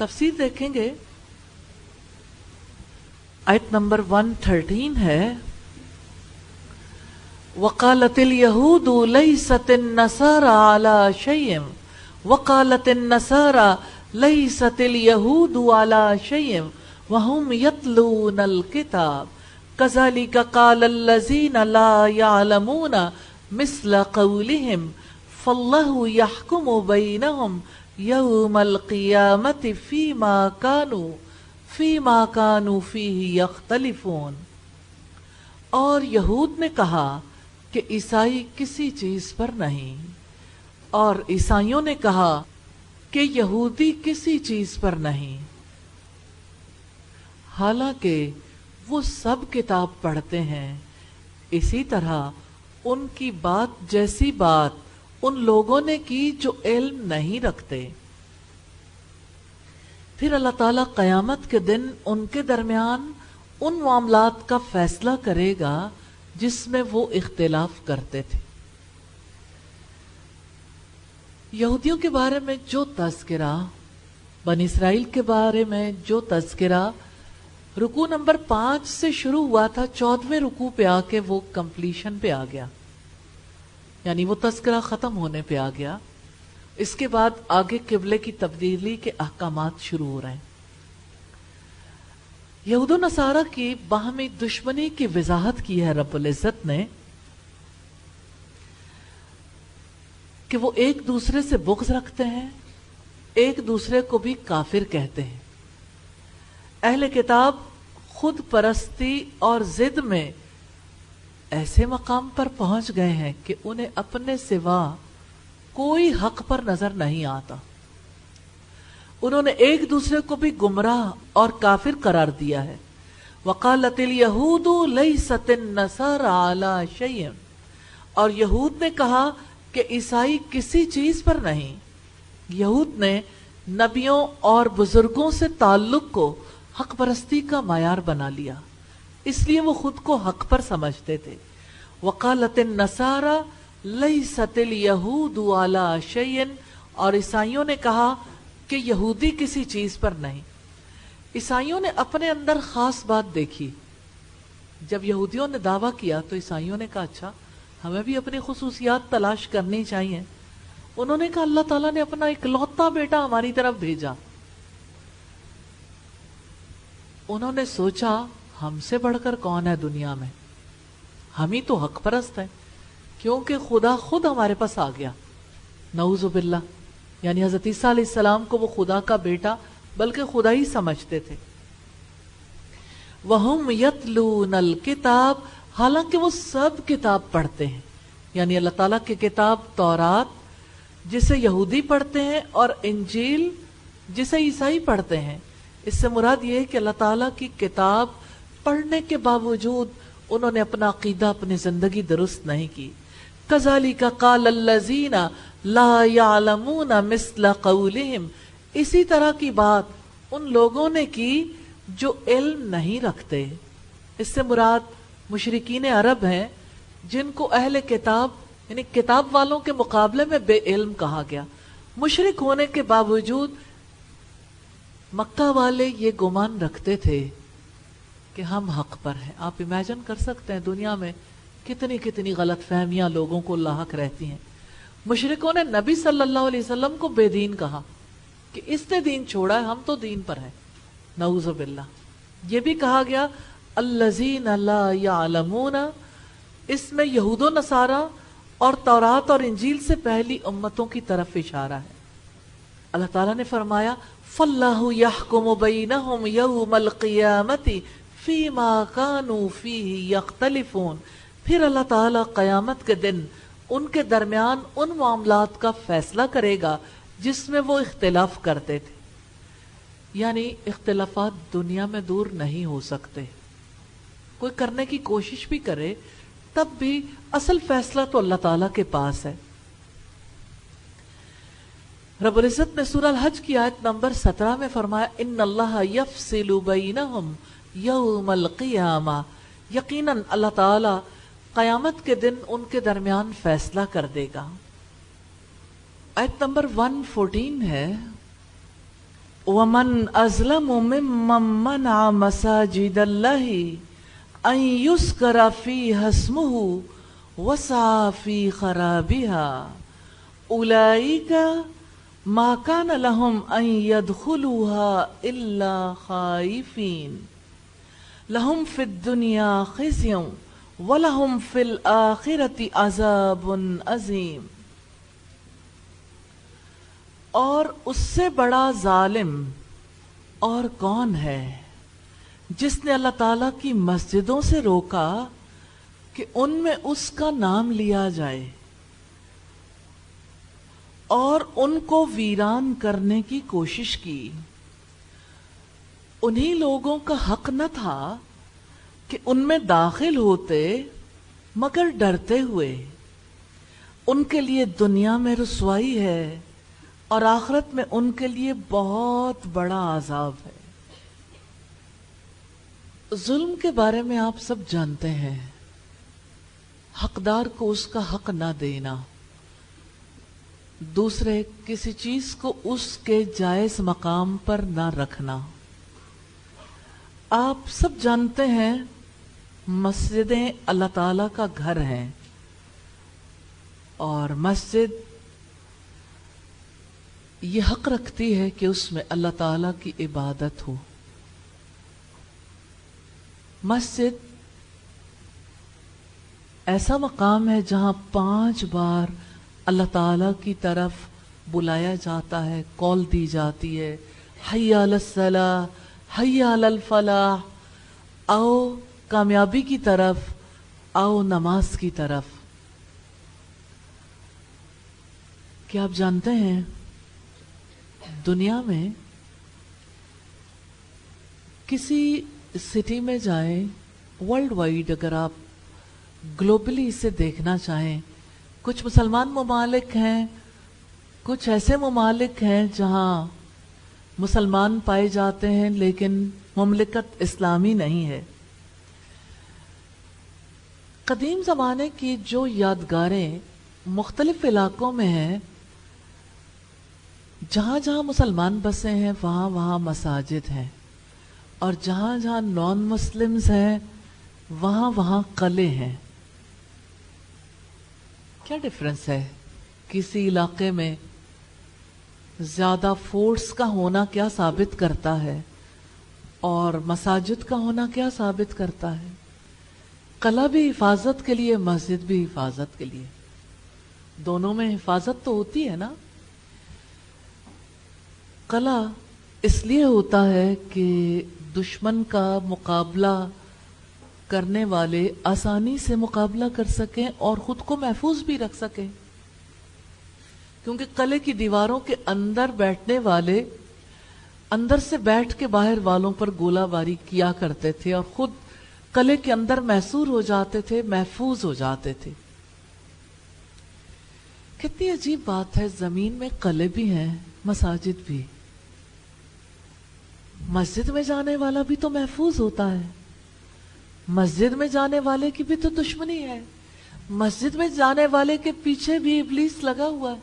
تفسیر دیکھیں گے، آیت نمبر 113 ہے وقالت اليہود لیست النصارى على شیء وقالت النصارى لیست اليہود على شیء وهم یتلون الکتاب کذالک قال الذین لا یعلمون مثل قولهم فاللہ یحکم بینہم یوم القیامت فیما کانوا فیہ یختلفون۔ اور یہود نے کہا کہ عیسائی کسی چیز پر نہیں، اور عیسائیوں نے کہا کہ یہودی کسی چیز پر نہیں، حالانکہ وہ سب کتاب پڑھتے ہیں۔ اسی طرح ان کی بات جیسی بات ان لوگوں نے کی جو علم نہیں رکھتے۔ پھر اللہ تعالیٰ قیامت کے دن ان کے درمیان ان معاملات کا فیصلہ کرے گا جس میں وہ اختلاف کرتے تھے۔ یہودیوں کے بارے میں جو تذکرہ، بنی اسرائیل کے بارے میں جو تذکرہ رکوع نمبر 5 سے شروع ہوا تھا، 14ویں رکوع پہ آ کے وہ کمپلیشن پہ آ گیا، یعنی وہ تذکرہ ختم ہونے پہ آ گیا۔ اس کے بعد آگے قبلے کی تبدیلی کے احکامات شروع ہو رہے ہیں۔ یہود و نصارہ کی باہمی دشمنی کی وضاحت کی ہے رب العزت نے کہ وہ ایک دوسرے سے بغض رکھتے ہیں، ایک دوسرے کو بھی کافر کہتے ہیں۔ اہل کتاب خود پرستی اور ضد میں ایسے مقام پر پہنچ گئے ہیں کہ انہیں اپنے سوا کوئی حق پر نظر نہیں آتا۔ انہوں نے ایک دوسرے کو بھی گمراہ اور کافر قرار دیا ہے۔ وقالت الیہود لیست النصارى علی شیء، اور یہود نے کہا کہ عیسائی کسی چیز پر نہیں۔ یہود نے نبیوں اور بزرگوں سے تعلق کو حق پرستی کا معیار بنا لیا، اس لیے وہ خود کو حق پر سمجھتے تھے۔ وقالت النصارى لیست الیہود علی شیء، اور عیسائیوں نے کہا کہ یہودی کسی چیز پر نہیں۔ عیسائیوں نے اپنے اندر خاص بات دیکھی۔ جب یہودیوں نے دعویٰ کیا تو عیسائیوں نے کہا اچھا ہمیں بھی اپنی خصوصیات تلاش کرنی چاہیے۔ انہوں نے کہا اللہ تعالیٰ نے اپنا اکلوتا بیٹا ہماری طرف بھیجا۔ انہوں نے سوچا ہم سے بڑھ کر کون ہے دنیا میں، ہم ہی تو حق پرست ہیں، کیونکہ خدا خود ہمارے پاس آ گیا، نعوذ باللہ۔ یعنی حضرت عیسیٰ علیہ السلام کو وہ خدا کا بیٹا بلکہ خدا ہی سمجھتے تھے۔ وَهُمْ يَتْلُونَ الْكِتَابَ، حالانکہ وہ سب کتاب پڑھتے ہیں، یعنی اللہ تعالیٰ کی کتاب تورات جسے یہودی پڑھتے ہیں اور انجیل جسے عیسائی پڑھتے ہیں۔ اس سے مراد یہ ہے کہ اللہ تعالیٰ کی کتاب پڑھنے کے باوجود انہوں نے اپنا عقیدہ، اپنی زندگی درست نہیں کی۔ كَذَلِكَ قَالَ الَّذِينَ لَا يَعْلَمُونَ مِثْلَ قَوْلِهِمْ، اسی طرح کی بات ان لوگوں نے کی جو علم نہیں رکھتے۔ اس سے مراد مشرکین عرب ہیں جن کو اہل کتاب یعنی کتاب والوں کے مقابلے میں بے علم کہا گیا۔ مشرک ہونے کے باوجود مکہ والے یہ گمان رکھتے تھے کہ ہم حق پر ہیں۔ آپ امیجن کر سکتے ہیں دنیا میں کتنی کتنی غلط فہمیاں لوگوں کو لاحق رہتی ہیں۔ مشرکوں نے نبی صلی اللہ علیہ وسلم کو بے دین کہا کہ اس نے دین چھوڑا ہے، ہم تو دین پر ہیں، نعوذ باللہ۔ یہ بھی کہا گیا الذین لا یعلمون، اس میں یہود و نصارہ اور تورات اور انجیل سے پہلی امتوں کی طرف اشارہ ہے۔ اللہ تعالیٰ نے فرمایا فاللہ یحکم بینہم یوم القیامت فیما کانوا فیہ یختلفون، پھر اللہ تعالیٰ قیامت کے دن ان کے درمیان ان معاملات کا فیصلہ کرے گا جس میں وہ اختلاف کرتے تھے۔ یعنی اختلافات دنیا میں دور نہیں ہو سکتے، کوئی کرنے کی کوشش بھی کرے تب بھی اصل فیصلہ تو اللہ تعالیٰ کے پاس ہے۔ رب العزت نے سورہ الحج کی آیت نمبر 17 میں فرمایا ان اللہ یفصل بینہم یوم القیامہ، یقیناً اللہ تعالیٰ قیامت کے دن ان کے درمیان فیصلہ کر دے گا۔ آیت نمبر 114 ہے وَمَنْ أَظْلَمُ مِمَّنْ مَنَعَ مَسَاجِدَ اللَّهِ أَنْ يُذْكَرَ فِيهَا اسْمُهُ وَسَعَى فِي خَرَابِهَا أُولَئِكَ مَا كَانَ لَهُمْ أَنْ يَدْخُلُوهَا إِلَّا خَائِفِينَ لَهُمْ فِي الدُّنْيَا خِزْيٌ وَلَهُمْ فِي الْآخِرَةِ عَذَابٌ عَظِيمٌ۔ اور اس سے بڑا ظالم اور کون ہے جس نے اللہ تعالیٰ کی مسجدوں سے روکا کہ ان میں اس کا نام لیا جائے اور ان کو ویران کرنے کی کوشش کی۔ انہی لوگوں کا حق نہ تھا کہ ان میں داخل ہوتے مگر ڈرتے ہوئے۔ ان کے لیے دنیا میں رسوائی ہے اور آخرت میں ان کے لیے بہت بڑا عذاب ہے۔ ظلم کے بارے میں آپ سب جانتے ہیں، حقدار کو اس کا حق نہ دینا، دوسرے کسی چیز کو اس کے جائز مقام پر نہ رکھنا۔ آپ سب جانتے ہیں مسجدیں اللہ تعالیٰ کا گھر ہیں، اور مسجد یہ حق رکھتی ہے کہ اس میں اللہ تعالیٰ کی عبادت ہو۔ مسجد ایسا مقام ہے جہاں 5 بار اللہ تعالیٰ کی طرف بلایا جاتا ہے، کال دی جاتی ہے، حی علی الصلاۃ، حی علی الفلاح، آؤ کامیابی کی طرف، آؤ نماز کی طرف۔ کیا آپ جانتے ہیں دنیا میں کسی سٹی میں جائیں، ورلڈ وائڈ اگر آپ گلوبلی اسے دیکھنا چاہیں، کچھ مسلمان ممالک ہیں، کچھ ایسے ممالک ہیں جہاں مسلمان پائے جاتے ہیں لیکن مملکت اسلامی نہیں ہے۔ قدیم زمانے کی جو یادگاریں مختلف علاقوں میں ہیں، جہاں جہاں مسلمان بسے ہیں وہاں وہاں مساجد ہیں، اور جہاں جہاں نان مسلمز ہیں وہاں وہاں قلعے ہیں۔ کیا ڈفرنس ہے؟ کسی علاقے میں زیادہ فورس کا ہونا کیا ثابت کرتا ہے اور مساجد کا ہونا کیا ثابت کرتا ہے؟ قلعہ بھی حفاظت کے لیے، مسجد بھی حفاظت کے لیے، دونوں میں حفاظت تو ہوتی ہے نا۔ قلعہ اس لیے ہوتا ہے کہ دشمن کا مقابلہ کرنے والے آسانی سے مقابلہ کر سکیں اور خود کو محفوظ بھی رکھ سکیں، کیونکہ قلعے کی دیواروں کے اندر بیٹھنے والے اندر سے بیٹھ کے باہر والوں پر گولہ باری کیا کرتے تھے اور خود قلعے کے اندر محصور ہو جاتے تھے، محفوظ ہو جاتے تھے۔ کتنی عجیب بات ہے، زمین میں قلعے بھی ہیں، مساجد بھی۔ مسجد میں جانے والا بھی تو محفوظ ہوتا ہے، مسجد میں جانے والے کی بھی تو دشمنی ہے، مسجد میں جانے والے کے پیچھے بھی ابلیس لگا ہوا ہے۔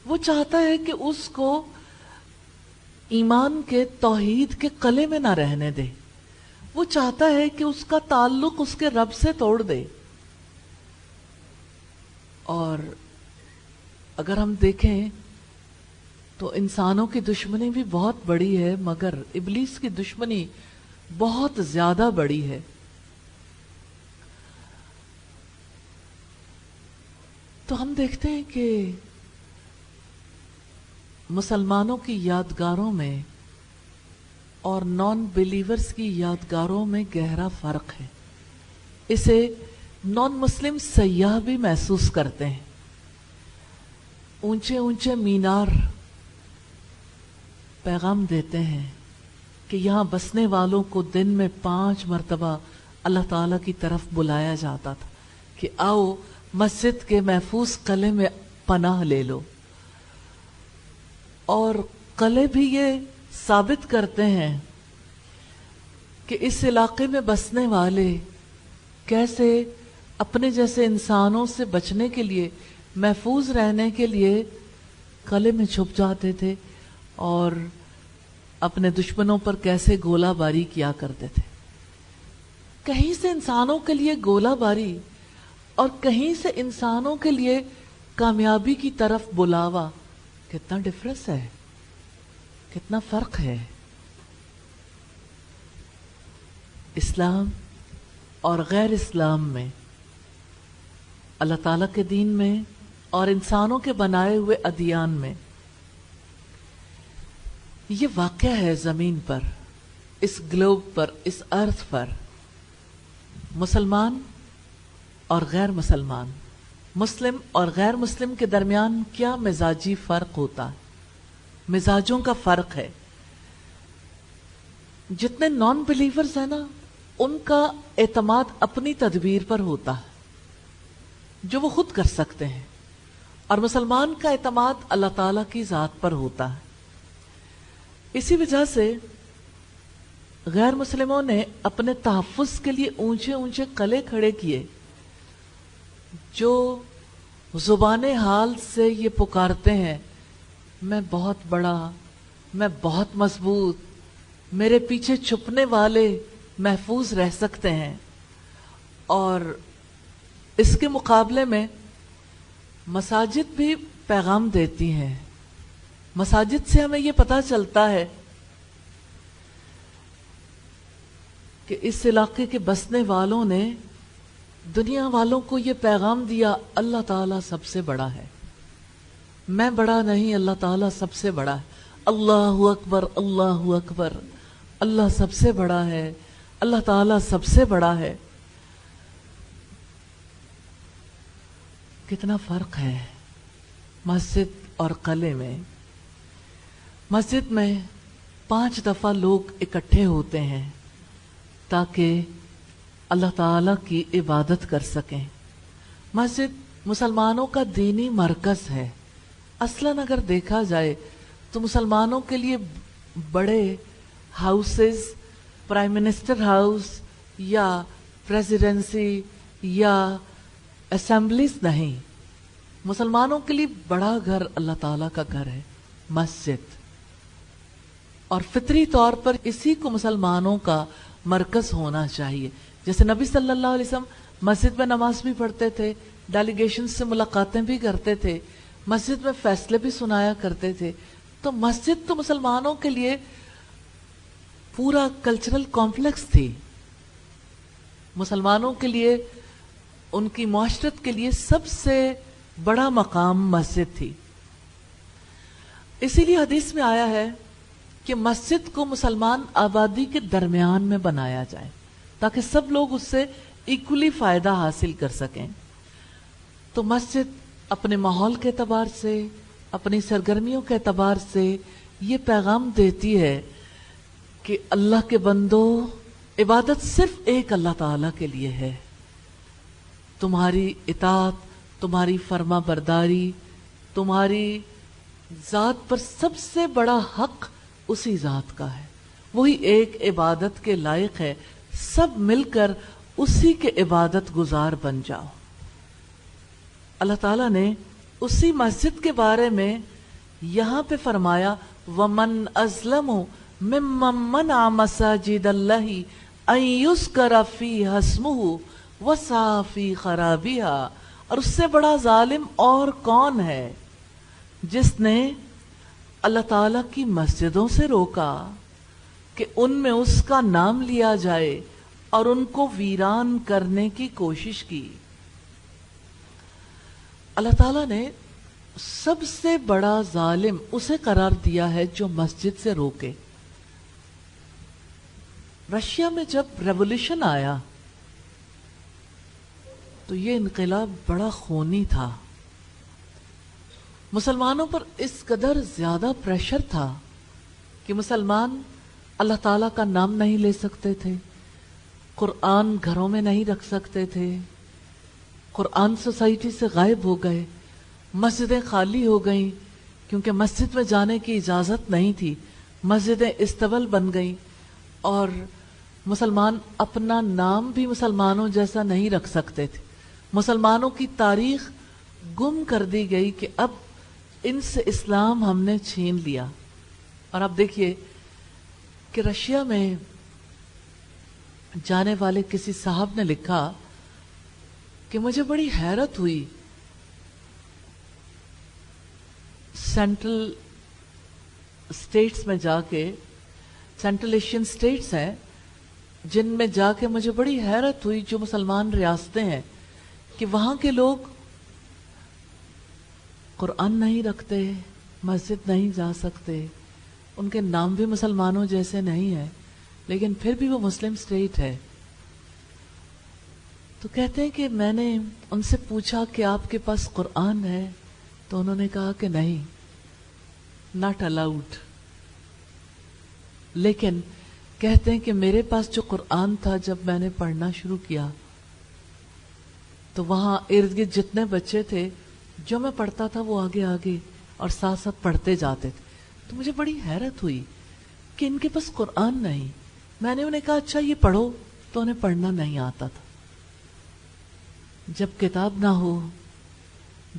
وہ چاہتا ہے کہ اس کو ایمان کے، توحید کے قلعے میں نہ رہنے دے، وہ چاہتا ہے کہ اس کا تعلق اس کے رب سے توڑ دے۔ اور اگر ہم دیکھیں تو انسانوں کی دشمنی بھی بہت بڑی ہے، مگر ابلیس کی دشمنی بہت زیادہ بڑی ہے۔ تو ہم دیکھتے ہیں کہ مسلمانوں کی یادگاروں میں اور نان بلیورز کی یادگاروں میں گہرا فرق ہے۔ اسے نان مسلم سیاح بھی محسوس کرتے ہیں۔ اونچے اونچے مینار پیغام دیتے ہیں کہ یہاں بسنے والوں کو دن میں 5 مرتبہ اللہ تعالیٰ کی طرف بلایا جاتا تھا کہ آؤ مسجد کے محفوظ قلعے میں پناہ لے لو۔ اور قلعے بھی یہ ثابت کرتے ہیں کہ اس علاقے میں بسنے والے کیسے اپنے جیسے انسانوں سے بچنے کے لیے، محفوظ رہنے کے لیے قلعے میں چھپ جاتے تھے اور اپنے دشمنوں پر کیسے گولہ باری کیا کرتے تھے. کہیں سے انسانوں کے لیے گولہ باری اور کہیں سے انسانوں کے لیے کامیابی کی طرف بلاوا، کتنا ڈفرنس ہے، کتنا فرق ہے. اسلام اور غیر اسلام میں، اللہ تعالیٰ کے دین میں اور انسانوں کے بنائے ہوئے ادیان میں یہ واقعہ ہے. زمین پر، اس گلوب پر، اس ارتھ پر مسلمان اور غیر مسلمان، مسلم اور غیر مسلم کے درمیان کیا مزاجی فرق ہوتا ہے، مزاجوں کا فرق ہے. جتنے نان بلیورز ہیں نا، ان کا اعتماد اپنی تدبیر پر ہوتا ہے جو وہ خود کر سکتے ہیں، اور مسلمان کا اعتماد اللہ تعالیٰ کی ذات پر ہوتا ہے. اسی وجہ سے غیر مسلموں نے اپنے تحفظ کے لیے اونچے اونچے قلعے کھڑے کیے، جو زبان حال سے یہ پکارتے ہیں میں بہت بڑا، میں بہت مضبوط، میرے پیچھے چھپنے والے محفوظ رہ سکتے ہیں. اور اس کے مقابلے میں مساجد بھی پیغام دیتی ہیں. مساجد سے ہمیں یہ پتہ چلتا ہے کہ اس علاقے کے بسنے والوں نے دنیا والوں کو یہ پیغام دیا، اللہ تعالیٰ سب سے بڑا ہے، میں بڑا نہیں، اللہ تعالیٰ سب سے بڑا ہے. اللہ اکبر، اللہ اکبر، اللہ سب سے بڑا ہے، اللہ تعالیٰ سب سے بڑا ہے. کتنا فرق ہے مسجد اور قلعے میں. مسجد میں 5 دفعہ لوگ اکٹھے ہوتے ہیں تاکہ اللہ تعالیٰ کی عبادت کر سکیں. مسجد مسلمانوں کا دینی مرکز ہے. اصلاً اگر دیکھا جائے تو مسلمانوں کے لیے بڑے ہاؤسز، پرائم منسٹر ہاؤس یا پریزیڈنسی یا اسمبلیز نہیں، مسلمانوں کے لیے بڑا گھر اللہ تعالیٰ کا گھر ہے، مسجد. اور فطری طور پر اسی کو مسلمانوں کا مرکز ہونا چاہیے. جیسے نبی صلی اللہ علیہ وسلم مسجد میں نماز بھی پڑھتے تھے، ڈیلیگیشن سے ملاقاتیں بھی کرتے تھے، مسجد میں فیصلے بھی سنایا کرتے تھے. تو مسجد تو مسلمانوں کے لیے پورا کلچرل کمپلیکس تھی. مسلمانوں کے لیے، ان کی معاشرت کے لیے سب سے بڑا مقام مسجد تھی. اسی لیے حدیث میں آیا ہے کہ مسجد کو مسلمان آبادی کے درمیان میں بنایا جائے تاکہ سب لوگ اس سے ایکولی فائدہ حاصل کر سکیں. تو مسجد اپنے ماحول کے اعتبار سے، اپنی سرگرمیوں کے اعتبار سے یہ پیغام دیتی ہے کہ اللہ کے بندو، عبادت صرف ایک اللہ تعالیٰ کے لیے ہے. تمہاری اطاعت، تمہاری فرما برداری، تمہاری ذات پر سب سے بڑا حق اسی ذات کا ہے، وہی ایک عبادت کے لائق ہے. سب مل کر اسی کے عبادت گزار بن جاؤ. اللہ تعالیٰ نے اسی مسجد کے بارے میں یہاں پہ فرمایا وَمَنْ أَظْلَمُ مِمَّنْ مَنَعَ مَسَاجِدَ اللَّهِ أَنْ يُذْكَرَ فِيهَا اسْمُهُ وَسَعَىٰ فِي خَرَابِهَا. اور اس سے بڑا ظالم اور کون ہے جس نے اللہ تعالیٰ کی مسجدوں سے روکا کہ ان میں اس کا نام لیا جائے اور ان کو ویران کرنے کی کوشش کی. اللہ تعالیٰ نے سب سے بڑا ظالم اسے قرار دیا ہے جو مسجد سے روکے. رشیا میں جب ریولیوشن آیا تو یہ انقلاب بڑا خونی تھا. مسلمانوں پر اس قدر زیادہ پریشر تھا کہ مسلمان اللہ تعالیٰ کا نام نہیں لے سکتے تھے، قرآن گھروں میں نہیں رکھ سکتے تھے، قرآن سوسائٹی سے غائب ہو گئے، مسجدیں خالی ہو گئیں کیونکہ مسجد میں جانے کی اجازت نہیں تھی، مسجدیں استبل بن گئیں، اور مسلمان اپنا نام بھی مسلمانوں جیسا نہیں رکھ سکتے تھے. مسلمانوں کی تاریخ گم کر دی گئی کہ اب ان سے اسلام ہم نے چھین لیا. اور اب دیکھیے کہ رشیا میں جانے والے کسی صاحب نے لکھا کہ مجھے بڑی حیرت ہوئی، سینٹرل اسٹیٹس میں جا کے، سینٹرل ایشین اسٹیٹس ہیں جن میں جا کے مجھے بڑی حیرت ہوئی، جو مسلمان ریاستیں ہیں، کہ وہاں کے لوگ قرآن نہیں رکھتے، مسجد نہیں جا سکتے، ان کے نام بھی مسلمانوں جیسے نہیں ہیں، لیکن پھر بھی وہ مسلم اسٹیٹ ہے۔ تو کہتے ہیں کہ میں نے ان سے پوچھا کہ آپ کے پاس قرآن ہے؟ تو انہوں نے کہا کہ نہیں، ناٹ الاؤڈ۔ لیکن کہتے ہیں کہ میرے پاس جو قرآن تھا، جب میں نے پڑھنا شروع کیا تو وہاں ارد گرد جتنے بچے تھے، جو میں پڑھتا تھا وہ آگے آگے اور ساتھ ساتھ پڑھتے جاتے تھے۔ تو مجھے بڑی حیرت ہوئی کہ ان کے پاس قرآن نہیں۔ میں نے انہیں کہا اچھا یہ پڑھو، تو انہیں پڑھنا نہیں آتا تھا۔ جب کتاب نہ ہو،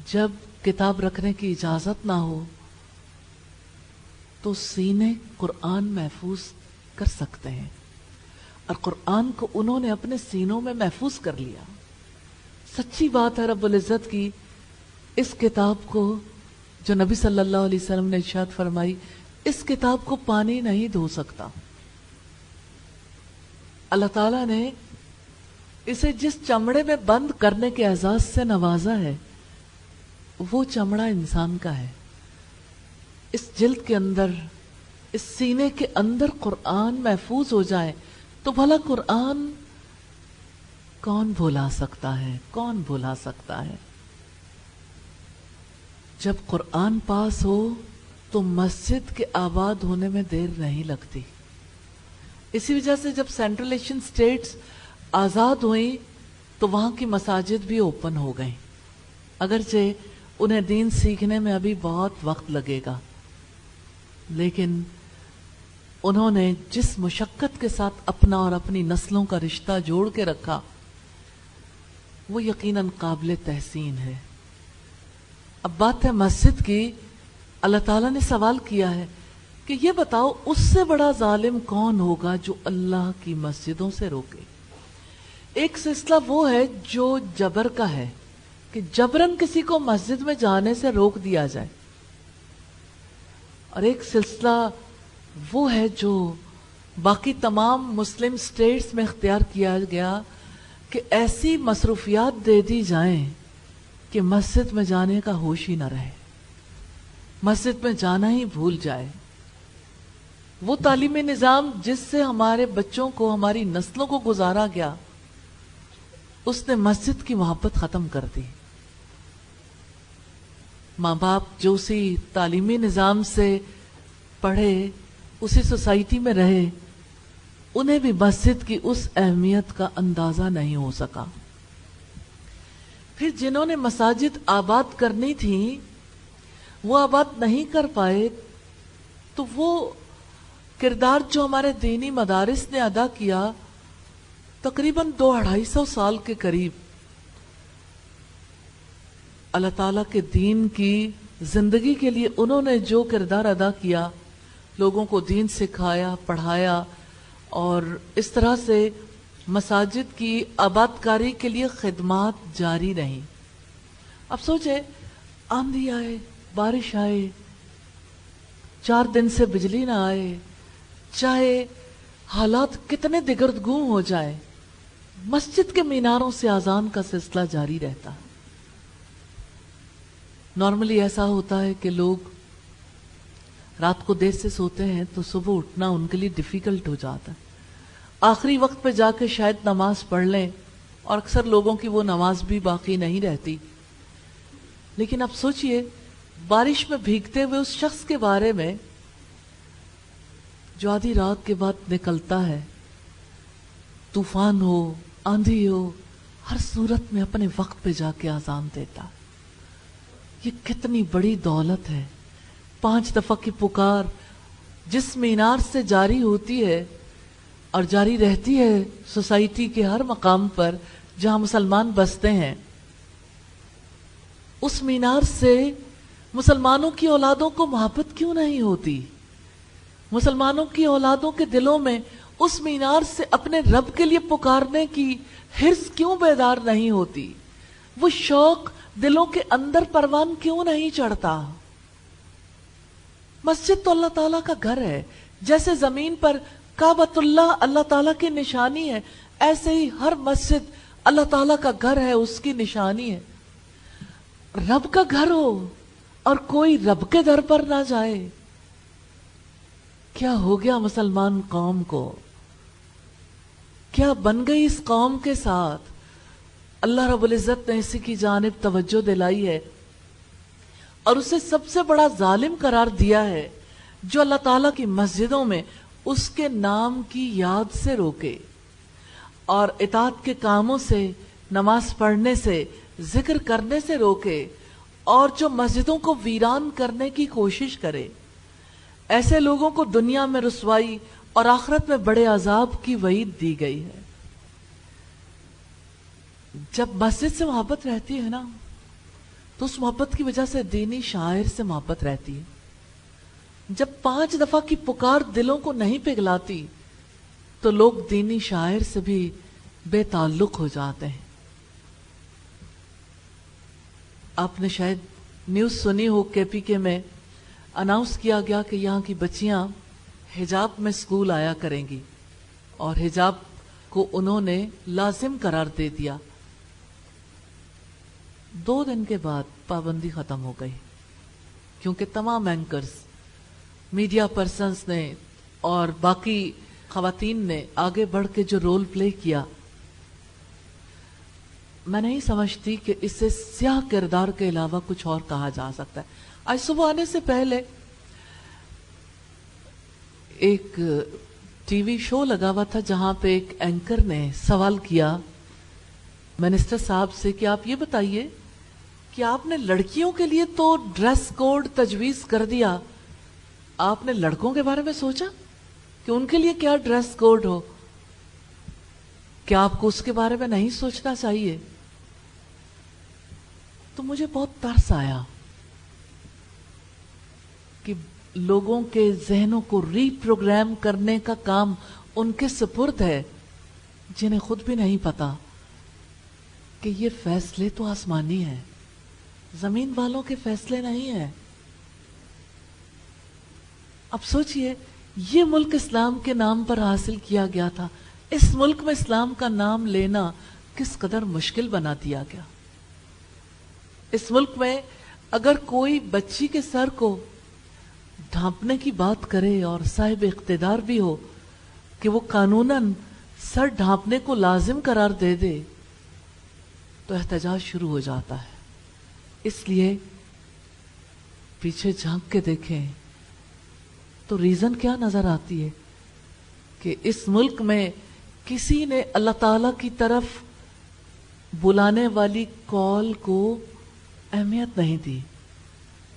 جب کتاب رکھنے کی اجازت نہ ہو، تو سینے قرآن محفوظ کر سکتے ہیں، اور قرآن کو انہوں نے اپنے سینوں میں محفوظ کر لیا۔ سچی بات ہے، رب العزت کی اس کتاب کو، جو نبی صلی اللہ علیہ وسلم نے ارشاد فرمائی، اس کتاب کو پانی نہیں دھو سکتا۔ اللہ تعالیٰ نے اسے جس چمڑے میں بند کرنے کے اعزاز سے نوازا ہے، وہ چمڑا انسان کا ہے۔ اس جلد کے اندر، اس سینے کے اندر قرآن محفوظ ہو جائے تو بھلا قرآن کون بھلا سکتا ہے؟ کون بھلا سکتا ہے؟ جب قرآن پاس ہو تو مسجد کے آباد ہونے میں دیر نہیں لگتی۔ اسی وجہ سے جب سینٹرل ایشین اسٹیٹس آزاد ہوئیں تو وہاں کی مساجد بھی اوپن ہو گئیں، اگرچہ انہیں دین سیکھنے میں ابھی بہت وقت لگے گا، لیکن انہوں نے جس مشقت کے ساتھ اپنا اور اپنی نسلوں کا رشتہ جوڑ کے رکھا، وہ یقیناً قابل تحسین ہے۔ اب بات ہے مسجد کی۔ اللہ تعالیٰ نے سوال کیا ہے کہ یہ بتاؤ اس سے بڑا ظالم کون ہوگا جو اللہ کی مسجدوں سے روکے؟ ایک سلسلہ وہ ہے جو جبر کا ہے، کہ جبراً کسی کو مسجد میں جانے سے روک دیا جائے، اور ایک سلسلہ وہ ہے جو باقی تمام مسلم اسٹیٹس میں اختیار کیا گیا، کہ ایسی مصروفیات دے دی جائیں کہ مسجد میں جانے کا ہوش ہی نہ رہے، مسجد میں جانا ہی بھول جائے۔ وہ تعلیمی نظام جس سے ہمارے بچوں کو، ہماری نسلوں کو گزارا گیا، اس نے مسجد کی محبت ختم کر دی۔ ماں باپ جو اسی تعلیمی نظام سے پڑھے، اسی سوسائٹی میں رہے، انہیں بھی مسجد کی اس اہمیت کا اندازہ نہیں ہو سکا۔ پھر جنہوں نے مساجد آباد کرنی تھی وہ آباد نہیں کر پائے، تو وہ کردار جو ہمارے دینی مدارس نے ادا کیا، تقریباً 200-250 سال کے قریب اللہ تعالیٰ کے دین کی زندگی کے لیے انہوں نے جو کردار ادا کیا، لوگوں کو دین سکھایا، پڑھایا، اور اس طرح سے مساجد کی آباد کاری کے لیے خدمات جاری رہیں۔ اب سوچے، آندھی آئے، بارش آئے، 4 دن سے بجلی نہ آئے، چاہے حالات کتنے دگرگوں ہو جائے، مسجد کے میناروں سے اذان کا سلسلہ جاری رہتا۔ نارملی ایسا ہوتا ہے کہ لوگ رات کو دیر سے سوتے ہیں تو صبح اٹھنا ان کے لیے ڈیفیکلٹ ہو جاتا ہے، آخری وقت پہ جا کے شاید نماز پڑھ لیں، اور اکثر لوگوں کی وہ نماز بھی باقی نہیں رہتی۔ لیکن اب سوچئے، بارش میں بھیگتے ہوئے اس شخص کے بارے میں جو آدھی رات کے بعد نکلتا ہے، طوفان ہو، آندھی ہو، ہر صورت میں اپنے وقت پہ جا کے اذان دیتا۔ یہ کتنی بڑی دولت ہے۔ 5 دفعہ کی پکار جس مینار سے جاری ہوتی ہے اور جاری رہتی ہے سوسائٹی کے ہر مقام پر جہاں مسلمان بستے ہیں، اس مینار سے مسلمانوں کی اولادوں کو محبت کیوں نہیں ہوتی؟ مسلمانوں کی اولادوں کے دلوں میں اس مینار سے اپنے رب کے لیے پکارنے کی حرص کیوں بیدار نہیں ہوتی؟ وہ شوق دلوں کے اندر پروان کیوں نہیں چڑھتا؟ مسجد تو اللہ تعالیٰ کا گھر ہے. جیسے زمین پر کعبۃ اللہ اللہ تعالیٰ کی نشانی ہے، ایسے ہی ہر مسجد اللہ تعالیٰ کا گھر ہے، اس کی نشانی ہے. رب کا گھر ہو اور کوئی رب کے در پر نہ جائے. کیا ہو گیا مسلمان قوم کو؟ کیا بن گئی اس قوم کے ساتھ؟ اللہ رب العزت نے اسی کی جانب توجہ دلائی ہے اور اسے سب سے بڑا ظالم قرار دیا ہے جو اللہ تعالیٰ کی مسجدوں میں اس کے نام کی یاد سے روکے اور اطاعت کے کاموں سے، نماز پڑھنے سے، ذکر کرنے سے روکے، اور جو مسجدوں کو ویران کرنے کی کوشش کرے. ایسے لوگوں کو دنیا میں رسوائی اور آخرت میں بڑے عذاب کی وعید دی گئی ہے. جب مسجد سے محبت رہتی ہے نا تو اس محبت کی وجہ سے دینی شاعر سے محبت رہتی ہے. جب 5 دفعہ کی پکار دلوں کو نہیں پگھلاتی تو لوگ دینی شاعر سے بھی بے تعلق ہو جاتے ہیں. آپ نے شاید نیوز سنی ہو کے پی کے میں اناؤنس کیا گیا کہ یہاں کی بچیاں حجاب میں اسکول آیا کریں گی اور حجاب کو انہوں نے لازم قرار دے دیا. 2 دن کے بعد پابندی ختم ہو گئی کیونکہ تمام اینکرز، میڈیا پرسنز نے اور باقی خواتین نے آگے بڑھ کے جو رول پلے کیا، میں نہیں سمجھتی کہ اس سے سیاہ کردار کے علاوہ کچھ اور کہا جا سکتا ہے. آج صبح آنے سے پہلے ایک ٹی وی شو لگا ہوا تھا جہاں پہ ایک اینکر نے سوال کیا منسٹر صاحب سے کہ آپ یہ بتائیے کہ آپ نے لڑکیوں کے لیے تو ڈریس کوڈ تجویز کر دیا، آپ نے لڑکوں کے بارے میں سوچا کہ ان کے لیے کیا ڈریس کوڈ ہو؟ کیا آپ کو اس کے بارے میں نہیں سوچنا چاہیے؟ تو مجھے بہت ترس آیا کہ لوگوں کے ذہنوں کو ری پروگرام کرنے کا کام ان کے سپرد ہے جنہیں خود بھی نہیں پتا کہ یہ فیصلے تو آسمانی ہیں، زمین والوں کے فیصلے نہیں ہیں. اب سوچئے، یہ ملک اسلام کے نام پر حاصل کیا گیا تھا. اس ملک میں اسلام کا نام لینا کس قدر مشکل بنا دیا گیا. اس ملک میں اگر کوئی بچی کے سر کو ڈھانپنے کی بات کرے اور صاحب اقتدار بھی ہو کہ وہ قانوناً سر ڈھانپنے کو لازم قرار دے دے تو احتجاج شروع ہو جاتا ہے. اس لیے پیچھے جھانک کے دیکھیں تو ریزن کیا نظر آتی ہے کہ اس ملک میں کسی نے اللہ تعالیٰ کی طرف بلانے والی کال کو اہمیت نہیں دی،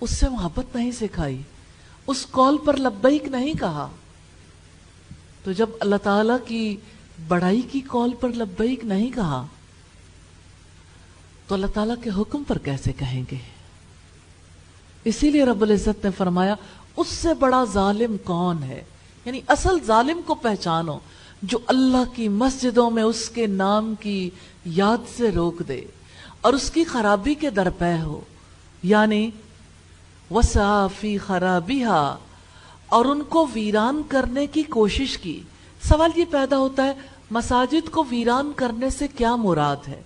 اس سے محبت نہیں سکھائی، اس کال پر لبیک نہیں کہا. تو جب اللہ تعالیٰ کی بڑائی کی کال پر لبیک نہیں کہا تو اللہ تعالیٰ کے حکم پر کیسے کہیں گے؟ اسی لیے رب العزت نے فرمایا اس سے بڑا ظالم کون ہے. یعنی اصل ظالم کو پہچانو جو اللہ کی مسجدوں میں اس کے نام کی یاد سے روک دے اور اس کی خرابی کے درپے ہو، یعنی وسعی فی خرابیہا، اور ان کو ویران کرنے کی کوشش کی. سوال یہ پیدا ہوتا ہے مساجد کو ویران کرنے سے کیا مراد ہے؟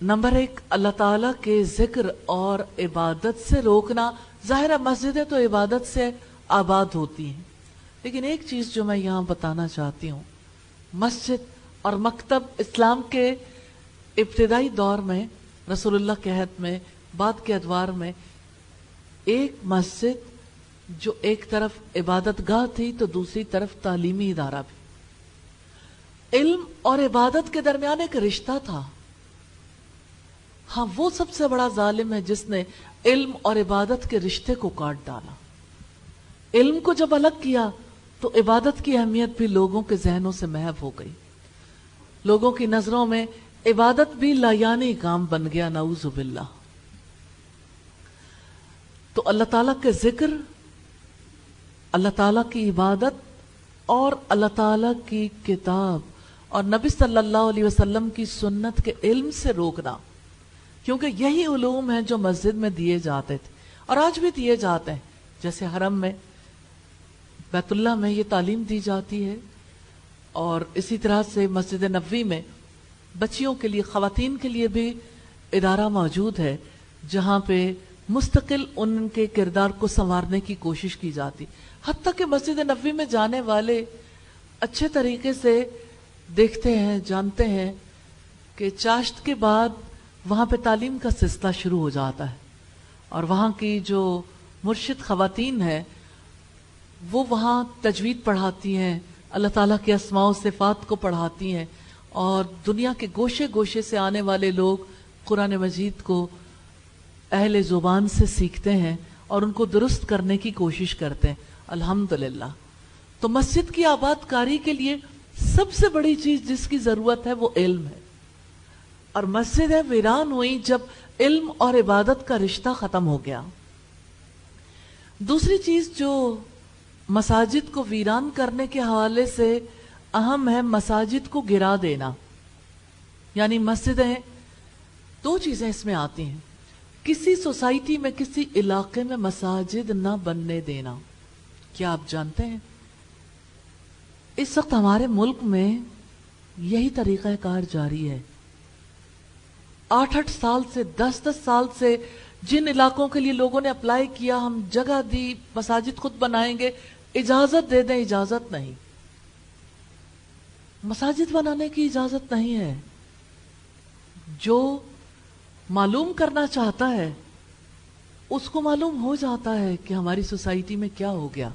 نمبر 1، اللہ تعالیٰ کے ذکر اور عبادت سے روکنا. ظاہر ہے مسجدیں تو عبادت سے آباد ہوتی ہیں، لیکن ایک چیز جو میں یہاں بتانا چاہتی ہوں، مسجد اور مکتب اسلام کے ابتدائی دور میں، رسول اللہ کے عہد میں، بعد کے ادوار میں، ایک مسجد جو ایک طرف عبادت گاہ تھی تو دوسری طرف تعلیمی ادارہ بھی. علم اور عبادت کے درمیان ایک رشتہ تھا. ہاں، وہ سب سے بڑا ظالم ہے جس نے علم اور عبادت کے رشتے کو کاٹ ڈالا. علم کو جب الگ کیا تو عبادت کی اہمیت بھی لوگوں کے ذہنوں سے محو ہو گئی. لوگوں کی نظروں میں عبادت بھی لایانی کام بن گیا، نعوذ باللہ. تو اللہ تعالیٰ کے ذکر اللہ تعالیٰ کی عبادت اور اللہ تعالیٰ کی کتاب اور نبی صلی اللہ علیہ وسلم کی سنت کے علم سے روکنا، کیونکہ یہی علوم ہیں جو مسجد میں دیے جاتے تھے اور آج بھی دیے جاتے ہیں. جیسے حرم میں، بیت اللہ میں یہ تعلیم دی جاتی ہے، اور اسی طرح سے مسجد نبوی میں بچیوں کے لیے، خواتین کے لیے بھی ادارہ موجود ہے جہاں پہ مستقل ان کے کردار کو سنوارنے کی کوشش کی جاتی. حتیٰ کہ مسجد نبوی میں جانے والے اچھے طریقے سے دیکھتے ہیں، جانتے ہیں کہ چاشت کے بعد وہاں پہ تعلیم کا سلسلہ شروع ہو جاتا ہے، اور وہاں کی جو مرشد خواتین ہیں وہ وہاں تجوید پڑھاتی ہیں، اللہ تعالیٰ کے اسماء و صفات کو پڑھاتی ہیں، اور دنیا کے گوشے گوشے سے آنے والے لوگ قرآن مجید کو اہل زبان سے سیکھتے ہیں اور ان کو درست کرنے کی کوشش کرتے ہیں. الحمدللہ. تو مسجد کی آباد کاری کے لیے سب سے بڑی چیز جس کی ضرورت ہے وہ علم ہے، اور مسجدیں ویران ہوئی جب علم اور عبادت کا رشتہ ختم ہو گیا. دوسری چیز جو مساجد کو ویران کرنے کے حوالے سے اہم ہے، مساجد کو گرا دینا. یعنی مسجدیں، دو چیزیں اس میں آتی ہیں. کسی سوسائٹی میں، کسی علاقے میں مساجد نہ بننے دینا. کیا آپ جانتے ہیں اس وقت ہمارے ملک میں یہی طریقہ کار جاری ہے. 8 سال سے، 10 سال سے جن علاقوں کے لیے لوگوں نے اپلائی کیا، ہم جگہ دی، مساجد خود بنائیں گے، اجازت دے دیں، اجازت نہیں. مساجد بنانے کی اجازت نہیں ہے. جو معلوم کرنا چاہتا ہے اس کو معلوم ہو جاتا ہے کہ ہماری سوسائٹی میں کیا ہو گیا.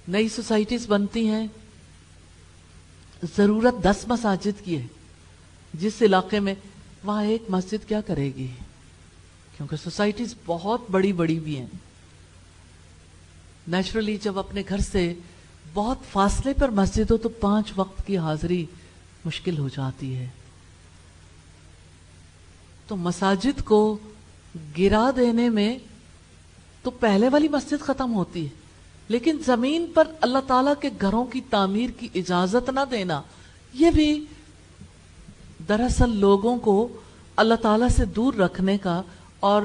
نئی سوسائٹیز بنتی ہیں، ضرورت 10 مساجد کی ہے. جس علاقے میں، وہاں ایک مسجد کیا کرے گی، کیونکہ سوسائٹیز بہت بڑی بڑی بھی ہیں. نیچرلی جب اپنے گھر سے بہت فاصلے پر مسجد ہو تو 5 وقت کی حاضری مشکل ہو جاتی ہے. تو مساجد کو گرا دینے میں تو پہلے والی مسجد ختم ہوتی ہے، لیکن زمین پر اللہ تعالیٰ کے گھروں کی تعمیر کی اجازت نہ دینا، یہ بھی دراصل لوگوں کو اللہ تعالیٰ سے دور رکھنے کا اور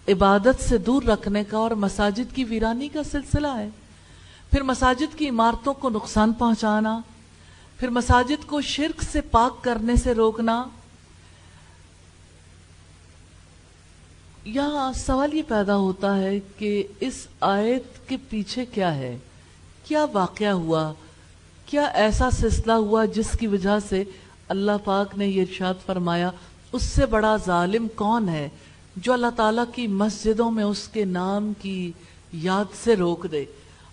عبادت سے دور رکھنے کا اور مساجد کی ویرانی کا سلسلہ ہے. پھر مساجد کی عمارتوں کو نقصان پہنچانا، پھر مساجد کو شرک سے پاک کرنے سے روکنا. یہاں سوال یہ پیدا ہوتا ہے کہ اس آیت کے پیچھے کیا ہے، کیا واقعہ ہوا، کیا ایسا سلسلہ ہوا جس کی وجہ سے اللہ پاک نے یہ ارشاد فرمایا اس سے بڑا ظالم کون ہے جو اللہ تعالیٰ کی مسجدوں میں اس کے نام کی یاد سے روک دے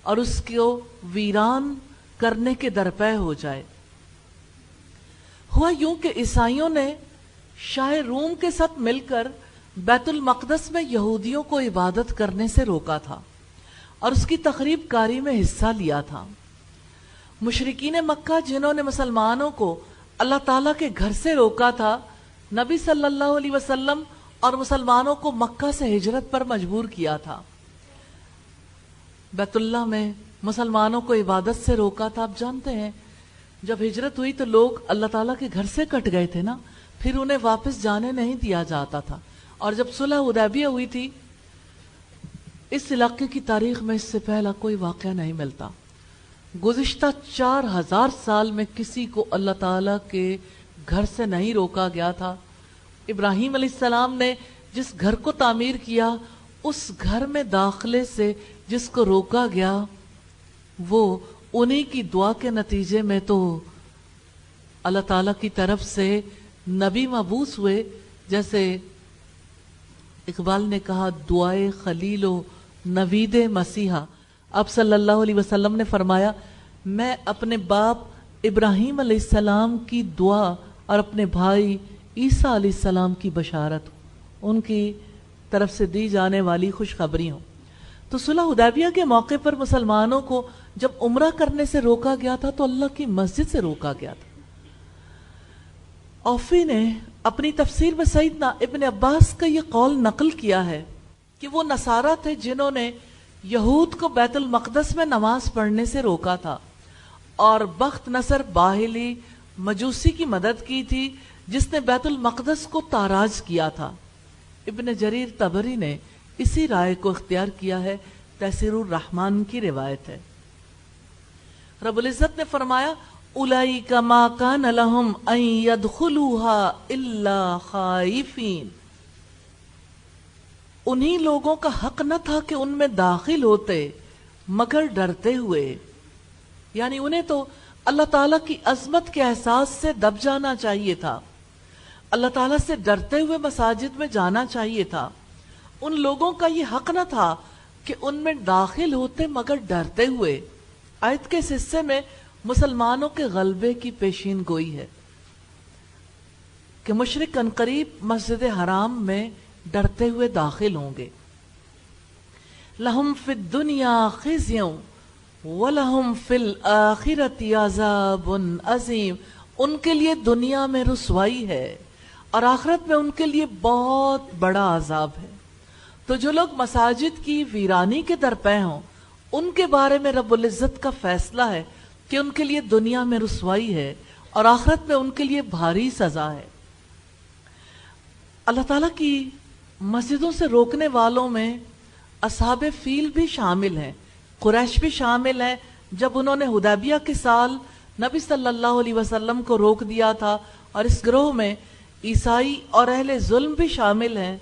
اور اس کو ویران کرنے کے درپے ہو جائے. ہوا یوں کہ عیسائیوں نے شاہ روم کے ساتھ مل کر بیت المقدس میں یہودیوں کو عبادت کرنے سے روکا تھا اور اس کی تخریب کاری میں حصہ لیا تھا. مشرکین مکہ جنہوں نے مسلمانوں کو اللہ تعالیٰ کے گھر سے روکا تھا، نبی صلی اللہ علیہ وسلم اور مسلمانوں کو مکہ سے ہجرت پر مجبور کیا تھا. بیت اللہ میں مسلمانوں کو عبادت سے روکا تھا. آپ جانتے ہیں جب ہجرت ہوئی تو لوگ اللہ تعالیٰ کے گھر سے کٹ گئے تھے نا، پھر انہیں واپس جانے نہیں دیا جاتا تھا. اور جب صلح حدیبیہ ہوئی تھی، اس علاقے کی تاریخ میں اس سے پہلا کوئی واقعہ نہیں ملتا. گزشتہ 4000 سال میں کسی کو اللہ تعالیٰ کے گھر سے نہیں روکا گیا تھا. ابراہیم علیہ السلام نے جس گھر کو تعمیر کیا، اس گھر میں داخلے سے جس کو روکا گیا وہ انہی کی دعا کے نتیجے میں تو اللہ تعالیٰ کی طرف سے نبی مبعوث ہوئے. جیسے اقبال نے کہا، دعائے خلیل و نوید مسیحا. آپ صلی اللہ علیہ وسلم نے فرمایا، میں اپنے باپ ابراہیم علیہ السلام کی دعا اور اپنے بھائی عیسیٰ علیہ السلام کی بشارت ہوں، ان کی طرف سے دی جانے والی خوشخبری ہوں. تو صلح حدیبیہ کے موقع پر مسلمانوں کو جب عمرہ کرنے سے روکا گیا تھا تو اللہ کی مسجد سے روکا گیا تھا. اوفی نے اپنی تفسیر میں سیدنا ابن عباس کا یہ قول نقل کیا ہے کہ وہ نصارہ تھے جنہوں نے یہود کو بیت المقدس میں نماز پڑھنے سے روکا تھا، اور بخت نصر باہلی مجوسی کی مدد کی تھی جس نے بیت المقدس کو تاراج کیا تھا۔ ابن جریر طبری نے اسی رائے کو اختیار کیا ہے، تفسیر الرحمن کی روایت ہے۔ رب العزت نے فرمایا اولئک ما کان لہم ان یدخلوها الا خائفین، انہی لوگوں کا حق نہ تھا کہ ان میں داخل ہوتے مگر ڈرتے ہوئے، یعنی انہیں تو اللہ تعالیٰ کی عظمت کے احساس سے دب جانا چاہیے تھا، اللہ تعالیٰ سے ڈرتے ہوئے مساجد میں جانا چاہیے تھا۔ ان لوگوں کا یہ حق نہ تھا کہ ان میں داخل ہوتے مگر ڈرتے ہوئے۔ آیت کے اس حصے میں مسلمانوں کے غلبے کی پیشین گوئی ہے کہ مشرک عنقریب مسجد حرام میں ڈرتے ہوئے داخل ہوں گے۔ لہم فی الدنیا خزی وَلَهُمْ فِي الْآخِرَةِ عَذَابٌ عظیم، ان کے لیے دنیا میں رسوائی ہے اور آخرت میں ان کے لیے بہت بڑا عذاب ہے۔ تو جو لوگ مساجد کی ویرانی کے درپے ہوں، ان کے بارے میں رب العزت کا فیصلہ ہے کہ ان کے لیے دنیا میں رسوائی ہے اور آخرت میں ان کے لیے بھاری سزا ہے۔ اللہ تعالیٰ کی مسجدوں سے روکنے والوں میں اصحاب فیل بھی شامل ہیں، قریش بھی شامل ہیں۔ جب انہوں نے حدیبیہ کے سال نبی صلی اللہ علیہ وسلم کو روک دیا تھا، اور اس گروہ میں عیسائی اور اہل ظلم بھی شامل ہیں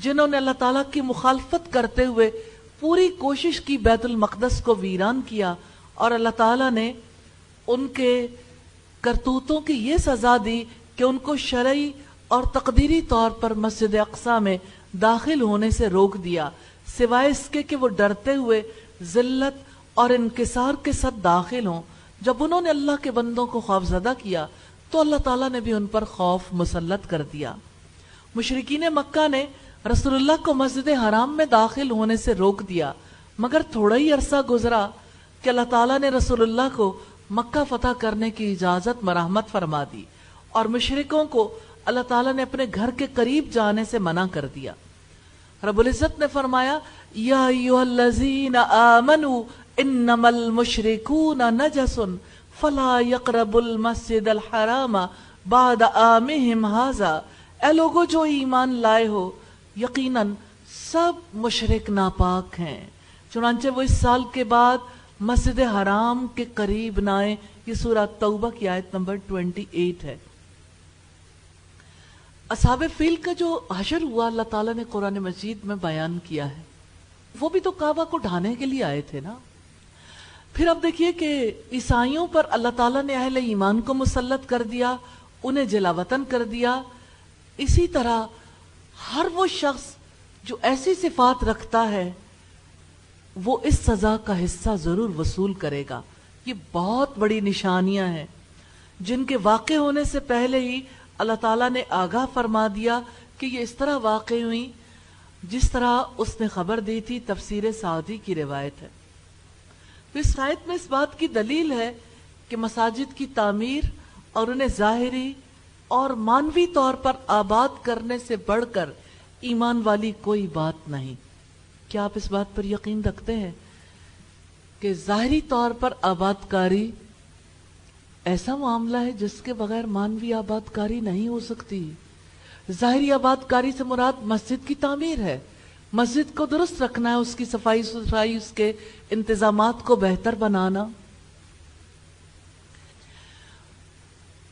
جنہوں نے اللہ تعالیٰ کی مخالفت کرتے ہوئے پوری کوشش کی بیت المقدس کو ویران کیا، اور اللہ تعالیٰ نے ان کے کرتوتوں کی یہ سزا دی کہ ان کو شرعی اور تقدیری طور پر مسجد اقصی میں داخل ہونے سے روک دیا، سوائے اس کے کہ وہ ڈرتے ہوئے ذلت اور انکسار کے ساتھ داخل ہوں۔ جب انہوں نے اللہ کے بندوں کو خوفزدہ کیا تو اللہ تعالیٰ نے بھی ان پر خوف مسلط کر دیا۔ مشرکین مکہ نے رسول اللہ کو مسجد حرام میں داخل ہونے سے روک دیا، مگر تھوڑا ہی عرصہ گزرا کہ اللہ تعالیٰ نے رسول اللہ کو مکہ فتح کرنے کی اجازت مرحمت فرما دی، اور مشرکوں کو اللہ تعالیٰ نے اپنے گھر کے قریب جانے سے منع کر دیا۔ رب العزت نے فرمایا یا ایھا الذین آمنوا انما المشرکون نجس فلا یقربوا المسجد الحرام بعد عامہم ھذا، اے لوگو جو ایمان لائے ہو، یقیناً سب مشرک ناپاک ہیں، چنانچہ وہ اس سال کے بعد مسجد حرام کے قریب نہ آئیں۔ یہ سورہ توبہ کی آیت نمبر 28 ہے۔ اصحاب فیل کا جو حشر ہوا اللہ تعالیٰ نے قرآن مجید میں بیان کیا ہے، وہ بھی تو کعبہ کو ڈھانے کے لیے آئے تھے نا۔ پھر اب دیکھیے کہ عیسائیوں پر اللہ تعالیٰ نے اہل ایمان کو مسلط کر دیا، انہیں جلا وطن کر دیا۔ اسی طرح ہر وہ شخص جو ایسی صفات رکھتا ہے وہ اس سزا کا حصہ ضرور وصول کرے گا۔ یہ بہت بڑی نشانیاں ہیں جن کے واقع ہونے سے پہلے ہی اللہ تعالیٰ نے آگاہ فرما دیا کہ یہ اس طرح واقع ہوئی جس طرح اس نے خبر دی تھی۔ تفسیر سعدی کی روایت ہے۔ اس آیت میں اس بات کی دلیل ہے کہ مساجد کی تعمیر اور انہیں ظاہری اور مانوی طور پر آباد کرنے سے بڑھ کر ایمان والی کوئی بات نہیں۔ کیا آپ اس بات پر یقین رکھتے ہیں کہ ظاہری طور پر آباد کاری ایسا معاملہ ہے جس کے بغیر مانوی آباد کاری نہیں ہو سکتی؟ ظاہری آباد کاری سے مراد مسجد کی تعمیر ہے، مسجد کو درست رکھنا ہے، اس کی صفائی ستھرائی، اس کے انتظامات کو بہتر بنانا۔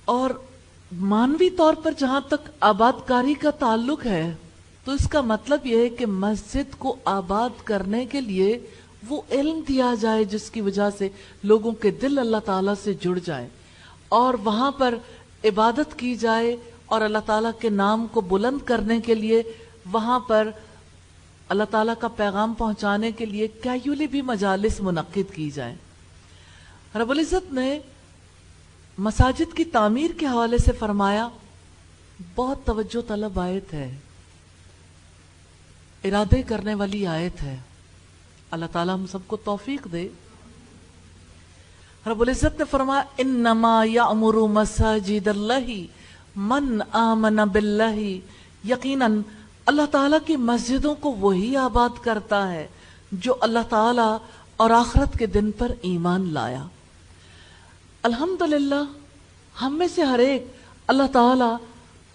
اور مانوی طور پر جہاں تک آباد کاری کا تعلق ہے تو اس کا مطلب یہ ہے کہ مسجد کو آباد کرنے کے لیے وہ علم دیا جائے جس کی وجہ سے لوگوں کے دل اللہ تعالیٰ سے جڑ جائیں، اور وہاں پر عبادت کی جائے، اور اللہ تعالیٰ کے نام کو بلند کرنے کے لیے وہاں پر اللہ تعالیٰ کا پیغام پہنچانے کے لیے کیجولی بھی مجالس منعقد کی جائیں۔ رب العزت نے مساجد کی تعمیر کے حوالے سے فرمایا، بہت توجہ طلب آیت ہے، ارادے کرنے والی آیت ہے۔ اللہ تعالیٰ ہم سب کو توفیق دے۔ رب العزت نے فرمایا انما یأمر مساجد اللہ من آمن باللہ، یقیناً اللہ تعالیٰ کی مسجدوں کو وہی آباد کرتا ہے جو اللہ تعالیٰ اور آخرت کے دن پر ایمان لایا۔ الحمدللہ ہم میں سے ہر ایک اللہ تعالیٰ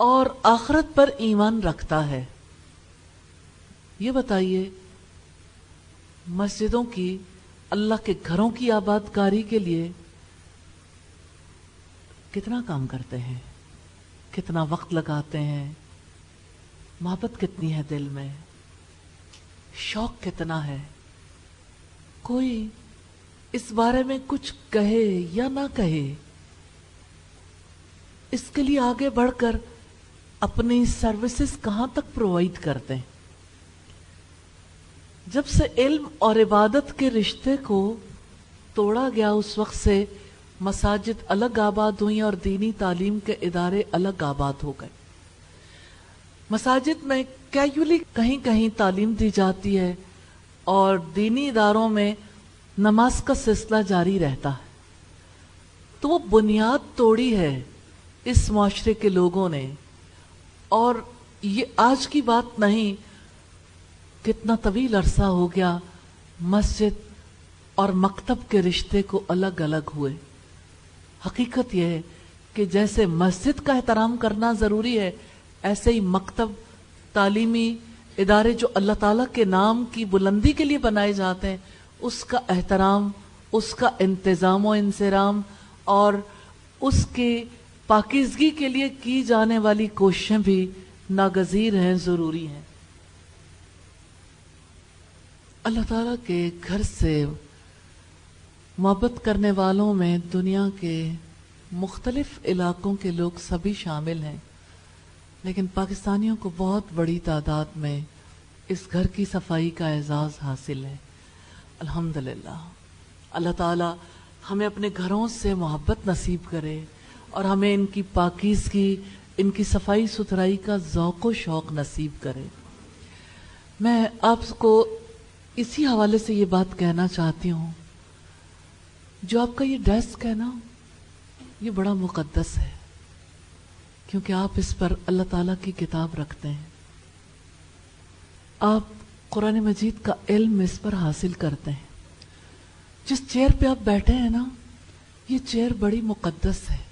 اور آخرت پر ایمان رکھتا ہے۔ یہ بتائیے مسجدوں کی، اللہ کے گھروں کی آباد کاری کے لیے کتنا کام کرتے ہیں، کتنا وقت لگاتے ہیں، محبت کتنی ہے دل میں، شوق کتنا ہے۔ کوئی اس بارے میں کچھ کہے یا نہ کہے، اس کے لیے آگے بڑھ کر اپنی سروسز کہاں تک پرووائڈ کرتے ہیں۔ جب سے علم اور عبادت کے رشتے کو توڑا گیا اس وقت سے مساجد الگ آباد ہوئیں اور دینی تعلیم کے ادارے الگ آباد ہو گئے۔ مساجد میں کیجولی کہیں کہیں تعلیم دی جاتی ہے اور دینی اداروں میں نماز کا سلسلہ جاری رہتا ہے۔ تو وہ بنیاد توڑی ہے اس معاشرے کے لوگوں نے، اور یہ آج کی بات نہیں، کتنا طویل عرصہ ہو گیا مسجد اور مکتب کے رشتے کو الگ الگ ہوئے۔ حقیقت یہ ہے کہ جیسے مسجد کا احترام کرنا ضروری ہے، ایسے ہی مکتب، تعلیمی ادارے جو اللہ تعالیٰ کے نام کی بلندی کے لیے بنائے جاتے ہیں، اس کا احترام، اس کا انتظام و انصرام اور اس کی پاکیزگی کے لیے کی جانے والی کوششیں بھی ناگزیر ہیں، ضروری ہیں۔ اللہ تعالیٰ کے گھر سے محبت کرنے والوں میں دنیا کے مختلف علاقوں کے لوگ سبھی شامل ہیں، لیکن پاکستانیوں کو بہت بڑی تعداد میں اس گھر کی صفائی کا اعزاز حاصل ہے۔ الحمدللہ اللہ تعالیٰ ہمیں اپنے گھروں سے محبت نصیب کرے اور ہمیں ان کی پاکیزگی، ان کی صفائی ستھرائی کا ذوق و شوق نصیب کرے۔ میں آپ کو اسی حوالے سے یہ بات کہنا چاہتی ہوں، جو آپ کا یہ ڈیسک ہے نا، یہ بڑا مقدس ہے، کیونکہ آپ اس پر اللہ تعالیٰ کی کتاب رکھتے ہیں، آپ قرآن مجید کا علم اس پر حاصل کرتے ہیں۔ جس چیئر پہ آپ بیٹھے ہیں نا، یہ چیئر بڑی مقدس ہے،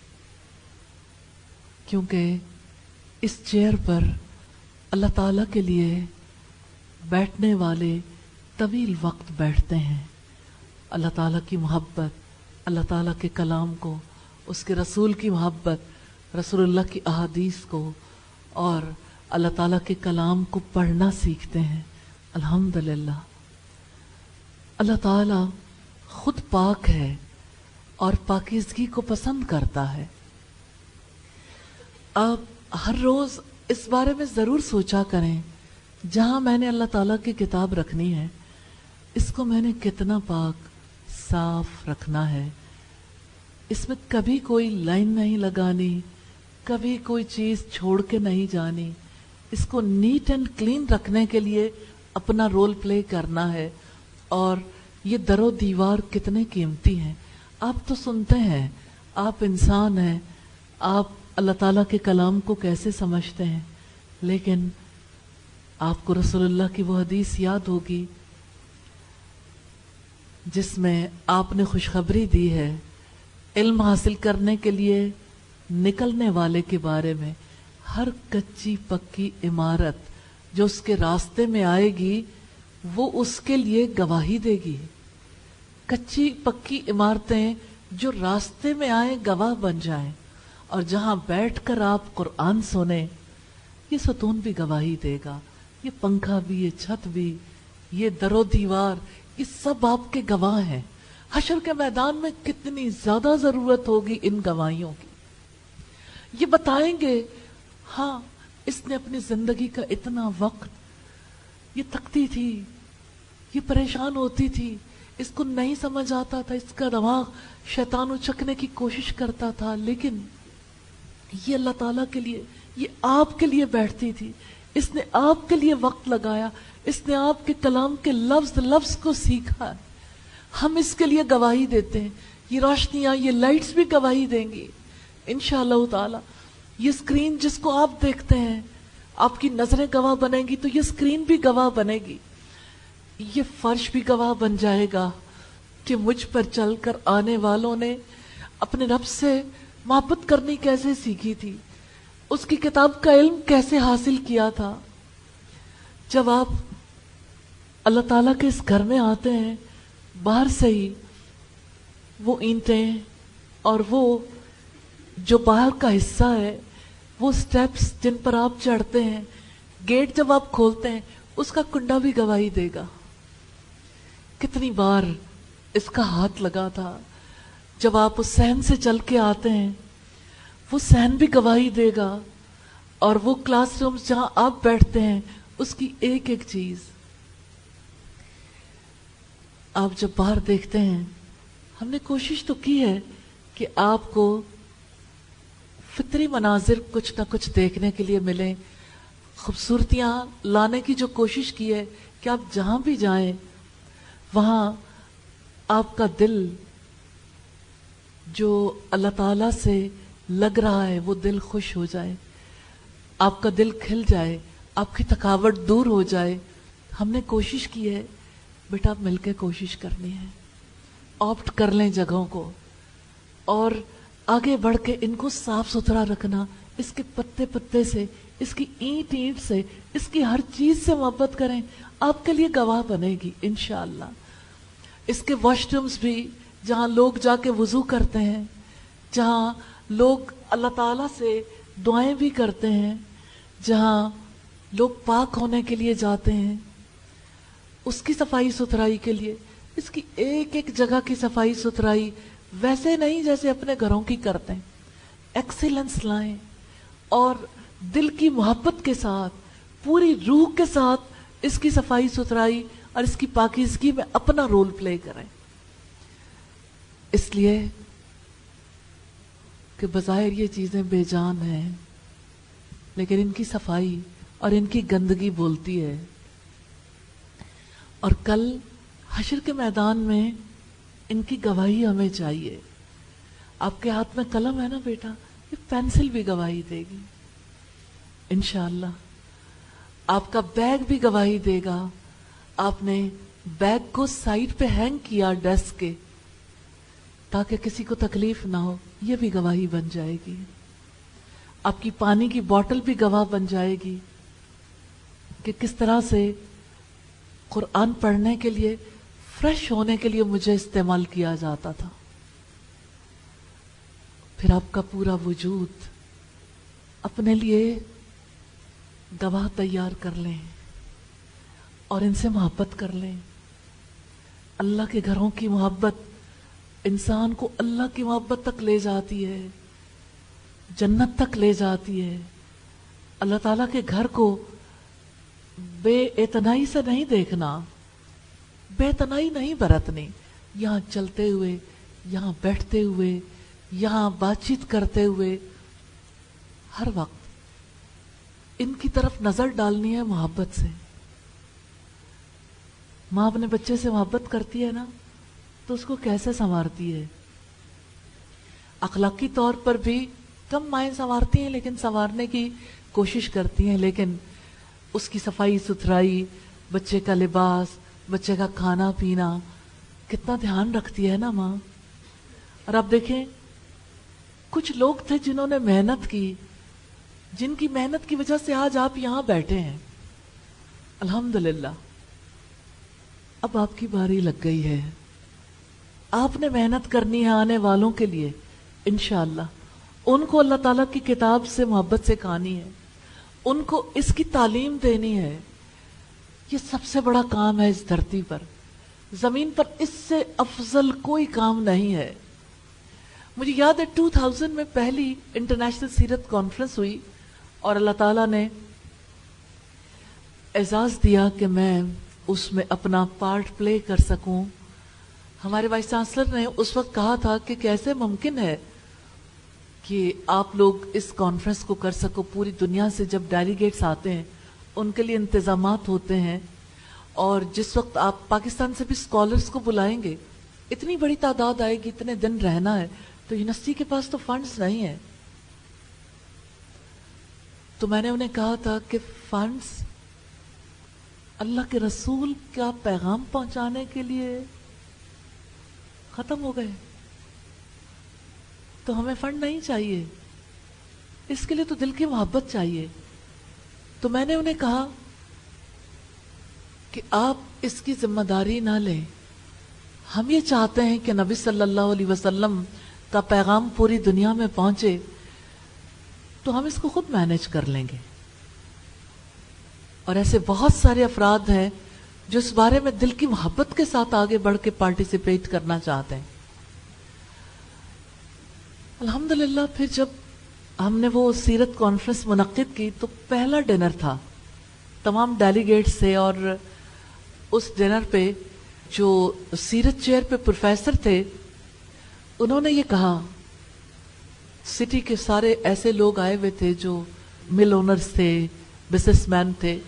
کیونکہ اس چیئر پر اللہ تعالیٰ کے لیے بیٹھنے والے طویل وقت بیٹھتے ہیں، اللہ تعالیٰ کی محبت، اللہ تعالیٰ کے کلام کو، اس کے رسول کی محبت، رسول اللہ کی احادیث کو اور اللہ تعالیٰ کے کلام کو پڑھنا سیکھتے ہیں۔ الحمدللہ اللہ تعالیٰ خود پاک ہے اور پاکیزگی کو پسند کرتا ہے۔ آپ ہر روز اس بارے میں ضرور سوچا کریں، جہاں میں نے اللہ تعالیٰ کی کتاب رکھنی ہے، اس کو میں نے کتنا پاک صاف رکھنا ہے، اس میں کبھی کوئی لائن نہیں لگانی، کبھی کوئی چیز چھوڑ کے نہیں جانی، اس کو نیٹ اینڈ کلین رکھنے کے لیے اپنا رول پلے کرنا ہے۔ اور یہ در و دیوار کتنے قیمتی ہیں، آپ تو سنتے ہیں، آپ انسان ہیں، آپ اللہ تعالیٰ کے کلام کو کیسے سمجھتے ہیں، لیکن آپ کو رسول اللہ کی وہ حدیث یاد ہوگی جس میں آپ نے خوشخبری دی ہے علم حاصل کرنے کے لیے نکلنے والے کے بارے میں۔ ہر کچی پکی عمارت جو اس کے راستے میں آئے گی وہ اس کے لیے گواہی دے گی۔ کچی پکی عمارتیں جو راستے میں آئیں گواہ بن جائیں، اور جہاں بیٹھ کر آپ قرآن سنیں، یہ ستون بھی گواہی دے گا، یہ پنکھا بھی، یہ چھت بھی، یہ در و دیوار، یہ سب آپ کے گواہ ہیں۔ حشر کے میدان میں کتنی زیادہ ضرورت ہوگی ان گواہیوں کی۔ یہ بتائیں گے ہاں اس نے اپنی زندگی کا اتنا وقت، یہ تھکتی تھی، یہ پریشان ہوتی تھی، اس کو نہیں سمجھ آتا تھا، اس کا دماغ شیطان اچکنے کی کوشش کرتا تھا، لیکن یہ اللہ تعالیٰ کے لیے، یہ آپ کے لیے بیٹھتی تھی، اس نے آپ کے لیے وقت لگایا، اس نے آپ کے کلام کے لفظ لفظ کو سیکھا۔ ہم اس کے لیے گواہی دیتے ہیں، یہ روشنیاں، یہ لائٹس بھی گواہی دیں گی انشاءاللہ تعالی۔ یہ اسکرین جس کو آپ دیکھتے ہیں آپ کی نظریں گواہ بنیں گی تو یہ اسکرین بھی گواہ بنے گی، یہ فرش بھی گواہ بن جائے گا کہ مجھ پر چل کر آنے والوں نے اپنے رب سے محبت کرنی کیسے سیکھی تھی، اس کی کتاب کا علم کیسے حاصل کیا تھا۔ جب آپ اللہ تعالیٰ کے اس گھر میں آتے ہیں، باہر سے ہی وہ اینٹیں اور وہ جو باہر کا حصہ ہے، وہ سٹیپس جن پر آپ چڑھتے ہیں، گیٹ جب آپ کھولتے ہیں، اس کا کنڈا بھی گواہی دے گا کتنی بار اس کا ہاتھ لگا تھا۔ جب آپ اس صحن سے چل کے آتے ہیں، وہ صحن بھی گواہی دے گا، اور وہ کلاس رومز جہاں آپ بیٹھتے ہیں، اس کی ایک ایک چیز آپ جب باہر دیکھتے ہیں۔ ہم نے کوشش تو کی ہے کہ آپ کو فطری مناظر کچھ نہ کچھ دیکھنے کے لیے ملیں، خوبصورتیاں لانے کی جو کوشش کی ہے کہ آپ جہاں بھی جائیں وہاں آپ کا دل جو اللہ تعالیٰ سے لگ رہا ہے وہ دل خوش ہو جائے، آپ کا دل کھل جائے، آپ کی تھکاوٹ دور ہو جائے۔ ہم نے کوشش کی ہے، بیٹا آپ مل کے کوشش کرنی ہے، آپٹ کر لیں جگہوں کو اور آگے بڑھ کے ان کو صاف ستھرا رکھنا، اس کے پتے پتے سے، اس کی اینٹ اینٹ سے، اس کی ہر چیز سے محبت کریں، آپ کے لیے گواہ بنے گی انشاءاللہ۔ اس کے واش رومز بھی جہاں لوگ جا کے وضو کرتے ہیں، جہاں لوگ اللہ تعالیٰ سے دعائیں بھی کرتے ہیں، جہاں لوگ پاک ہونے کے لیے جاتے ہیں، اس کی صفائی ستھرائی کے لیے، اس کی ایک ایک جگہ کی صفائی ستھرائی ویسے نہیں جیسے اپنے گھروں کی کرتے ہیں، ایکسیلنس لائیں اور دل کی محبت کے ساتھ، پوری روح کے ساتھ اس کی صفائی ستھرائی اور اس کی پاکیزگی میں اپنا رول پلے کریں۔ اس لیے کہ بظاہر یہ چیزیں بے جان ہیں، لیکن ان کی صفائی اور ان کی گندگی بولتی ہے، اور کل حشر کے میدان میں ان کی گواہی ہمیں چاہیے۔ آپ کے ہاتھ میں قلم ہے نا بیٹا، یہ پینسل بھی گواہی دے گی انشاءاللہ۔ آپ کا بیگ بھی گواہی دے گا، آپ نے بیگ کو سائڈ پہ ہینگ کیا ڈیسک کے تاکہ کسی کو تکلیف نہ ہو، یہ بھی گواہی بن جائے گی۔ آپ کی پانی کی بوٹل بھی گواہ بن جائے گی کہ کس طرح سے قرآن پڑھنے کے لیے، فریش ہونے کے لیے مجھے استعمال کیا جاتا تھا۔ پھر آپ کا پورا وجود اپنے لیے گواہ تیار کر لیں اور ان سے محبت کر لیں۔ اللہ کے گھروں کی محبت انسان کو اللہ کی محبت تک لے جاتی ہے، جنت تک لے جاتی ہے۔ اللہ تعالیٰ کے گھر کو بے اعتنائی سے نہیں دیکھنا، بے اعتنائی نہیں برتنی، یہاں چلتے ہوئے، یہاں بیٹھتے ہوئے، یہاں بات چیت کرتے ہوئے، ہر وقت ان کی طرف نظر ڈالنی ہے محبت سے۔ ماں اپنے بچے سے محبت کرتی ہے نا تو اس کو کیسے سنوارتی ہے؟ اخلاقی طور پر بھی کم مائیں سنوارتی ہیں، لیکن سنوارنے کی کوشش کرتی ہیں، لیکن اس کی صفائی ستھرائی، بچے کا لباس، بچے کا کھانا پینا کتنا دھیان رکھتی ہے نا ماں۔ اور آپ دیکھیں کچھ لوگ تھے جنہوں نے محنت کی، جن کی محنت کی وجہ سے آج آپ یہاں بیٹھے ہیں الحمدللہ۔ اب آپ کی باری لگ گئی ہے، آپ نے محنت کرنی ہے آنے والوں کے لیے انشاءاللہ۔ ان کو اللہ تعالیٰ کی کتاب سے محبت سکھانی ہے، ان کو اس کی تعلیم دینی ہے۔ یہ سب سے بڑا کام ہے اس دھرتی پر، زمین پر اس سے افضل کوئی کام نہیں ہے۔ مجھے یاد ہے 2000 میں پہلی انٹرنیشنل سیرت کانفرنس ہوئی اور اللہ تعالیٰ نے اعزاز دیا کہ میں اس میں اپنا پارٹ پلے کر سکوں۔ ہمارے وائس چانسلر نے اس وقت کہا تھا کہ کیسے ممکن ہے کہ آپ لوگ اس کانفرنس کو کر سکو، پوری دنیا سے جب ڈیلیگیٹس آتے ہیں ان کے لیے انتظامات ہوتے ہیں، اور جس وقت آپ پاکستان سے بھی اسکالرس کو بلائیں گے، اتنی بڑی تعداد آئے گی، اتنے دن رہنا ہے، تو یونیورسٹی کے پاس تو فنڈز نہیں ہے۔ تو میں نے انہیں کہا تھا کہ فنڈز اللہ کے رسول کا پیغام پہنچانے کے لیے ختم ہو گئے، تو ہمیں فنڈ نہیں چاہیے، اس کے لیے تو دل کی محبت چاہیے۔ تو میں نے انہیں کہا کہ آپ اس کی ذمہ داری نہ لیں، ہم یہ چاہتے ہیں کہ نبی صلی اللہ علیہ وسلم کا پیغام پوری دنیا میں پہنچے، تو ہم اس کو خود مینج کر لیں گے۔ اور ایسے بہت سارے افراد ہیں جو اس بارے میں دل کی محبت کے ساتھ آگے بڑھ کے پارٹیسپیٹ کرنا چاہتے ہیں۔ الحمدللہ پھر جب ہم نے وہ سیرت کانفرنس منعقد کی تو پہلا ڈنر تھا، تمام ڈیلیگیٹس تھے، اور اس ڈنر پہ جو سیرت چیئر پہ پروفیسر تھے انہوں نے یہ کہا، سٹی کے سارے ایسے لوگ آئے ہوئے تھے جو مل اونرز تھے، بزنس مین تھے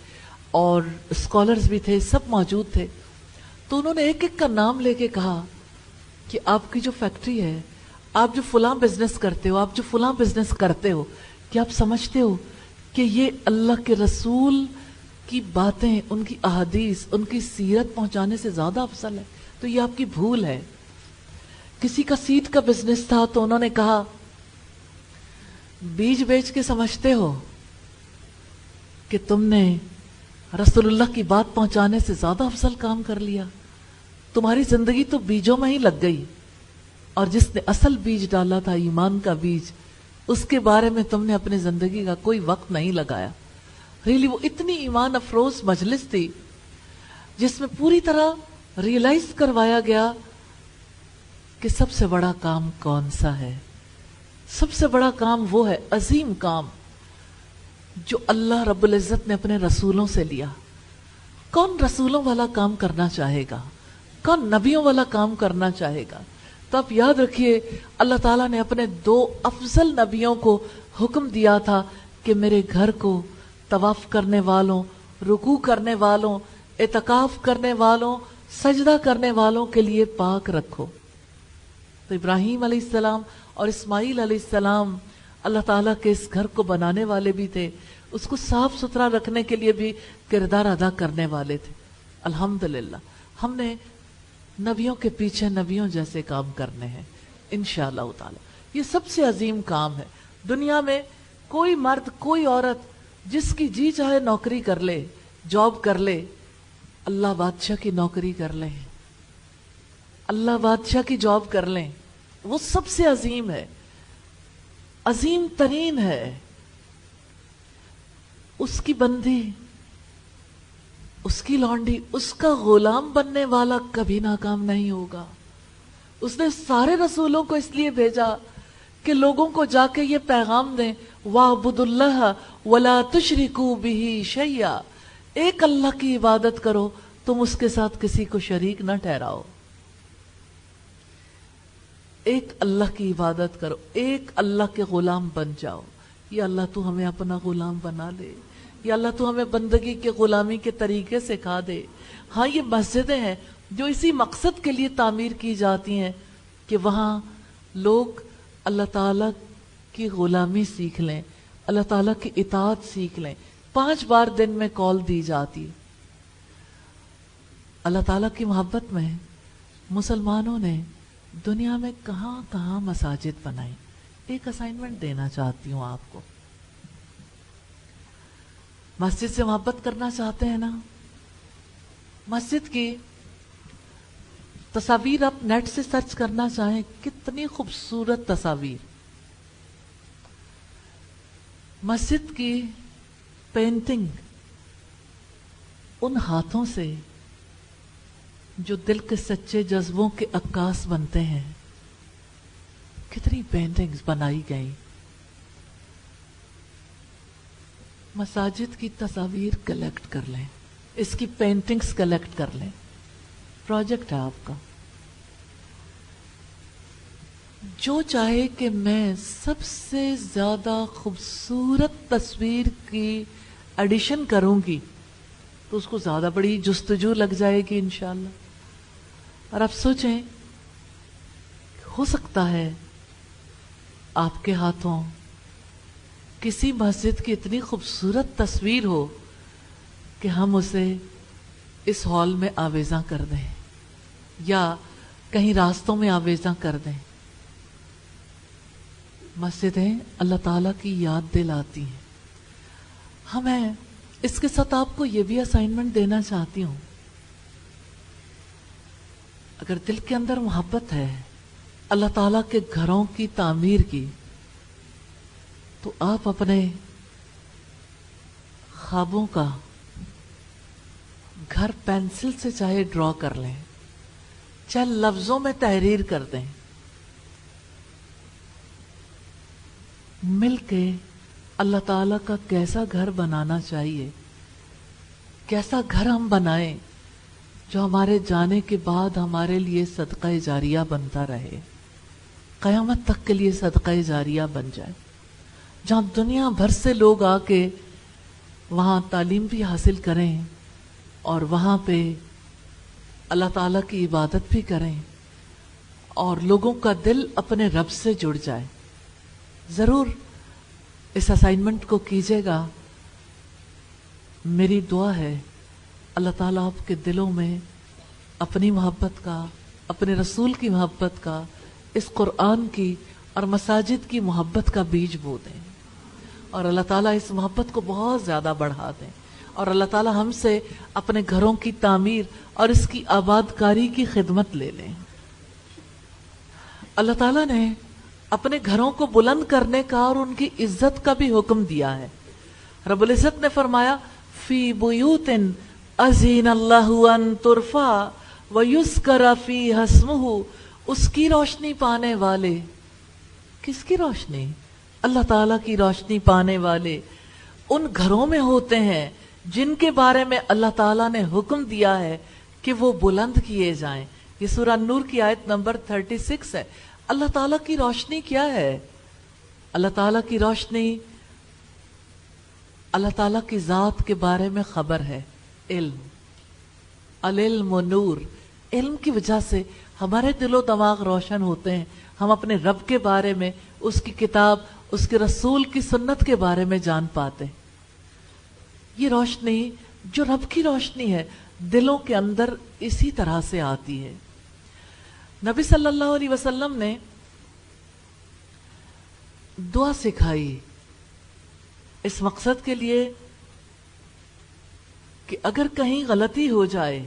اور اسکالرز بھی تھے، سب موجود تھے، تو انہوں نے ایک ایک کا نام لے کے کہا کہ آپ کی جو فیکٹری ہے، آپ جو فلاں بزنس کرتے ہو، آپ جو فلاں بزنس کرتے ہو، کیا آپ سمجھتے ہو کہ یہ اللہ کے رسول کی باتیں، ان کی احادیث، ان کی سیرت پہنچانے سے زیادہ افضل ہے؟ تو یہ آپ کی بھول ہے۔ کسی کا سیڈ کا بزنس تھا تو انہوں نے کہا، بیج بیچ کے سمجھتے ہو کہ تم نے رسول اللہ کی بات پہنچانے سے زیادہ افضل کام کر لیا؟ تمہاری زندگی تو بیجوں میں ہی لگ گئی، اور جس نے اصل بیج ڈالا تھا، ایمان کا بیج، اس کے بارے میں تم نے اپنی زندگی کا کوئی وقت نہیں لگایا۔ ریلی وہ اتنی ایمان افروز مجلس تھی جس میں پوری طرح ریئلائز کروایا گیا کہ سب سے بڑا کام کون سا ہے۔ سب سے بڑا کام وہ ہے، عظیم کام، جو اللہ رب العزت نے اپنے رسولوں سے لیا۔ کون رسولوں والا کام کرنا چاہے گا؟ کون نبیوں والا کام کرنا چاہے گا؟ تو آپ یاد رکھیے، اللہ تعالیٰ نے اپنے 2 افضل نبیوں کو حکم دیا تھا کہ میرے گھر کو طواف کرنے والوں، رکوع کرنے والوں، اعتکاف کرنے والوں، سجدہ کرنے والوں کے لیے پاک رکھو۔ تو ابراہیم علیہ السلام اور اسماعیل علیہ السلام اللہ تعالیٰ کے اس گھر کو بنانے والے بھی تھے، اس کو صاف ستھرا رکھنے کے لیے بھی کردار ادا کرنے والے تھے۔ الحمدللہ ہم نے نبیوں کے پیچھے نبیوں جیسے کام کرنے ہیں انشاءاللہ تعالی۔ یہ سب سے عظیم کام ہے۔ دنیا میں کوئی مرد، کوئی عورت جس کی جی چاہے نوکری کر لے، جاب کر لے، اللہ بادشاہ کی نوکری کر لیں، اللہ بادشاہ کی جاب کر لیں، وہ سب سے عظیم ہے، عظیم ترین ہے۔ اس کی بندی، اس کی لونڈی، اس کا غلام بننے والا کبھی ناکام نہیں ہوگا۔ اس نے سارے رسولوں کو اس لیے بھیجا کہ لوگوں کو جا کے یہ پیغام دیں، وَاعْبُدُوا اللَّهَ وَلَا تُشْرِكُوا بِهِ شَيْئًا، ایک اللہ کی عبادت کرو، تم اس کے ساتھ کسی کو شریک نہ ٹھہراؤ۔ ایک اللہ کی عبادت کرو، ایک اللہ کے غلام بن جاؤ۔ یا اللہ تو ہمیں اپنا غلام بنا لے، یا اللہ تو ہمیں بندگی کے غلامی کے طریقے سکھا دے۔ ہاں یہ مسجدیں ہیں جو اسی مقصد کے لیے تعمیر کی جاتی ہیں کہ وہاں لوگ اللہ تعالیٰ کی غلامی سیکھ لیں، اللہ تعالیٰ کی اطاعت سیکھ لیں۔ 5 بار دن میں کال دی جاتی ہے۔ اللہ تعالیٰ کی محبت میں مسلمانوں نے دنیا میں کہاں کہاں مساجد بنائی۔ ایک اسائنمنٹ دینا چاہتی ہوں آپ کو، مسجد سے محبت کرنا چاہتے ہیں نا؟ مسجد کی تصاویر آپ نیٹ سے سرچ کرنا چاہیں، کتنی خوبصورت تصاویر۔ مسجد کی پینٹنگ ان ہاتھوں سے جو دل کے سچے جذبوں کے عکاس بنتے ہیں، کتنی پینٹنگز بنائی گئی۔ مساجد کی تصاویر کلیکٹ کر لیں، اس کی پینٹنگز کلیکٹ کر لیں، پروجیکٹ ہے آپ کا۔ جو چاہے کہ میں سب سے زیادہ خوبصورت تصویر کی ایڈیشن کروں گی تو اس کو زیادہ بڑی جستجو لگ جائے گی انشاءاللہ۔ اور آپ سوچیں، ہو سکتا ہے آپ کے ہاتھوں کسی مسجد کی اتنی خوبصورت تصویر ہو کہ ہم اسے اس ہال میں آویزاں کر دیں یا کہیں راستوں میں آویزاں کر دیں. مسجدیں اللہ تعالیٰ کی یاد دلاتی ہیں. ہمیں اس کے ساتھ آپ کو یہ بھی اسائنمنٹ دینا چاہتی ہوں، اگر دل کے اندر محبت ہے اللہ تعالیٰ کے گھروں کی تعمیر کی، تو آپ اپنے خوابوں کا گھر پینسل سے چاہے ڈرا کر لیں، چاہے لفظوں میں تحریر کر دیں، مل کے اللہ تعالیٰ کا کیسا گھر بنانا چاہیے، کیسا گھر ہم بنائیں جو ہمارے جانے کے بعد ہمارے لیے صدقہ جاریہ بنتا رہے، قیامت تک کے لیے صدقہ جاریہ بن جائے، جہاں دنیا بھر سے لوگ آ کے وہاں تعلیم بھی حاصل کریں اور وہاں پہ اللہ تعالیٰ کی عبادت بھی کریں اور لوگوں کا دل اپنے رب سے جڑ جائے. ضرور اس اسائنمنٹ کو کیجیے گا. میری دعا ہے اللہ تعالیٰ آپ کے دلوں میں اپنی محبت کا، اپنے رسول کی محبت کا، اس قرآن کی اور مساجد کی محبت کا بیج بو دیں، اور اللہ تعالیٰ اس محبت کو بہت زیادہ بڑھا دیں، اور اللہ تعالیٰ ہم سے اپنے گھروں کی تعمیر اور اس کی آباد کاری کی خدمت لے لیں. اللہ تعالیٰ نے اپنے گھروں کو بلند کرنے کا اور ان کی عزت کا بھی حکم دیا ہے. رب العزت نے فرمایا فی بیوت اذین اللہ ان ترفع ویذکر فیہا اسمہ، اس کی روشنی پانے والے. کس کی روشنی؟ اللہ تعالیٰ کی روشنی پانے والے ان گھروں میں ہوتے ہیں جن کے بارے میں اللہ تعالیٰ نے حکم دیا ہے کہ وہ بلند کیے جائیں. یہ سورہ نور کی آیت نمبر 36 ہے. اللہ تعالیٰ کی روشنی کیا ہے؟ اللہ تعالیٰ کی روشنی اللہ تعالیٰ کی ذات کے بارے میں خبر ہے. علم، العلم نور. علم کی وجہ سے ہمارے دل و دماغ روشن ہوتے ہیں، ہم اپنے رب کے بارے میں، اس کی کتاب، اس کے رسول کی سنت کے بارے میں جان پاتے ہیں. یہ روشنی جو رب کی روشنی ہے دلوں کے اندر اسی طرح سے آتی ہے. نبی صلی اللہ علیہ وسلم نے دعا سکھائی اس مقصد کے لیے کہ اگر کہیں غلطی ہو جائے،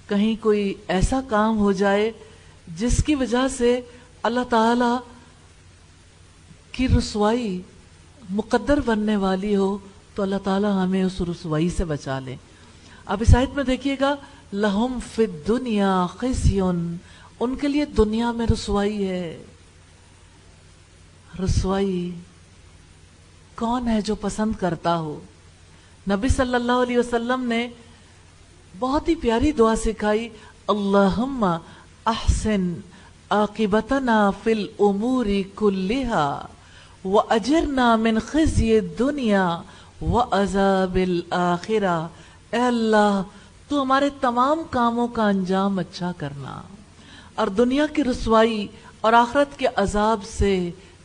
کہیں کوئی ایسا کام ہو جائے جس کی وجہ سے اللہ تعالی کی رسوائی مقدر بننے والی ہو، تو اللہ تعالی ہمیں اس رسوائی سے بچا لے. اب اس آیت میں دیکھیے گا لہم فی الدنیا خزی، ان کے لیے دنیا میں رسوائی ہے. رسوائی کون ہے جو پسند کرتا ہو؟ نبی صلی اللہ علیہ وسلم نے بہت ہی پیاری دعا سکھائی، اللہم احسن عاقبتنا فی الامور کلہا واجرنا من خزی الدنیا وعذاب الآخرہ. اے اللہ تو ہمارے تمام کاموں کا انجام اچھا کرنا اور دنیا کی رسوائی اور آخرت کے عذاب سے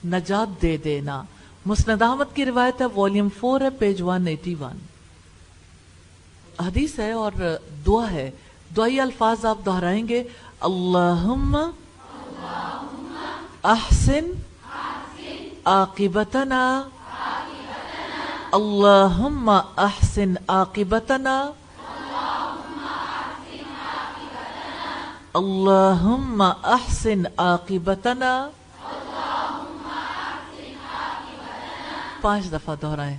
نجات دے دینا. مسند احمد کی روایت ہے، والیوم 4 ہے، پیج 181. حدیث ہے اور دعا ہے. دعائی الفاظ آپ دہرائیں گے، اللہم احسن عاقبتنا، اللہم احسن عاقبتنا، اللہم احسن عاقبتنا. 5 دفعہ دہرائیں.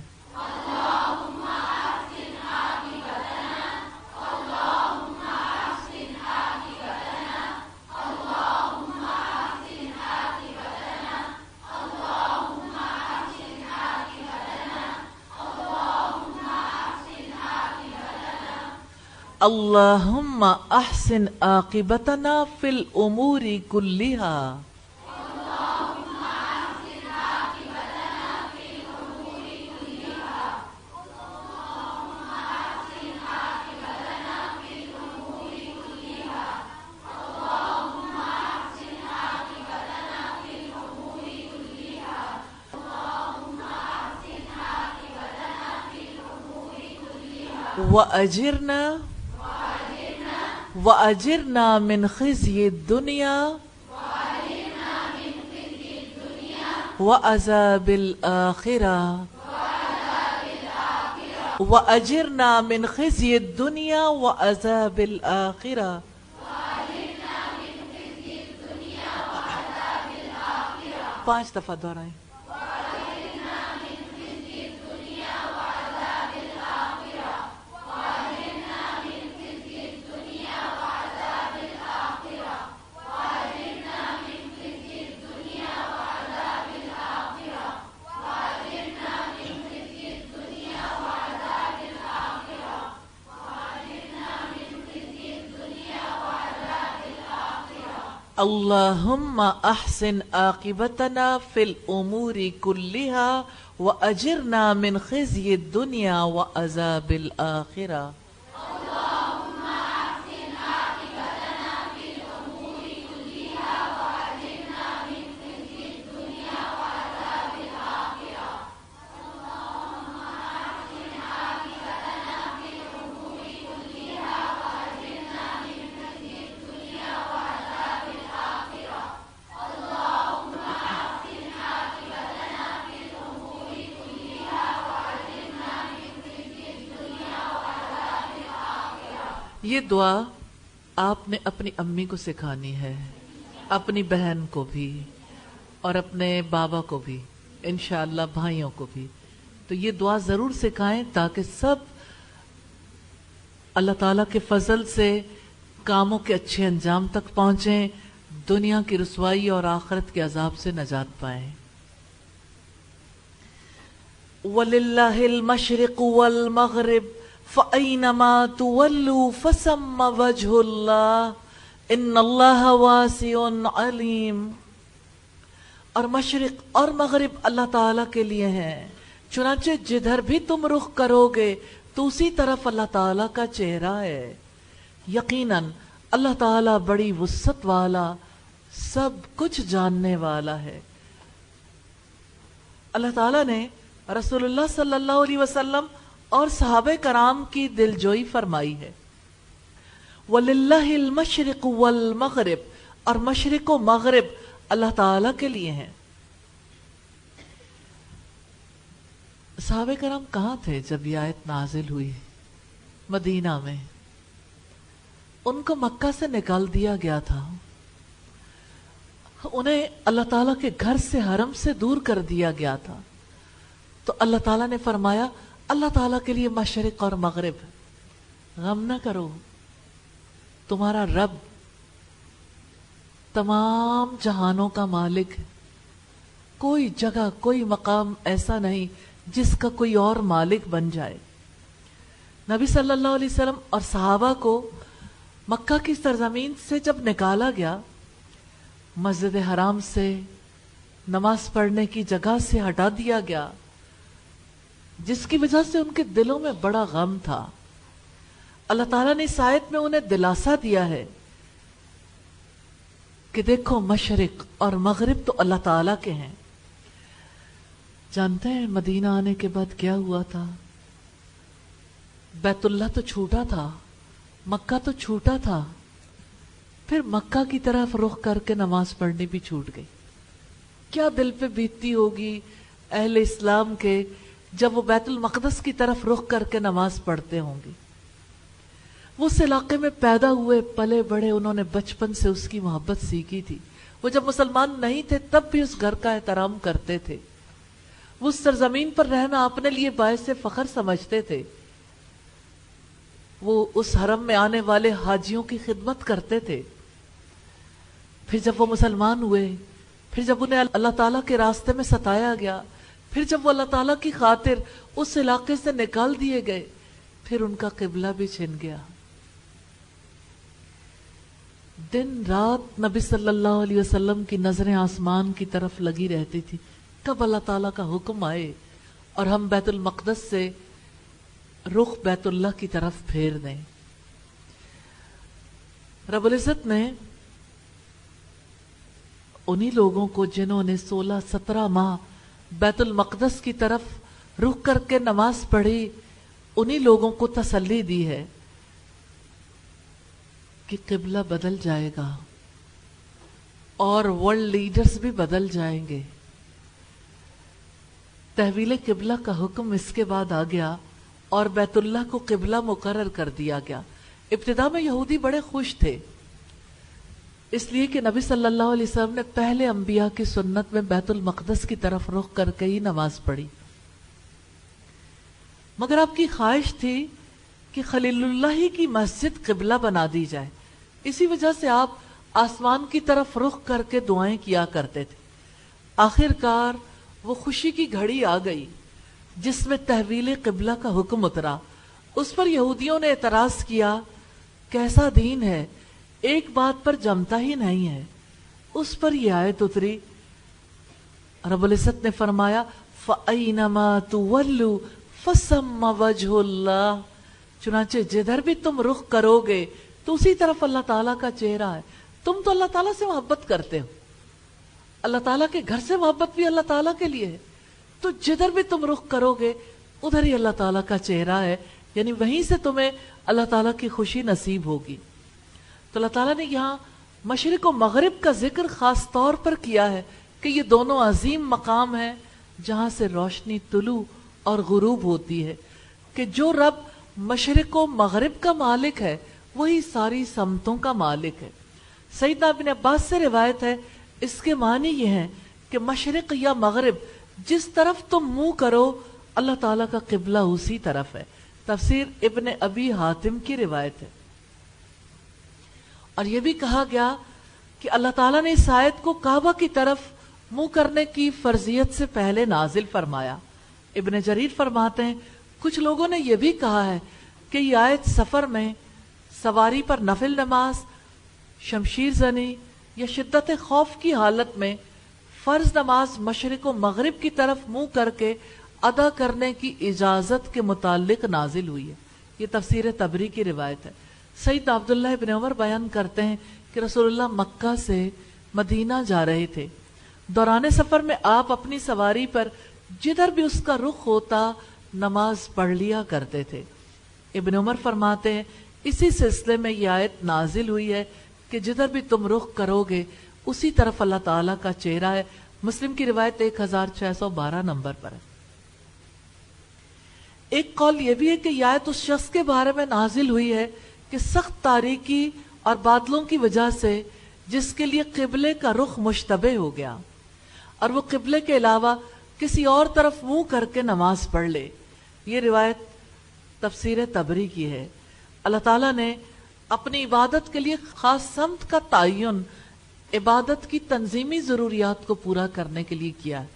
اللہم احسن عاقبتنا فی الامور کلہا. وأجرنا من خزي الدنيا وعذاب الآخرة وأجرنا من خزي الدنيا وعذاب الآخرة. 5 دفعہ دہرائیں. اللہم احسن عاقبتنا فی الامور کلہا واجرنا من خزی الدنیا وعذاب الآخرہ. یہ دعا آپ نے اپنی امی کو سکھانی ہے، اپنی بہن کو بھی اور اپنے بابا کو بھی، انشاءاللہ بھائیوں کو بھی. تو یہ دعا ضرور سکھائیں تاکہ سب اللہ تعالیٰ کے فضل سے کاموں کے اچھے انجام تک پہنچیں، دنیا کی رسوائی اور آخرت کے عذاب سے نجات پائیں. وَلِلَّهِ الْمَشْرِقُ وَالْمَغْرِبُ فَأَيْنَمَا تُوَلُّوا فَثَمَّ وَجْهُ اللَّهِ إِنَّ اللَّهَ وَاسِعٌ عَلِيمٌ. اور مشرق اور مغرب اللہ تعالیٰ کے لیے ہیں، چنانچہ جدھر بھی تم رخ کرو گے تو اسی طرف اللہ تعالیٰ کا چہرہ ہے. یقیناً اللہ تعالیٰ بڑی وسعت والا، سب کچھ جاننے والا ہے. اللہ تعالیٰ نے رسول اللہ صلی اللہ علیہ وسلم اور صحابہ کرام کی دلجوئی فرمائی ہے. وَلِلَّهِ الْمَشْرِقُ وَالْمَغْرِبُ، اور مشرق و مغرب اللہ تعالیٰ کے لیے ہیں. صحابہ کرام کہاں تھے جب یہ آیت نازل ہوئی؟ مدینہ میں. ان کو مکہ سے نکال دیا گیا تھا، انہیں اللہ تعالیٰ کے گھر سے، حرم سے دور کر دیا گیا تھا. تو اللہ تعالیٰ نے فرمایا اللہ تعالیٰ کے لیے مشرق اور مغرب، غم نہ کرو، تمہارا رب تمام جہانوں کا مالک ہے. کوئی جگہ، کوئی مقام ایسا نہیں جس کا کوئی اور مالک بن جائے. نبی صلی اللہ علیہ وسلم اور صحابہ کو مکہ کی سرزمین سے جب نکالا گیا، مسجد حرام سے، نماز پڑھنے کی جگہ سے ہٹا دیا گیا، جس کی وجہ سے ان کے دلوں میں بڑا غم تھا. اللہ تعالیٰ نے اس آیت میں انہیں دلاسا دیا ہے کہ دیکھو مشرق اور مغرب تو اللہ تعالیٰ کے ہیں. جانتے ہیں مدینہ آنے کے بعد کیا ہوا تھا؟ بیت اللہ تو چھوٹا تھا، مکہ تو چھوٹا تھا، پھر مکہ کی طرف رخ کر کے نماز پڑھنی بھی چھوٹ گئی. کیا دل پہ بیتتی ہوگی اہل اسلام کے جب وہ بیت المقدس کی طرف رخ کر کے نماز پڑھتے ہوں گے. وہ اس علاقے میں پیدا ہوئے، پلے بڑے، انہوں نے بچپن سے اس کی محبت سیکھی تھی. وہ جب مسلمان نہیں تھے تب بھی اس گھر کا احترام کرتے تھے. وہ اس سرزمین پر رہنا اپنے لیے باعث فخر سمجھتے تھے. وہ اس حرم میں آنے والے حاجیوں کی خدمت کرتے تھے. پھر جب وہ مسلمان ہوئے، پھر جب انہیں اللہ تعالیٰ کے راستے میں ستایا گیا، پھر جب وہ اللہ تعالیٰ کی خاطر اس علاقے سے نکال دیے گئے، پھر ان کا قبلہ بھی چھن گیا. دن رات نبی صلی اللہ علیہ وسلم کی نظریں آسمان کی طرف لگی رہتی تھی، کب اللہ تعالیٰ کا حکم آئے اور ہم بیت المقدس سے رخ بیت اللہ کی طرف پھیر دیں. رب العزت نے انہی لوگوں کو جنہوں نے 16-17 ماہ بیت المقدس کی طرف رخ کر کے نماز پڑھی، انہی لوگوں کو تسلی دی ہے کہ قبلہ بدل جائے گا اور ورلڈ لیڈرز بھی بدل جائیں گے. تحویل قبلہ کا حکم اس کے بعد آ گیا اور بیت اللہ کو قبلہ مقرر کر دیا گیا. ابتدا میں یہودی بڑے خوش تھے اس لیے کہ نبی صلی اللہ علیہ وسلم نے پہلے انبیاء کی سنت میں بیت المقدس کی طرف رخ کر کے ہی نماز پڑھی، مگر آپ کی خواہش تھی کہ خلیل اللہ ہی کی مسجد قبلہ بنا دی جائے. اسی وجہ سے آپ آسمان کی طرف رخ کر کے دعائیں کیا کرتے تھے. آخر کار وہ خوشی کی گھڑی آ گئی جس میں تحویل قبلہ کا حکم اترا. اس پر یہودیوں نے اعتراض کیا، کیسا دین ہے، ایک بات پر جمتا ہی نہیں ہے. اس پر یہ آیت اتری، رب العزت نے فرمایا فَأَيْنَمَا تُوَلُّوا فَثَمَّ وَجْهُ اللَّهِ، چنانچہ جدھر بھی تم رخ کرو گے تو اسی طرف اللہ تعالیٰ کا چہرہ ہے. تم تو اللہ تعالیٰ سے محبت کرتے ہو، اللہ تعالیٰ کے گھر سے محبت بھی اللہ تعالیٰ کے لیے ہے، تو جدھر بھی تم رخ کرو گے ادھر ہی اللہ تعالیٰ کا چہرہ ہے، یعنی وہیں سے تمہیں اللہ تعالیٰ کی خوشی نصیب ہوگی. تو اللہ تعالیٰ نے یہاں مشرق و مغرب کا ذکر خاص طور پر کیا ہے کہ یہ دونوں عظیم مقام ہیں جہاں سے روشنی طلوع اور غروب ہوتی ہے، کہ جو رب مشرق و مغرب کا مالک ہے وہی ساری سمتوں کا مالک ہے. سیدنا ابن عباس سے روایت ہے، اس کے معنی یہ ہیں کہ مشرق یا مغرب جس طرف تم منہ کرو اللہ تعالیٰ کا قبلہ اسی طرف ہے. تفسیر ابن ابی حاتم کی روایت ہے. اور یہ بھی کہا گیا کہ اللہ تعالیٰ نے اس آیت کو کعبہ کی طرف منہ کرنے کی فرضیت سے پہلے نازل فرمایا. ابن جریر فرماتے ہیں کچھ لوگوں نے یہ بھی کہا ہے کہ یہ آیت سفر میں، سواری پر نفل نماز، شمشیر زنی یا شدت خوف کی حالت میں فرض نماز مشرق و مغرب کی طرف منہ کر کے ادا کرنے کی اجازت کے متعلق نازل ہوئی ہے. یہ تفسیر تبری کی روایت ہے. سیدنا عبداللہ ابن عمر بیان کرتے ہیں کہ رسول اللہ مکہ سے مدینہ جا رہے تھے. دوران سفر میں آپ اپنی سواری پر جدھر بھی اس کا رخ ہوتا نماز پڑھ لیا کرتے تھے. ابن عمر فرماتے ہیں اسی سلسلے میں یہ آیت نازل ہوئی ہے کہ جدھر بھی تم رخ کرو گے اسی طرف اللہ تعالیٰ کا چہرہ ہے. مسلم کی روایت 1612 نمبر پر ہے. ایک قول یہ بھی ہے کہ یہ آیت اس شخص کے بارے میں نازل ہوئی ہے کہ سخت تاریکی اور بادلوں کی وجہ سے جس کے لیے قبلے کا رخ مشتبہ ہو گیا اور وہ قبلے کے علاوہ کسی اور طرف منہ کر کے نماز پڑھ لے. یہ روایت تفسیر تبری کی ہے. اللہ تعالیٰ نے اپنی عبادت کے لیے خاص سمت کا تعین عبادت کی تنظیمی ضروریات کو پورا کرنے کے لیے کیا ہے.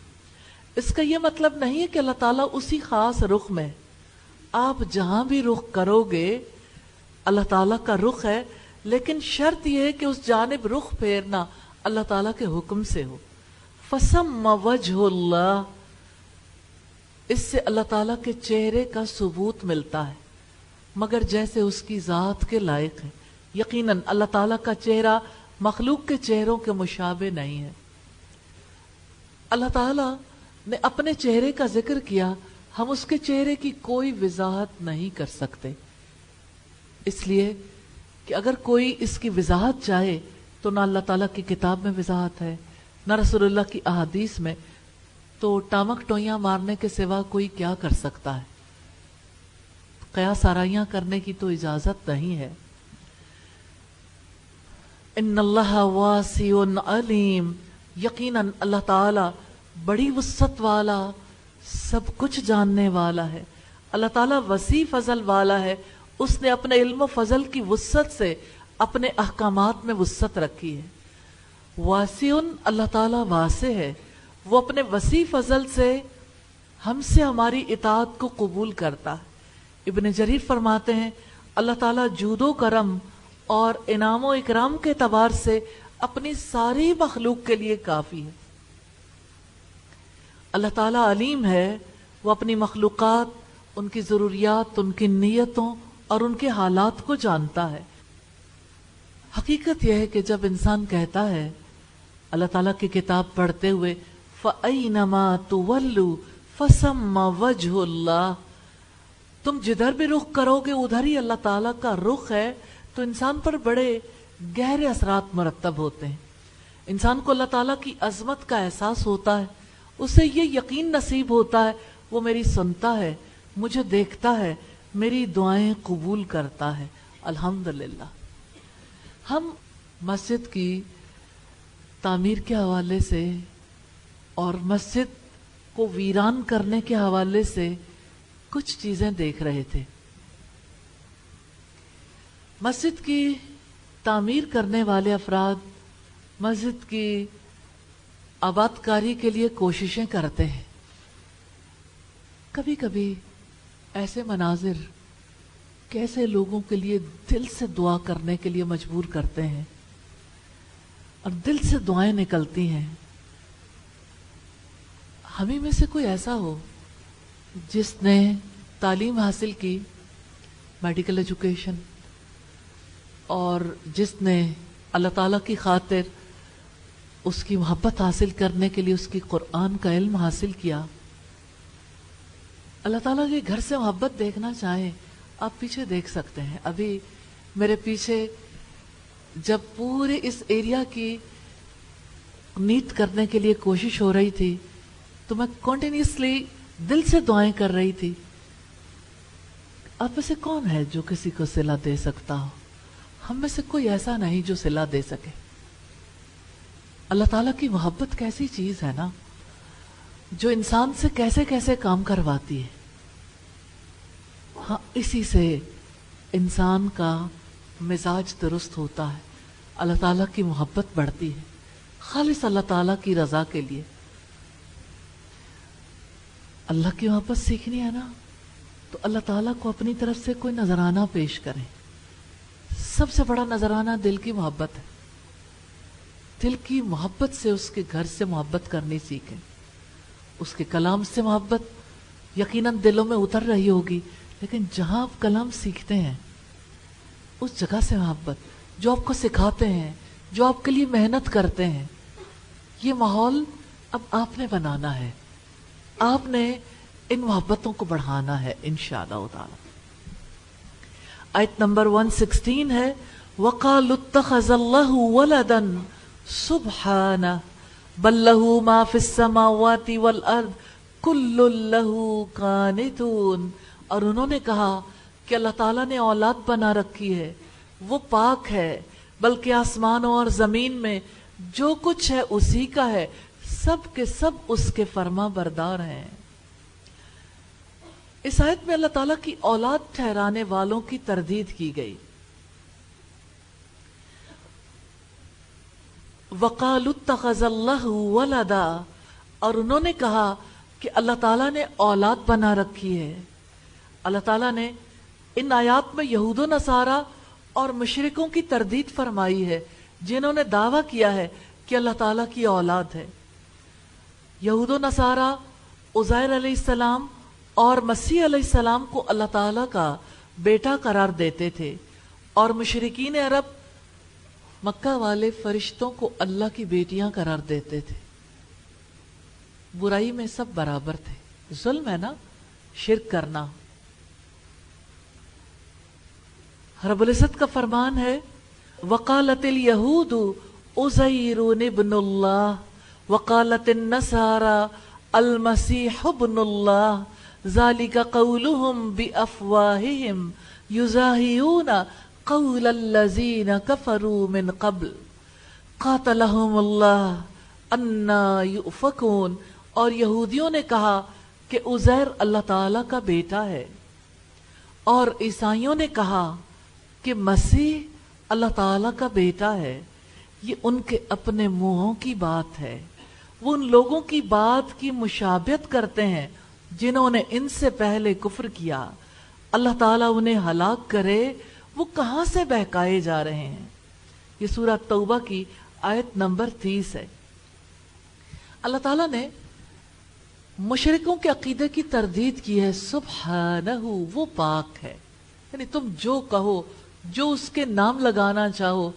اس کا یہ مطلب نہیں ہے کہ اللہ تعالیٰ اسی خاص رخ میں، آپ جہاں بھی رخ کرو گے اللہ تعالیٰ کا رخ ہے، لیکن شرط یہ ہے کہ اس جانب رخ پھیرنا اللہ تعالیٰ کے حکم سے ہو. فَثَمَّ وَجْهُ اللَّهِ، اس سے اللہ تعالیٰ کے چہرے کا ثبوت ملتا ہے، مگر جیسے اس کی ذات کے لائق ہے. یقیناً اللہ تعالیٰ کا چہرہ مخلوق کے چہروں کے مشابہ نہیں ہے. اللہ تعالیٰ نے اپنے چہرے کا ذکر کیا، ہم اس کے چہرے کی کوئی وضاحت نہیں کر سکتے، اس لیے کہ اگر کوئی اس کی وضاحت چاہے تو نہ اللہ تعالیٰ کی کتاب میں وضاحت ہے نہ رسول اللہ کی احادیث میں، تو ٹامک ٹوئیاں مارنے کے سوا کوئی کیا کر سکتا ہے. قیاس آرائیاں کرنے کی تو اجازت نہیں ہے. ان اللہ واسع علیم، یقیناً اللہ تعالی بڑی وسعت والا، سب کچھ جاننے والا ہے. اللہ تعالیٰ وسیع فضل والا ہے. اس نے اپنے علم و فضل کی وسعت سے اپنے احکامات میں وسعت رکھی ہے. واسع، اللہ تعالیٰ واسع ہے، وہ اپنے وسیع فضل سے ہم سے ہماری اطاعت کو قبول کرتا ہے. ابن جریر فرماتے ہیں اللہ تعالیٰ جود و کرم اور انعام و اکرام کے اعتبار سے اپنی ساری مخلوق کے لیے کافی ہے. اللہ تعالیٰ علیم ہے، وہ اپنی مخلوقات، ان کی ضروریات، ان کی نیتوں اور ان کے حالات کو جانتا ہے. حقیقت یہ ہے کہ جب انسان کہتا ہے اللہ تعالیٰ کی کتاب پڑھتے ہوئے فَأَيْنَمَا تُوَلُّوا فَثَمَّ وَجْهُ اللَّهِ، تم جدھر بھی رخ کرو گے ادھر ہی اللہ تعالیٰ کا رخ ہے، تو انسان پر بڑے گہرے اثرات مرتب ہوتے ہیں. انسان کو اللہ تعالیٰ کی عظمت کا احساس ہوتا ہے، اسے یہ یقین نصیب ہوتا ہے وہ میری سنتا ہے، مجھے دیکھتا ہے، میری دعائیں قبول کرتا ہے. الحمدللہ. ہم مسجد کی تعمیر کے حوالے سے اور مسجد کو ویران کرنے کے حوالے سے کچھ چیزیں دیکھ رہے تھے. مسجد کی تعمیر کرنے والے افراد مسجد کی آباد کاری کے لیے کوششیں کرتے ہیں. کبھی کبھی ایسے مناظر کیسے لوگوں کے لیے دل سے دعا کرنے کے لیے مجبور کرتے ہیں اور دل سے دعائیں نکلتی ہیں. ہمیں میں سے کوئی ایسا ہو جس نے تعلیم حاصل کی، میڈیکل ایجوکیشن، اور جس نے اللہ تعالیٰ کی خاطر اس کی محبت حاصل کرنے کے لیے اس کی قرآن کا علم حاصل کیا. اللہ تعالیٰ کے گھر سے محبت دیکھنا چاہیں، آپ پیچھے دیکھ سکتے ہیں. ابھی میرے پیچھے جب پورے اس ایریا کی نیٹ کرنے کے لیے کوشش ہو رہی تھی تو میں کنٹینیوسلی دل سے دعائیں کر رہی تھی. آپ میں سے کون ہے جو کسی کو صلہ دے سکتا ہو؟ ہم میں سے کوئی ایسا نہیں جو صلہ دے سکے. اللہ تعالیٰ کی محبت کیسی چیز ہے نا، جو انسان سے کیسے کیسے کام کرواتی ہے. ہاں، اسی سے انسان کا مزاج درست ہوتا ہے، اللہ تعالیٰ کی محبت بڑھتی ہے، خالص اللہ تعالیٰ کی رضا کے لیے. اللہ کی محبت سیکھنی ہے نا تو اللہ تعالیٰ کو اپنی طرف سے کوئی نذرانہ پیش کریں. سب سے بڑا نذرانہ دل کی محبت ہے. دل کی محبت سے اس کے گھر سے محبت کرنی سیکھیں. اس کے کلام سے محبت یقیناً دلوں میں اتر رہی ہوگی، لیکن جہاں آپ کلام سیکھتے ہیں اس جگہ سے محبت، جو آپ کو سکھاتے ہیں، جو آپ کے لیے محنت کرتے ہیں، یہ ماحول اب آپ نے بنانا ہے. آپ نے ان محبتوں کو بڑھانا ہے انشاءاللہ تعالی. آیت نمبر 116 ہے وَقَالُوا اتَّخَذَ اللَّهُ وَلَدًا سُبْحَانَهُ بَل لَّهُ مَا فِي السَّمَاوَاتِ وَالْأَرْضِ كُلٌّ لَّهُ قَانِتُونَ. اور انہوں نے کہا کہ اللہ تعالیٰ نے اولاد بنا رکھی ہے، وہ پاک ہے، بلکہ آسمانوں اور زمین میں جو کچھ ہے اسی کا ہے، سب کے سب اس کے فرما بردار ہیں. اس آیت میں اللہ تعالیٰ کی اولاد ٹھہرانے والوں کی تردید کی گئی. وَقَالُوا اتَّخَذَ اللَّهُ وَلَدًا، اور انہوں نے کہا کہ اللہ تعالیٰ نے اولاد بنا رکھی ہے. اللہ تعالیٰ نے ان آیات میں یہود و نصارہ اور مشرکوں کی تردید فرمائی ہے جنہوں نے دعویٰ کیا ہے کہ اللہ تعالیٰ کی اولاد ہے. یہود و نصارہ عزیر علیہ السلام اور مسیح علیہ السلام کو اللہ تعالیٰ کا بیٹا قرار دیتے تھے، اور مشرکین عرب مکہ والے فرشتوں کو اللہ کی بیٹیاں قرار دیتے تھے. برائی میں سب برابر تھے. ظلم ہے نا شرک کرنا. رب العزت کا فرمان ہے وقالت الیہود عزیر ابن اللہ وقالت النصارى المسیح ابن اللہ ذالک قولهم بافواہہم یضاہیون قول الذین کفروا من قبل قاتلہم اللہ انا یؤفکون. اور یہودیوں نے کہا کہ عزیر اللہ تعالیٰ کا بیٹا ہے، اور عیسائیوں نے کہا کہ مسیح اللہ تعالیٰ کا بیٹا ہے. یہ ان کے اپنے منہوں کی بات ہے. وہ ان لوگوں کی بات کی مشابہت کرتے ہیں جنہوں نے ان سے پہلے کفر کیا. اللہ تعالیٰ انہیں ہلاک کرے، وہ کہاں سے بہکائے جا رہے ہیں. یہ سورہ توبہ کی آیت نمبر 30 ہے. اللہ تعالیٰ نے مشرکوں کے عقیدے کی تردید کی ہے. سبحانہ، وہ پاک ہے. یعنی تم جو کہو، جو اس کے نام لگانا چاہو،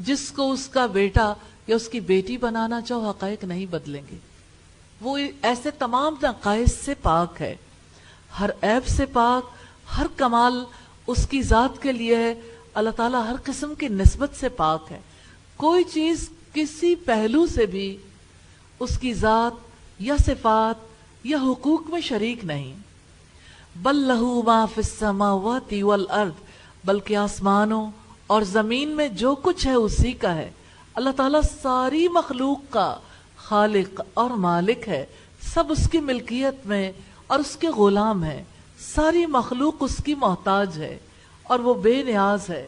جس کو اس کا بیٹا یا اس کی بیٹی بنانا چاہو، حقائق نہیں بدلیں گے. وہ ایسے تمام نقائص سے پاک ہے، ہر عیب سے پاک، ہر کمال اس کی ذات کے لیے ہے. اللہ تعالیٰ ہر قسم کی نسبت سے پاک ہے. کوئی چیز کسی پہلو سے بھی اس کی ذات یا صفات یا حقوق میں شریک نہیں. بل لہو ما فی السماوات والارض، بلکہ آسمانوں اور زمین میں جو کچھ ہے اسی کا ہے. اللہ تعالیٰ ساری مخلوق کا خالق اور مالک ہے. سب اس کی ملکیت میں اور اس کے غلام ہیں. ساری مخلوق اس کی محتاج ہے اور وہ بے نیاز ہے.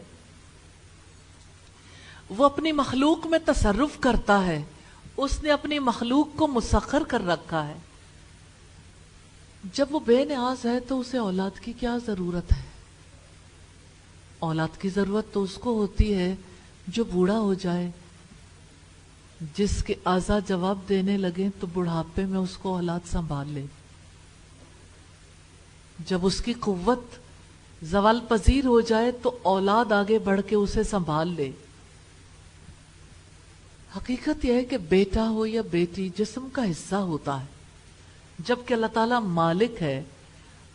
وہ اپنی مخلوق میں تصرف کرتا ہے. اس نے اپنی مخلوق کو مسخر کر رکھا ہے. جب وہ بے نیاز ہے تو اسے اولاد کی کیا ضرورت ہے؟ اولاد کی ضرورت تو اس کو ہوتی ہے جو بوڑھا ہو جائے، جس کے اعضاء جواب دینے لگے تو بڑھاپے میں اس کو اولاد سنبھال لے. جب اس کی قوت زوال پذیر ہو جائے تو اولاد آگے بڑھ کے اسے سنبھال لے. حقیقت یہ ہے کہ بیٹا ہو یا بیٹی جسم کا حصہ ہوتا ہے، جبکہ اللہ تعالیٰ مالک ہے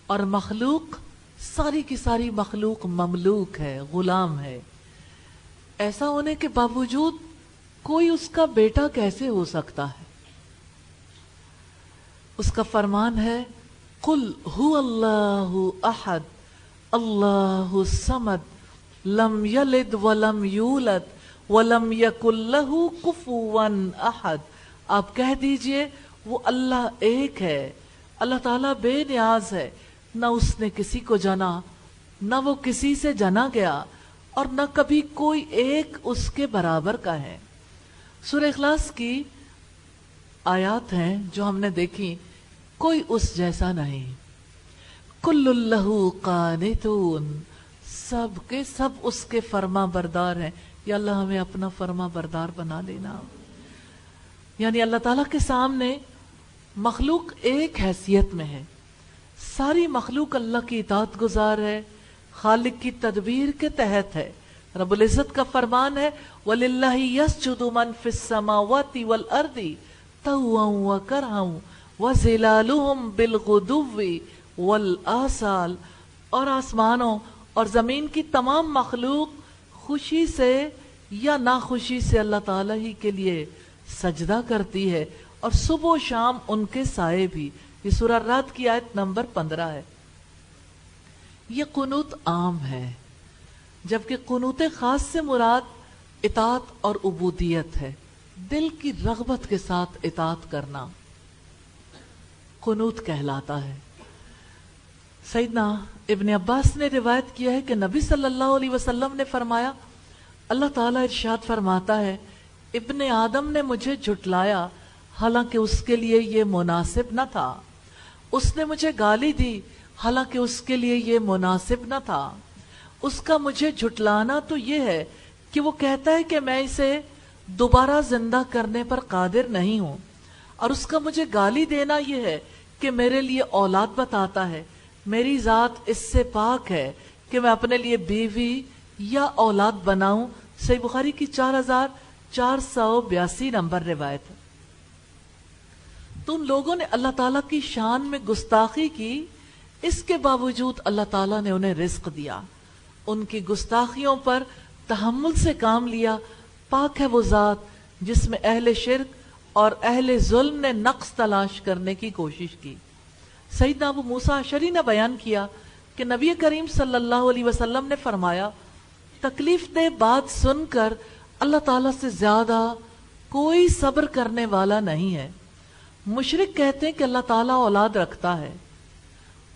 اور مخلوق، ساری کی ساری مخلوق مملوک ہے، غلام ہے. ایسا ہونے کے باوجود کوئی اس کا بیٹا کیسے ہو سکتا ہے؟ اس کا فرمان ہے قل هو اللہ احد اللہ الصمد لم یلد ولم یولد ولم یکن لہ کفوا احد. آپ کہہ دیجئے وہ اللہ ایک ہے، اللہ تعالیٰ بے نیاز ہے، نہ اس نے کسی کو جنا، نہ وہ کسی سے جنا گیا، اور نہ کبھی کوئی ایک اس کے برابر کا ہے. سورہ اخلاص کی آیات ہیں جو ہم نے دیکھی. کوئی اس جیسا نہیں. کل لہ قانتون، سب کے سب اس کے فرما بردار ہیں. یا اللہ ہمیں اپنا فرما بردار بنا لینا. یعنی اللہ تعالیٰ کے سامنے مخلوق ایک حیثیت میں ہے. ساری مخلوق اللہ کی اطاعت گزار ہے، خالق کی تدبیر کے تحت ہے. رب العزت کا فرمان ہے وَلِلَّهِ يَسْجُدُ مَنْ فِي السَّمَاوَاتِ وَالْأَرْضِ طَوْعًا وَكَرْهًا وَظِلَالُهُمْ بِالْغُدُوِّ وَالْآصَالِ. اور آسمانوں اور زمین کی تمام مخلوق خوشی سے یا ناخوشی سے اللہ تعالیٰ ہی کے لیے سجدہ کرتی ہے، اور صبح و شام ان کے سائے بھی. یہ سورہ رعد کی آیت نمبر 15 ہے. یہ قنوت عام ہے، جبکہ قنوت خاص سے مراد اطاعت اور عبودیت ہے. دل کی رغبت کے ساتھ اطاعت کرنا قنوت کہلاتا ہے. سیدنا ابن عباس نے روایت کیا ہے کہ نبی صلی اللہ علیہ وسلم نے فرمایا، اللہ تعالیٰ ارشاد فرماتا ہے ابن آدم نے مجھے جھٹلایا حالانکہ اس کے لیے یہ مناسب نہ تھا. اس نے مجھے گالی دی حالانکہ اس کے لیے یہ مناسب نہ تھا. اس کا مجھے جھٹلانا تو یہ ہے کہ وہ کہتا ہے کہ میں اسے دوبارہ زندہ کرنے پر قادر نہیں ہوں، اور اس کا مجھے گالی دینا یہ ہے کہ میرے لیے اولاد بتاتا ہے. میری ذات اس سے پاک ہے کہ میں اپنے لیے بیوی یا اولاد بناؤں. صحیح بخاری کی 4482 نمبر روایت ہے. تو ان لوگوں نے اللہ تعالیٰ کی شان میں گستاخی کی، اس کے باوجود اللہ تعالیٰ نے انہیں رزق دیا. ان کی گستاخیوں پر تحمل سے کام لیا. پاک ہے وہ ذات جس میں اہل شرک اور اہل ظلم نے نقص تلاش کرنے کی کوشش کی. سیدنا ابو موسیٰ اشعری نے بیان کیا کہ نبی کریم صلی اللہ علیہ وسلم نے فرمایا، تکلیف دہ بات سن کر اللہ تعالیٰ سے زیادہ کوئی صبر کرنے والا نہیں ہے. مشرک کہتے ہیں کہ اللہ تعالیٰ اولاد رکھتا ہے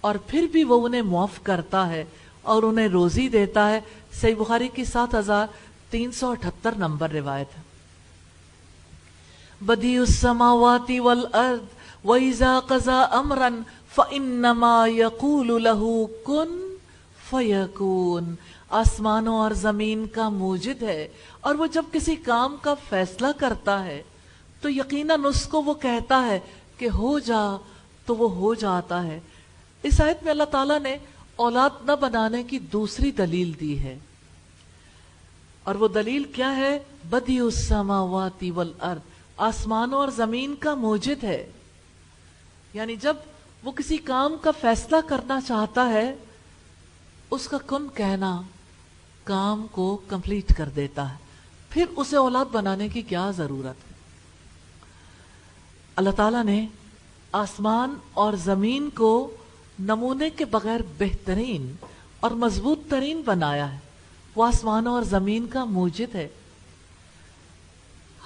اور پھر بھی وہ انہیں معاف کرتا ہے اور انہیں روزی دیتا ہے. صحیح بخاری کی 7378 نمبر روایت ہے. بدیع السماوات والارض وَإِذَا قَضَى أَمْرًا فَإِنَّمَا يَقُولُ لَهُ كُن فَيَكُونُ. آسمانوں اور زمین کا موجد ہے، اور وہ جب کسی کام کا فیصلہ کرتا ہے تو یقیناً اس کو وہ کہتا ہے کہ ہو جا تو وہ ہو جاتا ہے. اس آیت میں اللہ تعالیٰ نے اولاد نہ بنانے کی دوسری دلیل دی ہے، اور وہ دلیل کیا ہے؟ بدیع السماوات والارض، آسمانوں اور زمین کا موجد ہے. یعنی جب وہ کسی کام کا فیصلہ کرنا چاہتا ہے اس کا کن کہنا کام کو کمپلیٹ کر دیتا ہے، پھر اسے اولاد بنانے کی کیا ضرورت ہے؟ اللہ تعالیٰ نے آسمان اور زمین کو نمونے کے بغیر بہترین اور مضبوط ترین بنایا ہے. وہ آسمانوں اور زمین کا موجد ہے.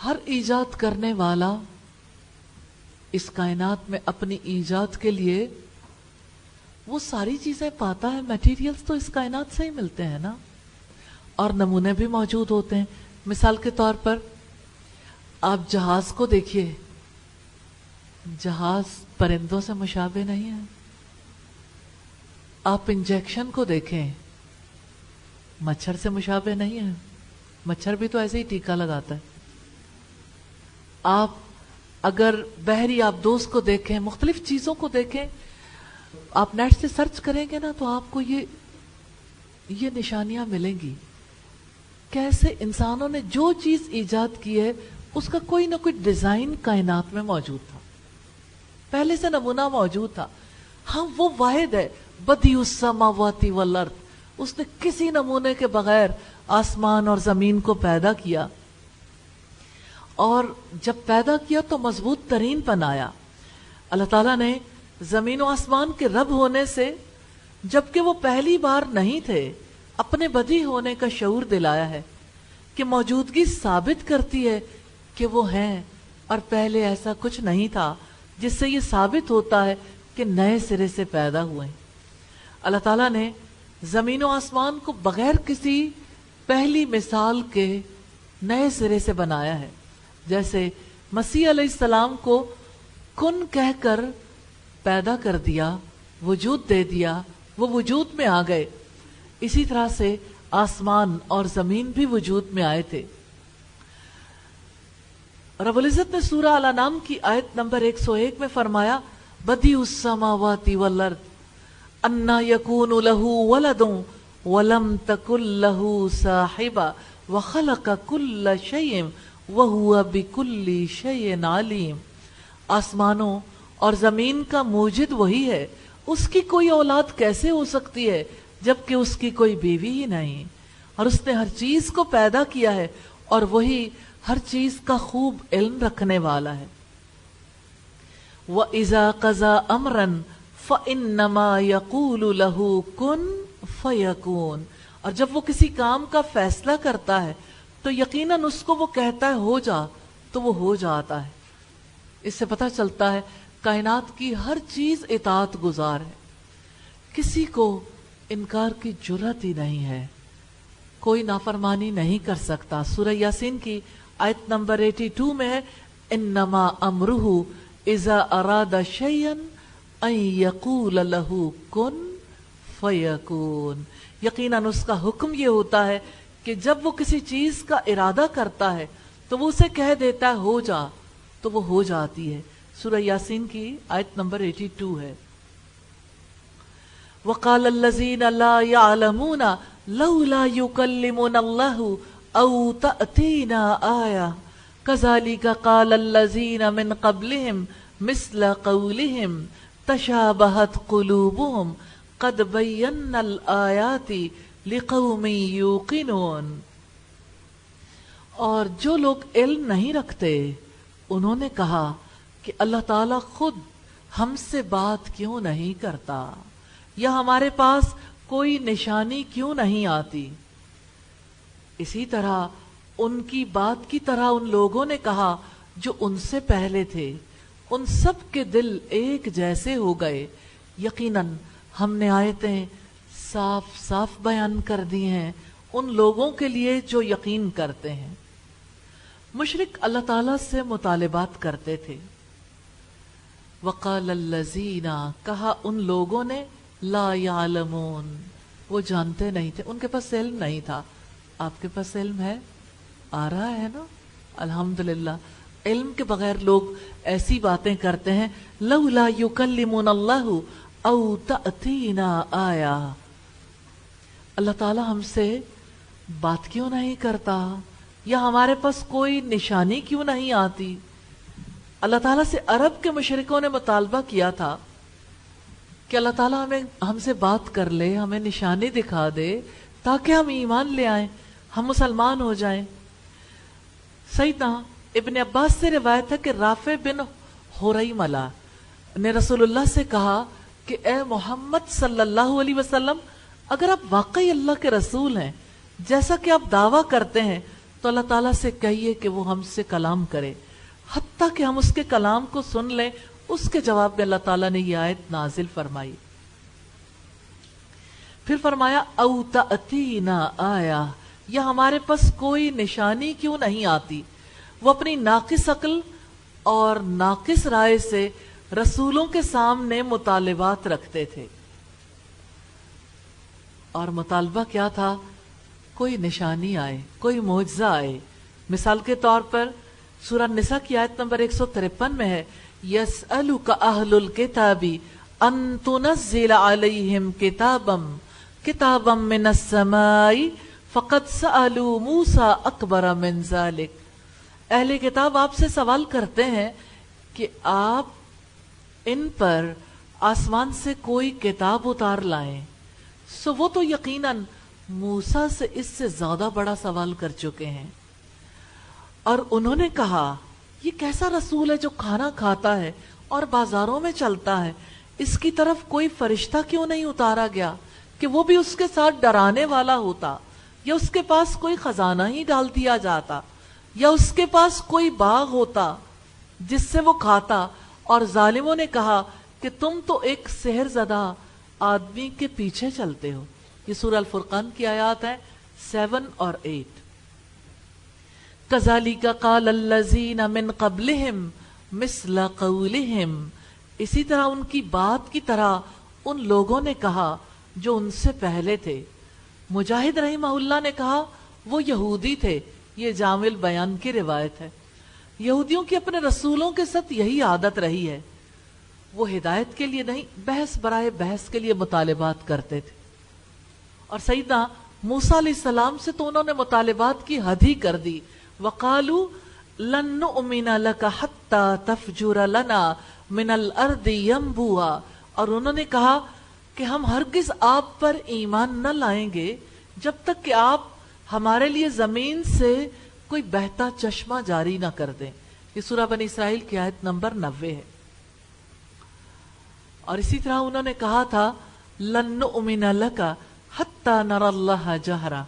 ہر ایجاد کرنے والا اس کائنات میں اپنی ایجاد کے لیے وہ ساری چیزیں پاتا ہے. میٹیریلز تو اس کائنات سے ہی ملتے ہیں نا، اور نمونے بھی موجود ہوتے ہیں. مثال کے طور پر آپ جہاز کو دیکھیے، جہاز پرندوں سے مشابہ نہیں ہے. آپ انجیکشن کو دیکھیں، مچھر سے مشابہ نہیں ہے. مچھر بھی تو ایسے ہی ٹیکا لگاتا ہے. آپ اگر بحری آبدوز کو دیکھیں، مختلف چیزوں کو دیکھیں، آپ نیٹ سے سرچ کریں گے نا تو آپ کو یہ نشانیاں ملیں گی. کیسے انسانوں نے جو چیز ایجاد کی ہے اس کا کوئی نہ کوئی ڈیزائن کائنات میں موجود تھا، پہلے سے نمونہ موجود تھا. ہاں، وہ واحد ہے بدیع السماوات والارض. اس نے کسی نمونے کے بغیر آسمان اور زمین کو پیدا کیا، اور جب پیدا کیا تو مضبوط ترین بنایا. اللہ تعالیٰ نے زمین و آسمان کے رب ہونے سے، جبکہ وہ پہلی بار نہیں تھے، اپنے بدیع ہونے کا شعور دلایا ہے کہ موجودگی ثابت کرتی ہے کہ وہ ہیں، اور پہلے ایسا کچھ نہیں تھا، جس سے یہ ثابت ہوتا ہے کہ نئے سرے سے پیدا ہوئے. اللہ تعالیٰ نے زمین و آسمان کو بغیر کسی پہلی مثال کے نئے سرے سے بنایا ہے. جیسے مسیح علیہ السلام کو کن کہہ کر پیدا کر دیا، وجود دے دیا، وہ وجود میں آ گئے. اسی طرح سے آسمان اور زمین بھی وجود میں آئے تھے. رب العزت نے سورہ الانعام کی آیت نمبر 101 میں فرمایا بدیع السماوات والارض انا یکون لہ ولد ولم تکن لہ صاحبہ وخلق کل شیء وہو بکل شیء علیم. آسمانوں اور زمین کا موجد وہی ہے، اس کی کوئی اولاد کیسے ہو سکتی ہے جبکہ اس کی کوئی بیوی ہی نہیں، اور اس نے ہر چیز کو پیدا کیا ہے، اور وہی ہر چیز کا خوب علم رکھنے والا ہے. وَإِذَا قَضَى أَمْرًا فَإِنَّمَا يَقُولُ لَهُ كُن فَيَكُونُ. اور جب وہ کسی کام کا فیصلہ کرتا ہے تو یقیناً اس کو وہ کہتا ہے ہو جا تو وہ ہو جاتا ہے. اس سے پتہ چلتا ہے کائنات کی ہر چیز اطاعت گزار ہے، کسی کو انکار کی جرات ہی نہیں ہے، کوئی نافرمانی نہیں کر سکتا. سورہ یاسین کی آیت نمبر 82 میں ہے انما امرہ اذا اراد شیئا ان یقول لہ کن فیکون. یقیناً اس کا حکم یہ ہوتا ہے کہ جب وہ کسی چیز کا ارادہ کرتا ہے تو وہ اسے کہہ دیتا ہے ہو جا تو وہ ہو جاتی ہے. سورہ یاسین کی آیت نمبر 82 ہے. وقال الذین لا يعلمون لولا يكلمنا الله او تأتینا آیہ کذالک قال الذین من قبلهم مثل قولهم تشابہت قلوبهم قد بینا الآیات لقوم یوقنون. اور جو لوگ علم نہیں رکھتے انہوں نے کہا کہ اللہ تعالیٰ خود ہم سے بات کیوں نہیں کرتا، یا ہمارے پاس کوئی نشانی کیوں نہیں آتی. اسی طرح ان کی بات کی طرح ان لوگوں نے کہا جو ان سے پہلے تھے، ان سب کے دل ایک جیسے ہو گئے. یقیناً ہم نے آیتیں صاف صاف بیان کر دی ہیں ان لوگوں کے لیے جو یقین کرتے ہیں. مشرک اللہ تعالیٰ سے مطالبات کرتے تھے. وقال الذین، کہا ان لوگوں نے، لا یعلمون، وہ جانتے نہیں تھے، ان کے پاس علم نہیں تھا. آپ کے پاس علم ہے، آ رہا ہے نا الحمدللہ. علم کے بغیر لوگ ایسی باتیں کرتے ہیں لولا یکلمون اللہ او تأتینا آیہ. اللہ تعالیٰ ہم سے بات کیوں نہیں کرتا، یا ہمارے پاس کوئی نشانی کیوں نہیں آتی. اللہ تعالیٰ سے عرب کے مشرکوں نے مطالبہ کیا تھا کہ اللہ تعالیٰ ہم سے بات کر لے, ہمیں نشانی دکھا دے تاکہ ہم ایمان لے آئیں, ہم مسلمان ہو جائیں. سیدنا ابن عباس سے روایت ہے کہ رافع بن حریملہ نے رسول اللہ سے کہا کہ اے محمد صلی اللہ علیہ وسلم, اگر آپ واقعی اللہ کے رسول ہیں جیسا کہ آپ دعویٰ کرتے ہیں تو اللہ تعالیٰ سے کہیے کہ وہ ہم سے کلام کرے, حتیٰ کہ ہم اس کے کلام کو سن لیں. اس کے جواب میں اللہ تعالیٰ نے یہ آیت نازل فرمائی. پھر فرمایا او تأتینا آیا, یا ہمارے پاس کوئی نشانی کیوں نہیں آتی. وہ اپنی ناقص عقل اور ناقص رائے سے رسولوں کے سامنے مطالبات رکھتے تھے. اور مطالبہ کیا تھا؟ کوئی نشانی آئے, کوئی معجزہ آئے. مثال کے طور پر سورہ نساء کی آیت نمبر 153 میں ہے یسألک اہل الکتاب ان تنزل علیہم کتابا من السماء فقد سألوا موسیٰ اکبر من ذلک. اہل کتاب آپ سے سوال کرتے ہیں کہ آپ ان پر آسمان سے کوئی کتاب اتار لائیں. سو وہ تو یقیناً موسیٰ سے اس سے زیادہ بڑا سوال کر چکے ہیں. اور انہوں نے کہا یہ کیسا رسول ہے جو کھانا کھاتا ہے اور بازاروں میں چلتا ہے, اس کی طرف کوئی فرشتہ کیوں نہیں اتارا گیا کہ وہ بھی اس کے ساتھ ڈرانے والا ہوتا, یا اس کے پاس کوئی خزانہ ہی ڈال دیا جاتا, یا اس کے پاس کوئی باغ ہوتا جس سے وہ کھاتا. اور ظالموں نے کہا کہ تم تو ایک سحر زدہ آدمی کے پیچھے چلتے ہو. یہ سورہ الفرقان کی آیات ہیں 7 اور 8. کذالک قال الذین من قبلہم مثل قولہم, اسی طرح ان کی بات کی طرح ان لوگوں نے کہا جو ان سے پہلے تھے. مجاہد رحمہ اللہ نے کہا وہ یہودی تھے. یہ جامع بیان کی روایت ہے. یہودیوں کی اپنے رسولوں کے ساتھ یہی عادت رہی ہے, وہ ہدایت کے لیے نہیں بحث برائے بحث کے لیے مطالبات کرتے تھے. اور سیدنا موسیٰ علیہ السلام سے تو انہوں نے مطالبات کی حد ہی کر دی. وَقَالُوا لَن نُؤْمِنَ لَكَ حَتَّى تَفْجُرَ لَنَا مِنَ الْأَرْضِ يَنْبُوعًا, اور انہوں نے کہا کہ ہم ہرگز آپ پر ایمان نہ لائیں گے جب تک کہ آپ ہمارے لیے زمین سے کوئی بہتا چشمہ جاری نہ کر دیں. یہ سورہ بنی اسرائیل کی آیت نمبر 90 ہے. اور اسی طرح انہوں نے کہا تھا لَن نُؤْمِنَ لَكَ حَتَّى نَرَى اللَّهَ جَهْرًا,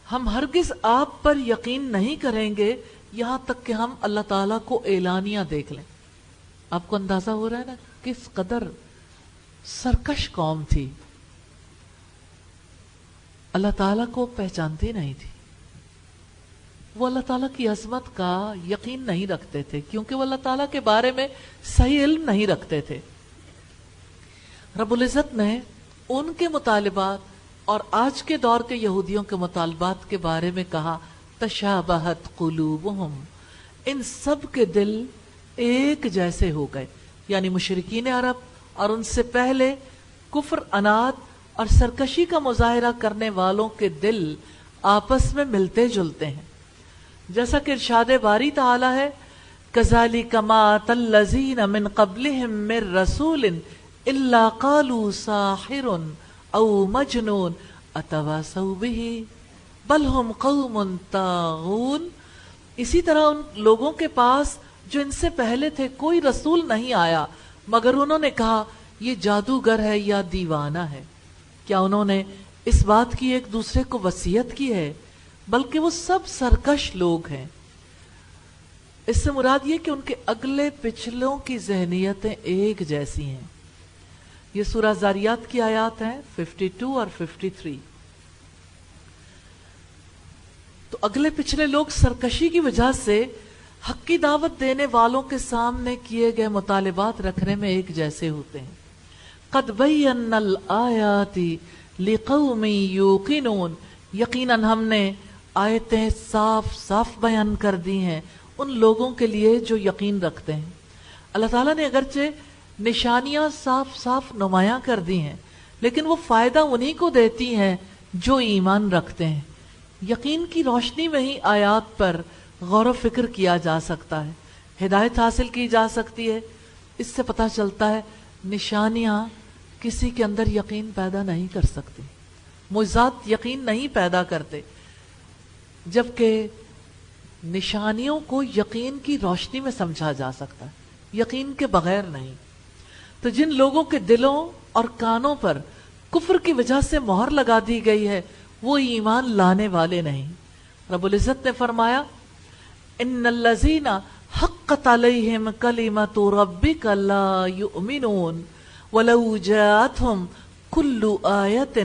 ہم ہرگز آپ پر یقین نہیں کریں گے یہاں تک کہ ہم اللہ تعالیٰ کو اعلانیہ دیکھ لیں. آپ کو اندازہ ہو رہا ہے نا کس قدر سرکش قوم تھی. اللہ تعالیٰ کو پہچانتی نہیں تھی, وہ اللہ تعالیٰ کی عظمت کا یقین نہیں رکھتے تھے کیونکہ وہ اللہ تعالیٰ کے بارے میں صحیح علم نہیں رکھتے تھے. رب العزت نے ان کے مطالبات اور آج کے دور کے یہودیوں کے مطالبات کے بارے میں کہا تشابہت قلوبہم, ان سب کے دل ایک جیسے ہو گئے. یعنی مشرکین عرب اور ان سے پہلے کفر, عناد اور سرکشی کا مظاہرہ کرنے والوں کے دل آپس میں ملتے جلتے ہیں. جیسا کہ ارشاد باری تعالی ہے کذالک ما اتى الذین من قبلہم من رسول الا قالوا ساحر او مجنون اتواصوا به بل هم قوم طاغون. اسی طرح ان لوگوں کے پاس جو ان سے پہلے تھے کوئی رسول نہیں آیا مگر انہوں نے کہا یہ جادوگر ہے یا دیوانہ ہے. کیا انہوں نے اس بات کی ایک دوسرے کو وصیت کی ہے؟ بلکہ وہ سب سرکش لوگ ہیں. اس سے مراد یہ کہ ان کے اگلے پچھلوں کی ذہنیتیں ایک جیسی ہیں. یہ سورہ زاریات کی آیات ہیں 52 اور 53. تو اگلے پچھلے لوگ سرکشی کی وجہ سے حق کی دعوت دینے والوں کے سامنے کیے گئے مطالبات رکھنے میں ایک جیسے ہوتے ہیں. قد بینا الآیات لقوم یوقنون, یقیناً ہم نے آیتیں صاف صاف بیان کر دی ہیں ان لوگوں کے لیے جو یقین رکھتے ہیں. اللہ تعالیٰ نے اگرچہ نشانیاں صاف صاف نمایاں کر دی ہیں لیکن وہ فائدہ انہی کو دیتی ہیں جو ایمان رکھتے ہیں. یقین کی روشنی میں ہی آیات پر غور و فکر کیا جا سکتا ہے, ہدایت حاصل کی جا سکتی ہے. اس سے پتہ چلتا ہے نشانیاں کسی کے اندر یقین پیدا نہیں کر سکتی، معجزات یقین نہیں پیدا کرتے، جبکہ نشانیوں کو یقین کی روشنی میں سمجھا جا سکتا ہے، یقین کے بغیر نہیں۔ تو جن لوگوں کے دلوں اور کانوں پر کفر کی وجہ سے مہر لگا دی گئی ہے وہ ایمان لانے والے نہیں۔ رب العزت نے فرمایا ان الذین حقت علیہم کلمۃ ربک لا یؤمنون ولو جاءتہم کل آیۃ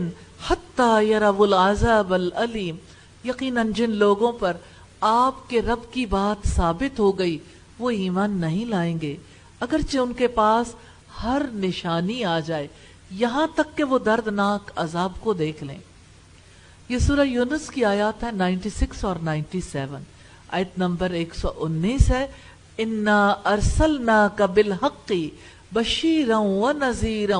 حتی یروا العذاب العلیم، یقیناً جن لوگوں پر آپ کے رب کی بات ثابت ہو گئی وہ ایمان نہیں لائیں گے، اگرچہ ان کے پاس ہر نشانی آ جائے، یہاں تک کہ وہ دردناک عذاب کو دیکھ لیں۔ یہ سورہ یونس کی آیات ہیں 96 اور 97۔ آیت نمبر 119 ہے اِنَّا أَرْسَلْنَاكَ بِالْحَقِّ بَشِيرًا وَنَذِيرًا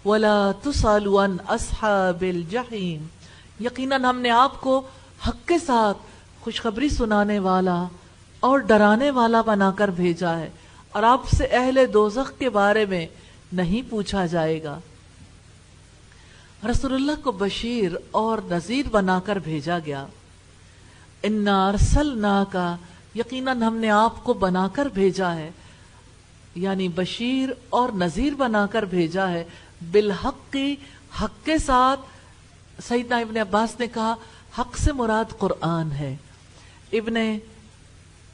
وَلَا تُسْأَلُ عَنْ أَصْحَابِ الْجَحِيمِ، یقیناً ہم نے آپ کو حق کے ساتھ خوشخبری سنانے والا اور ڈرانے والا بنا کر بھیجا ہے، اور آپ سے اہل دوزخ کے بارے میں نہیں پوچھا جائے گا۔ رسول اللہ کو بشیر اور نذیر بنا کر بھیجا گیا۔ اِنَّا أَرْسَلْنَاكَ، یقیناً ہم نے آپ کو بنا کر بھیجا ہے، یعنی بشیر اور نذیر بنا کر بھیجا ہے، بالحق، حق کے ساتھ۔ سیدنا ابن عباس نے کہا حق سے مراد قرآن ہے، ابن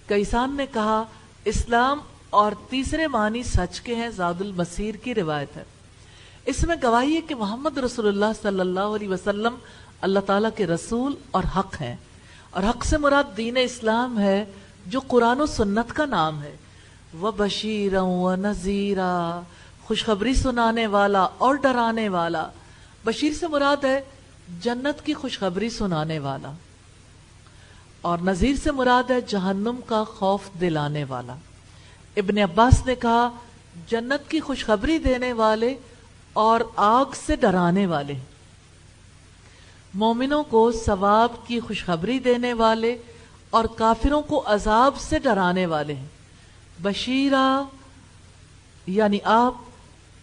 کیسان نے کہا اسلام، اور تیسرے معنی سچ کے ہیں، زاد المسیر کی روایت ہے۔ اس میں گواہی ہے کہ محمد رسول اللہ صلی اللہ علیہ وسلم اللہ تعالیٰ کے رسول اور حق ہیں، اور حق سے مراد دین اسلام ہے جو قرآن و سنت کا نام ہے۔ وَبَشِيرًا وَنَذِيرًا، خوشخبری سنانے والا اور ڈرانے والا۔ بشیر سے مراد ہے جنت کی خوشخبری سنانے والا، اور نذیر سے مراد ہے جہنم کا خوف دلانے والا۔ ابن عباس نے کہا جنت کی خوشخبری دینے والے اور آگ سے ڈرانے والے، مومنوں کو ثواب کی خوشخبری دینے والے اور کافروں کو عذاب سے ڈرانے والے ہیں۔ بشیرہ یعنی آپ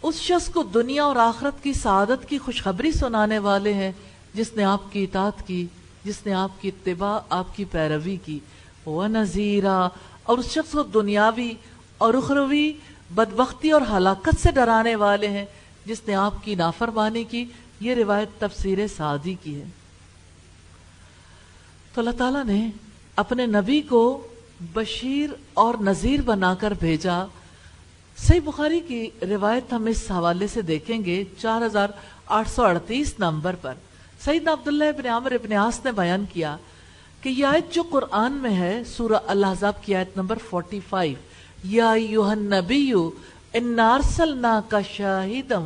اس شخص کو دنیا اور آخرت کی سعادت کی خوشخبری سنانے والے ہیں جس نے آپ کی اطاعت کی، جس نے آپ کی اتباع، آپ کی پیروی کی۔ وَنَذِيرًا، اور اس شخص کو دنیاوی اور اخروی بدبختی اور ہلاکت سے ڈرانے والے ہیں جس نے آپ کی نافرمانی کی۔ یہ روایت تفسیر سعدی کی ہے۔ تو اللہ تعالیٰ نے اپنے نبی کو بشیر اور نذیر بنا کر بھیجا۔ صحیح بخاری کی روایت ہم اس حوالے سے دیکھیں گے 4838 نمبر پر۔ سیدنا عبداللہ ابن عامر ابن عاص نے بیان کیا کہ یہ آیت جو قرآن میں ہے، سورہ الاحزاب کی آیت نمبر 45، یا ایھا النبی انا ارسلناک شاہدا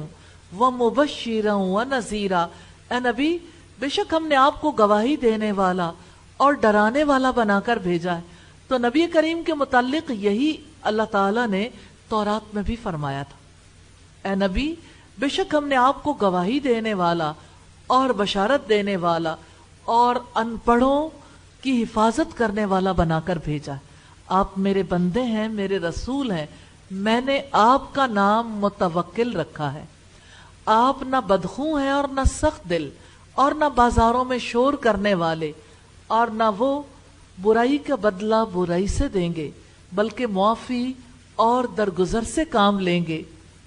ومبشرا ونذیرا، اے نبی بے شک ہم نے آپ کو گواہی دینے والا اور ڈرانے والا بنا کر بھیجا ہے۔ تو نبی کریم کے متعلق یہی اللہ تعالیٰ نے تورات میں بھی فرمایا تھا، اے نبی بے شک ہم نے آپ کو گواہی دینے والا اور بشارت دینے والا اور ان پڑھوں کی حفاظت کرنے والا بنا کر بھیجا ہے۔ آپ میرے بندے ہیں، میرے رسول ہیں، میں نے آپ کا نام متوکل رکھا ہے۔ آپ نہ بدخو ہیں اور نہ سخت دل، اور نہ بازاروں میں شور کرنے والے، اور نہ وہ برائی کا بدلہ برائی سے دیں گے بلکہ معافی اور درگزر سے کام لیں گے،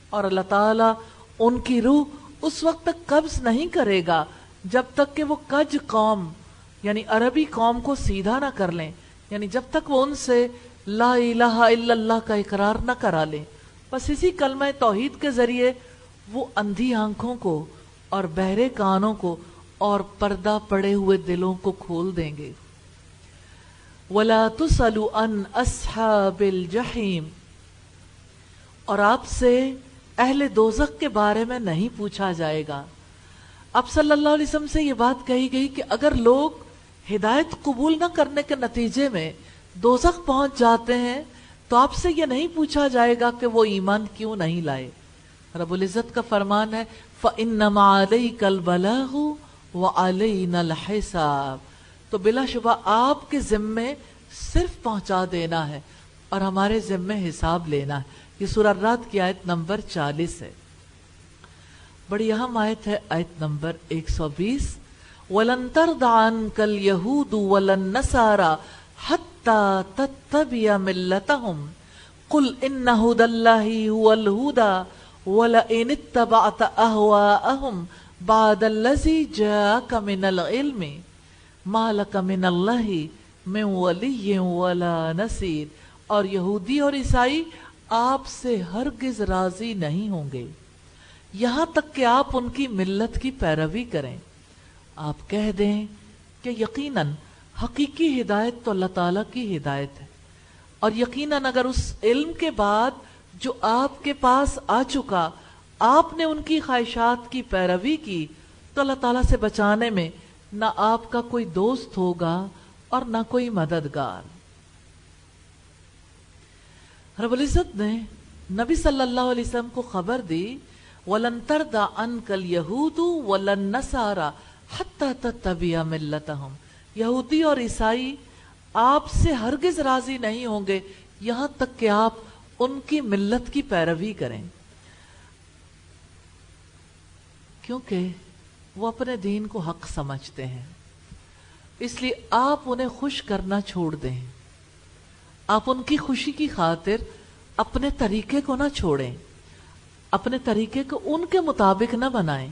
اور اللہ تعالیٰ ان کی روح اس وقت تک قبض نہیں کرے گا جب تک کہ وہ کج قوم یعنی عربی قوم کو سیدھا نہ کر لیں، یعنی جب تک وہ ان سے لا الہ الا اللہ کا اقرار نہ کرا لیں۔ بس اسی کلمہ توحید کے ذریعے وہ اندھی آنکھوں کو اور بہرے کانوں کو اور پردہ پڑے ہوئے دلوں کو کھول دیں گے۔ وَلَا تُسْأَلُ عَنْ أَصْحَابِ الْجَحِيمِ، اور آپ سے اہل دوزخ کے بارے میں نہیں پوچھا جائے گا۔ اب صلی اللہ علیہ وسلم سے یہ بات کہی گئی کہ اگر لوگ ہدایت قبول نہ کرنے کے نتیجے میں دوزخ پہنچ جاتے ہیں تو آپ سے یہ نہیں پوچھا جائے گا کہ وہ ایمان کیوں نہیں لائے۔ رب العزت کا فرمان ہے فَإِنَّمَا عَلَيْكَ الْبَلَاغُ وَعَلَيْنَا الْحِسَابُ، تو بلا شبہ آپ کے ذمے صرف پہنچا دینا ہے اور ہمارے ذمے حساب لینا ہے۔ یہ سورہ الرعد کی آیت نمبر 40 ہے۔ بڑی اہم آیت ہے، آیت نمبر 120، وَلَن تَرْضَ عَنْكَ الْيَهُودُ وَلَا النَّصَارَى حَتَّى تَتَّبِعَ مِلَّتَهُمْ قُلْ إِنَّ هُدَى اللَّهِ هُوَ الْهُدَى وَلَئِنِ اتَّبَعْتَ أَهْوَاءَهُمْ بَعْدَ الَّذِي جَاءَكَ مِنَ الْعِلْمِ مَا لَكَ مِنَ اللَّهِ مِنْ وَلِيٍّ وَلَا نَصِيرٍ۔ اور یہودی اور عیسائی آپ سے ہرگز راضی نہیں ہوں گے یہاں تک کہ آپ ان کی ملت کی پیروی کریں۔ آپ کہہ دیں کہ یقیناً حقیقی ہدایت تو اللہ تعالیٰ کی ہدایت ہے، اور یقیناً اگر اس علم کے بعد جو آپ کے پاس آ چکا آپ نے ان کی خواہشات کی پیروی کی تو اللہ تعالیٰ سے بچانے میں نہ آپ کا کوئی دوست ہوگا اور نہ کوئی مددگار۔ رب العزت نے نبی صلی اللہ علیہ وسلم کو خبر دی، وَلَن تَرْضَ عَنْكَ الْيَهُودُ وَلَا النَّصَارَى حَتَّى تَتَّبِعَ مِلَّتَهُمْ۔ یہودی اور عیسائی آپ سے ہرگز راضی نہیں ہوں گے یہاں تک کہ آپ ان کی ملت کی پیروی کریں، کیونکہ وہ اپنے دین کو حق سمجھتے ہیں، اس لیے آپ انہیں خوش کرنا چھوڑ دیں، آپ ان کی خوشی کی خاطر اپنے طریقے کو نہ چھوڑیں، اپنے طریقے کو ان کے مطابق نہ بنائیں،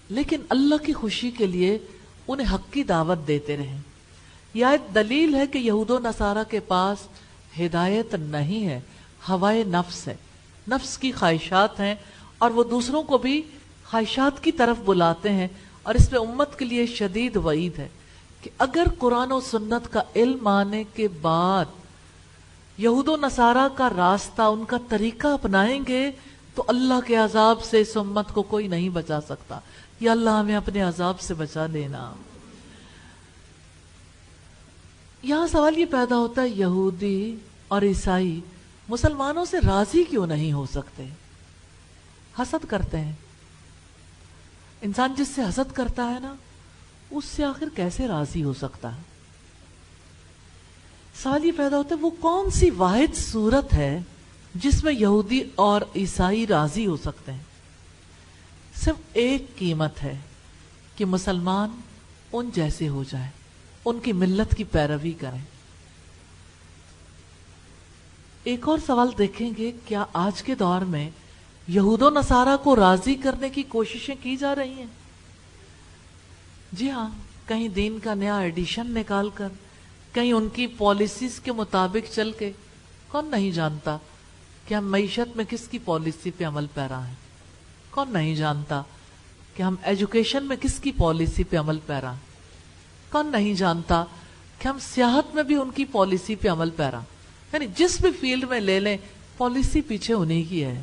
لیکن اللہ کی خوشی کے لیے انہیں حق کی دعوت دیتے رہیں۔ یہ ایک دلیل ہے کہ یہود و نصارہ کے پاس ہدایت نہیں ہے، ہوائے نفس ہے، نفس کی خواہشات ہیں، اور وہ دوسروں کو بھی خواہشات کی طرف بلاتے ہیں، اور اس میں امت کے لیے شدید وعید ہے کہ اگر قرآن و سنت کا علم آنے کے بعد یہود و نصارہ کا راستہ، ان کا طریقہ اپنائیں گے تو اللہ کے عذاب سے اس امت کو کوئی نہیں بچا سکتا۔ یا اللہ ہمیں اپنے عذاب سے بچا لینا۔ یہاں سوال یہ پیدا ہوتا ہے، یہودی اور عیسائی مسلمانوں سے راضی کیوں نہیں ہو سکتے؟ حسد کرتے ہیں۔ انسان جس سے حسد کرتا ہے نا، اس سے آخر کیسے راضی ہو سکتا ہے؟ سوال یہ پیدا ہوتا ہے، وہ کون سی واحد صورت ہے جس میں یہودی اور عیسائی راضی ہو سکتے ہیں؟ صرف ایک قیمت ہے کہ مسلمان ان جیسے ہو جائے، ان کی ملت کی پیروی کریں۔ ایک اور سوال دیکھیں گے، کیا آج کے دور میں یہود و نصارہ کو راضی کرنے کی کوششیں کی جا رہی ہیں؟ جی ہاں، کہیں دین کا نیا ایڈیشن نکال کر، کہیں ان کی پالیسیز کے مطابق چل کے۔ کون نہیں جانتا کہ ہم معیشت میں کس کی پالیسی پہ عمل پیرا ہیں؟ کون نہیں جانتا کہ ہم ایجوکیشن میں کس کی پالیسی پہ عمل پیرا ہیں؟ کون نہیں جانتا کہ ہم سیاحت میں بھی ان کی پالیسی پہ عمل پیرا، یعنی جس بھی فیلڈ میں لے لیں پالیسی پیچھے انہیں کی ہے۔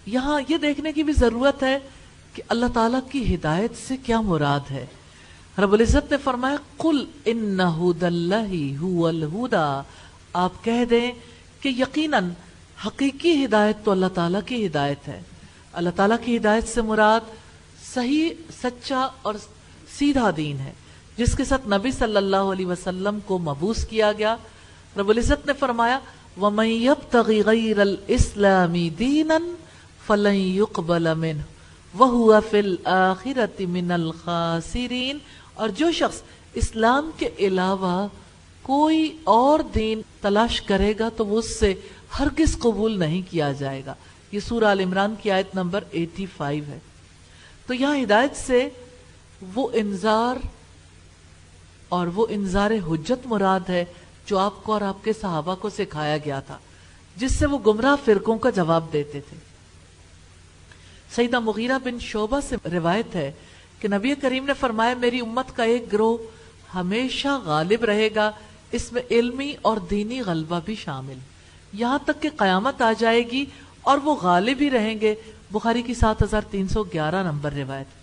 یہاں یہ دیکھنے کی بھی ضرورت ہے کہ اللہ تعالیٰ کی ہدایت سے کیا مراد ہے۔ رب العزت نے فرمایا، قُلْ إِنَّ هُدَى اللَّهِ هُوَ الْهُدَى، آپ کہہ دیں کہ یقیناً حقیقی ہدایت تو اللہ تعالیٰ کی ہدایت ہے۔ اللہ تعالیٰ کی ہدایت سے مراد صحیح، سچا اور سیدھا دین ہے، جس کے ساتھ نبی صلی اللہ علیہ وسلم کو مبعوث کیا گیا۔ رب العزت نے فرمایا، وَمَن يَبْتَغِ غَيْرَ الْإِسْلَامِ دِينًا فَلَن يُقْبَلَ مِنْهُ وَهُوَ فِي الْآخِرَةِ مِنَ الْخَاسِرِينَ، اور جو شخص اسلام کے علاوہ کوئی اور دین تلاش کرے گا تو وہ اس سے ہرگز قبول نہیں کیا جائے گا۔ یہ سورہ آل عمران کی آیت نمبر 85 ہے۔ تو یہاں ہدایت سے وہ انذار اور وہ انذار حجت مراد ہے جو آپ کو اور آپ کے صحابہ کو سکھایا گیا تھا، جس سے وہ گمراہ فرقوں کا جواب دیتے تھے۔ سیدنا مغیرہ بن شعبہ سے روایت ہے کہ نبی کریم نے فرمایا، میری امت کا ایک گروہ ہمیشہ غالب رہے گا، اس میں علمی اور دینی غلبہ بھی شامل، یہاں تک کہ قیامت آ جائے گی اور وہ غالب ہی رہیں گے۔ بخاری کی 7311 نمبر روایت۔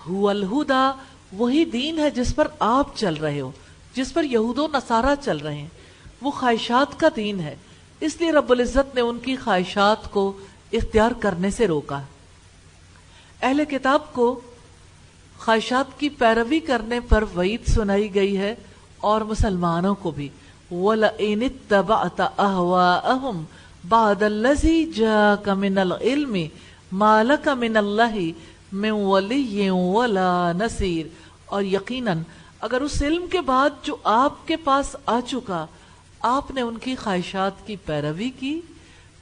هو الہدی، وہی دین ہے جس پر آپ چل رہے ہو، جس پر یہود و نصارہ چل رہے ہیں، وہ خواہشات کا دین ہے، اس لیے رب العزت نے ان کی خواہشات کو اختیار کرنے سے روکا۔ اہل کتاب کو خواہشات کی پیروی کرنے پر وعید سنائی گئی ہے، اور مسلمانوں کو بھی، وَلَئِنِ اتَّبَعْتَ أَهْوَاءَهُمْ بَعْدَ الَّذِي جَاءَكَ مِنَ الْعِلْمِ مالک من اللہ من ولی ولا نصیر، اور یقیناً اگر اس علم کے بعد جو آپ کے پاس آ چکا آپ نے ان کی خواہشات کی پیروی کی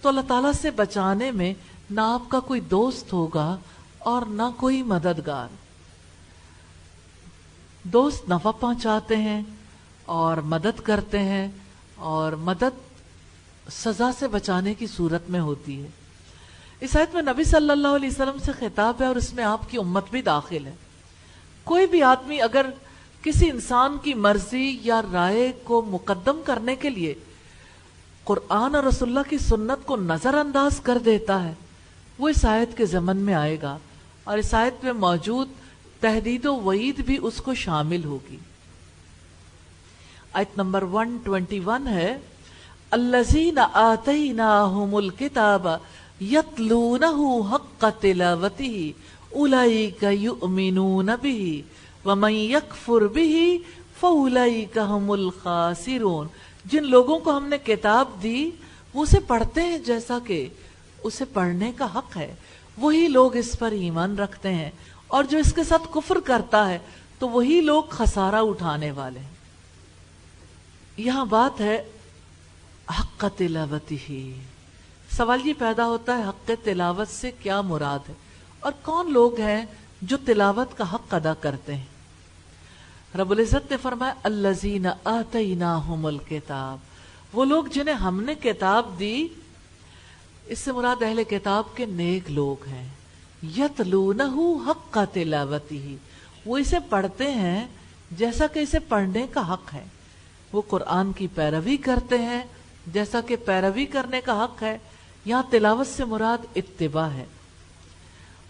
تو اللہ تعالیٰ سے بچانے میں نہ آپ کا کوئی دوست ہوگا اور نہ کوئی مددگار۔ دوست نفع پہنچاتے ہیں اور مدد کرتے ہیں، اور مدد سزا سے بچانے کی صورت میں ہوتی ہے۔ اس آیت میں نبی صلی اللہ علیہ وسلم سے خطاب ہے اور اس میں آپ کی امت بھی داخل ہے۔ کوئی بھی آدمی اگر کسی انسان کی مرضی یا رائے کو مقدم کرنے کے لیے قرآن اور رسول اللہ کی سنت کو نظر انداز کر دیتا ہے وہ اس آیت کے ضمن میں آئے گا، اور اس آیت میں موجود تہدید و وعید بھی اس کو شامل ہوگی۔ آیت نمبر 121 ہے الذین آتیناہم الکتاب یتلونہ حق تلاوتہ اولئک یؤمنون بہ ومن یکفر بہ فاولئک ھم الخاسرون۔ جن لوگوں کو ہم نے کتاب دی وہ اسے پڑھتے ہیں جیسا کہ اسے پڑھنے کا حق ہے، وہی لوگ اس پر ایمان رکھتے ہیں، اور جو اس کے ساتھ کفر کرتا ہے تو وہی لوگ خسارہ اٹھانے والے ہیں۔ یہاں بات ہے حق تلاوتہ۔ سوال یہ پیدا ہوتا ہے حق تلاوت سے کیا مراد ہے اور کون لوگ ہیں جو تلاوت کا حق ادا کرتے ہیں؟ رب العزت نے فرمایا الذین آتیناہم الکتاب، وہ لوگ جنہیں ہم نے کتاب دی، اس سے مراد اہل کتاب کے نیک لوگ ہیں۔ یتلونہ حق تلاوتہ، وہ اسے پڑھتے ہیں جیسا کہ اسے پڑھنے کا حق ہے، وہ قرآن کی پیروی کرتے ہیں جیسا کہ پیروی کرنے کا حق ہے۔ یہاں تلاوت سے مراد اتباع ہے۔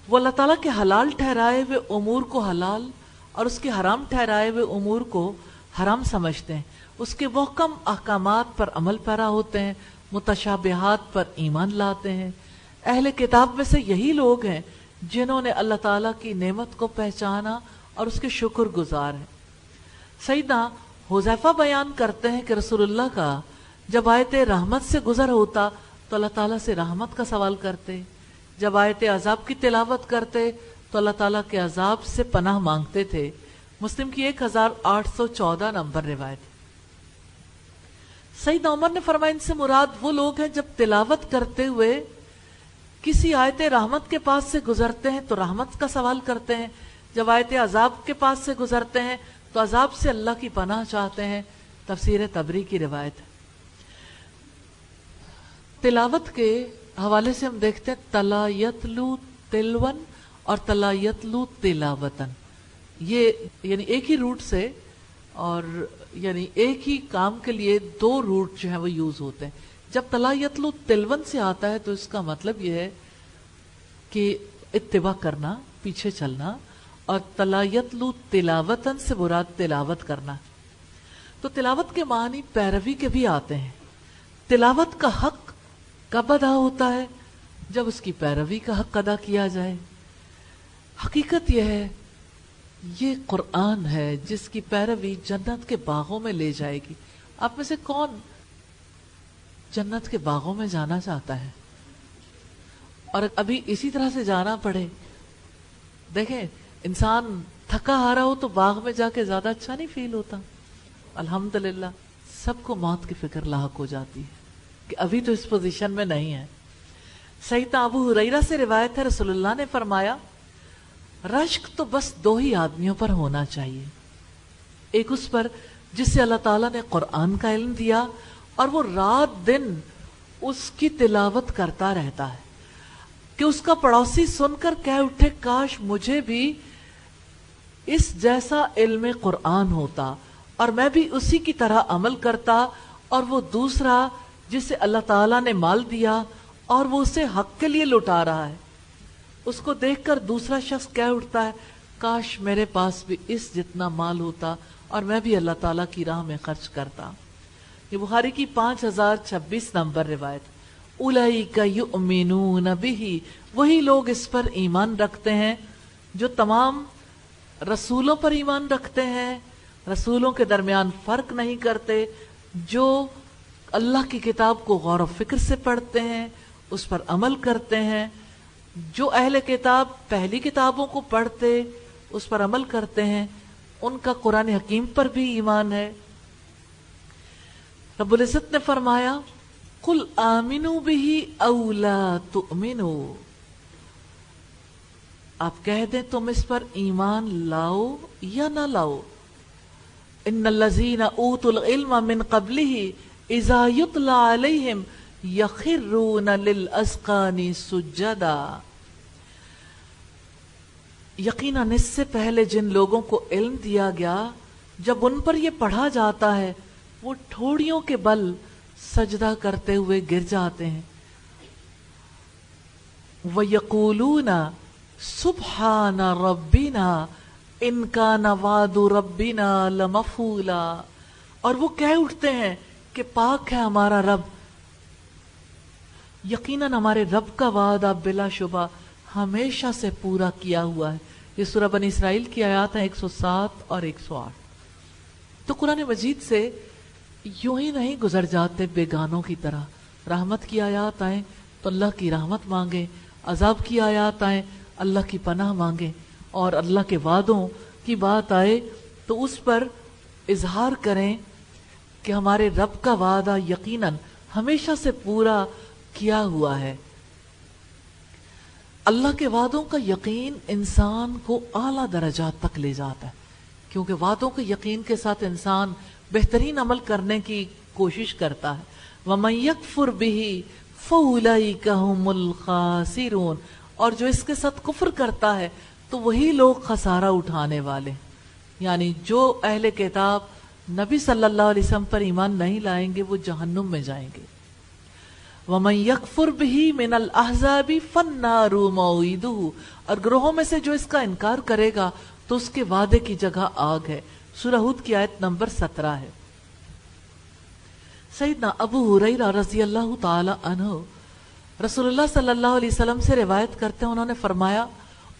وہ اللہ تعالیٰ کے حلال ٹھہرائے ہوئے امور کو حلال اور اس کے حرام ٹھہرائے ہوئے امور کو حرام سمجھتے ہیں، اس کے محکم احکامات پر عمل پیرا ہوتے ہیں، متشابہات پر ایمان لاتے ہیں۔ اہل کتاب میں سے یہی لوگ ہیں جنہوں نے اللہ تعالیٰ کی نعمت کو پہچانا اور اس کے شکر گزار ہیں۔ سیدنا حذیفہ بیان کرتے ہیں کہ رسول اللہ کا جب آیت رحمت سے گزر ہوتا تو اللہ تعالیٰ سے رحمت کا سوال کرتے، جب آیت عذاب کی تلاوت کرتے تو اللہ تعالیٰ کے عذاب سے پناہ مانگتے تھے۔ مسلم کی 1814 نمبر روایت۔ سیدنا عمر نے فرمایا ان سے مراد وہ لوگ ہیں جب تلاوت کرتے ہوئے کسی آیت رحمت کے پاس سے گزرتے ہیں تو رحمت کا سوال کرتے ہیں، جب آیت عذاب کے پاس سے گزرتے ہیں تو عذاب سے اللہ کی پناہ چاہتے ہیں۔ تفسیر تبری کی روایت ہے۔ تلاوت کے حوالے سے ہم دیکھتے ہیں تلا یتلو تلون اور تلا یتلو تلاوتن، یہ یعنی ایک ہی روٹ سے اور یعنی ایک ہی کام کے لیے دو روٹ جو ہیں وہ یوز ہوتے ہیں۔ جب تلا یتلو تلون سے آتا ہے تو اس کا مطلب یہ ہے کہ اتباع کرنا، پیچھے چلنا، اور تلا یتلو تلاوتن سے مراد تلاوت کرنا۔ تو تلاوت کے معنی پیروی کے بھی آتے ہیں۔ تلاوت کا حق کب ادا ہوتا ہے؟ جب اس کی پیروی کا حق ادا کیا جائے۔ حقیقت یہ ہے یہ قرآن ہے جس کی پیروی جنت کے باغوں میں لے جائے گی۔ آپ میں سے کون جنت کے باغوں میں جانا چاہتا ہے؟ اور ابھی اسی طرح سے جانا پڑے، دیکھیں انسان تھکا ہارا ہو تو باغ میں جا کے زیادہ اچھا نہیں فیل ہوتا؟ الحمدللہ سب کو موت کی فکر لاحق ہو جاتی ہے کہ ابھی تو اس پوزیشن میں نہیں ہے۔ سیدنا ابو ہریرہ سے روایت ہے رسول اللہ نے فرمایا رشک تو بس دو ہی آدمیوں پر ہونا چاہیے، ایک اس پر جس سے اللہ تعالیٰ نے قرآن کا علم دیا اور وہ رات دن اس کی تلاوت کرتا رہتا ہے کہ اس کا پڑوسی سن کر کہہ اٹھے کاش مجھے بھی اس جیسا علم قرآن ہوتا اور میں بھی اسی کی طرح عمل کرتا، اور وہ دوسرا جسے اللہ تعالیٰ نے مال دیا اور وہ اسے حق کے لیے لٹا رہا ہے، اس کو دیکھ کر دوسرا شخص کہہ اٹھتا ہے کاش میرے پاس بھی اس جتنا مال ہوتا اور میں بھی اللہ تعالیٰ کی راہ میں خرچ کرتا۔ یہ بخاری کی 5026 نمبر روایت۔ اولئک یؤمنون بہ، وہی لوگ اس پر ایمان رکھتے ہیں جو تمام رسولوں پر ایمان رکھتے ہیں، رسولوں کے درمیان فرق نہیں کرتے، جو اللہ کی کتاب کو غور و فکر سے پڑھتے ہیں، اس پر عمل کرتے ہیں، جو اہل کتاب پہلی کتابوں کو پڑھتے اس پر عمل کرتے ہیں ان کا قرآن حکیم پر بھی ایمان ہے۔ رب العزت نے فرمایا قل آمنوا بہ او لا تؤمنوا، آپ کہہ دیں تم اس پر ایمان لاؤ یا نہ لاؤ۔ ان الذین اوتوا العلم من قبلہ اذا یتلی علیہم یخرون للاذقان سجدا، یقیناً اس سے پہلے جن لوگوں کو علم دیا گیا جب ان پر یہ پڑھا جاتا ہے وہ ٹھوڑیوں کے بل سجدہ کرتے ہوئے گر جاتے ہیں۔ وَيَقُولُونَ سُبْحَانَ رَبِّنَا إِن كَانَ وَعْدُ رَبِّنَا لَمَفْعُولًا، اور وہ کہہ اٹھتے ہیں کہ پاک ہے ہمارا رب، یقیناً ہمارے رب کا وعدہ بلا شبہ ہمیشہ سے پورا کیا ہوا ہے۔ یہ سورہ بنی اسرائیل کی آیات ہیں 107 اور 108۔ تو قرآن مجید سے یوں ہی نہیں گزر جاتے بیگانوں کی طرح، رحمت کی آیات آئیں تو اللہ کی رحمت مانگیں، عذاب کی آیات آئیں اللہ کی پناہ مانگیں، اور اللہ کے وعدوں کی بات آئے تو اس پر اظہار کریں کہ ہمارے رب کا وعدہ یقیناً ہمیشہ سے پورا کیا ہوا ہے۔ اللہ کے وعدوں کا یقین انسان کو اعلیٰ درجات تک لے جاتا ہے، کیونکہ وعدوں کے یقین کے ساتھ انسان بہترین عمل کرنے کی کوشش کرتا ہے۔ وَمَن يَكْفُرْ بِهِ فَأُولَئِكَ هُمُ الْخَاسِرُونَ، اور جو اس کے ساتھ کفر کرتا ہے تو وہی لوگ خسارہ اٹھانے والے، یعنی جو اہل کتاب نبی صلی اللہ علیہ وسلم پر ایمان نہیں لائیں گے وہ جہنم میں جائیں گے۔ وَمَن يَكْفُرْ بِهِ مِنَ الْأَحْزَابِ فَالنَّارُ مَوْعِدُهُ، اور گروہوں میں سے جو اس کا انکار کرے گا تو اس کے وعدے کی جگہ آگ ہے۔ سورہ ہود کی آیت نمبر 17 ہے۔ سیدنا ابو ہریرہ رضی اللہ تعالی عنہ رسول اللہ صلی اللہ علیہ وسلم سے روایت کرتے ہیں، انہوں نے فرمایا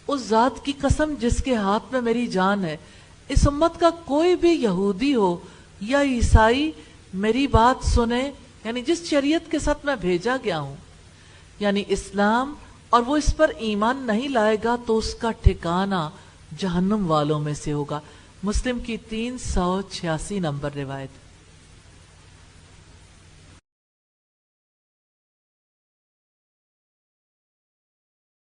اس ذات کی قسم جس کے ہاتھ میں میری جان ہے، اس امت کا کوئی بھی یہودی ہو یا عیسائی میری بات سنے، یعنی جس شریعت کے ساتھ میں بھیجا گیا ہوں یعنی اسلام، اور وہ اس پر ایمان نہیں لائے گا تو اس کا ٹھکانہ جہنم والوں میں سے ہوگا۔ مسلم کی 386 نمبر روایت۔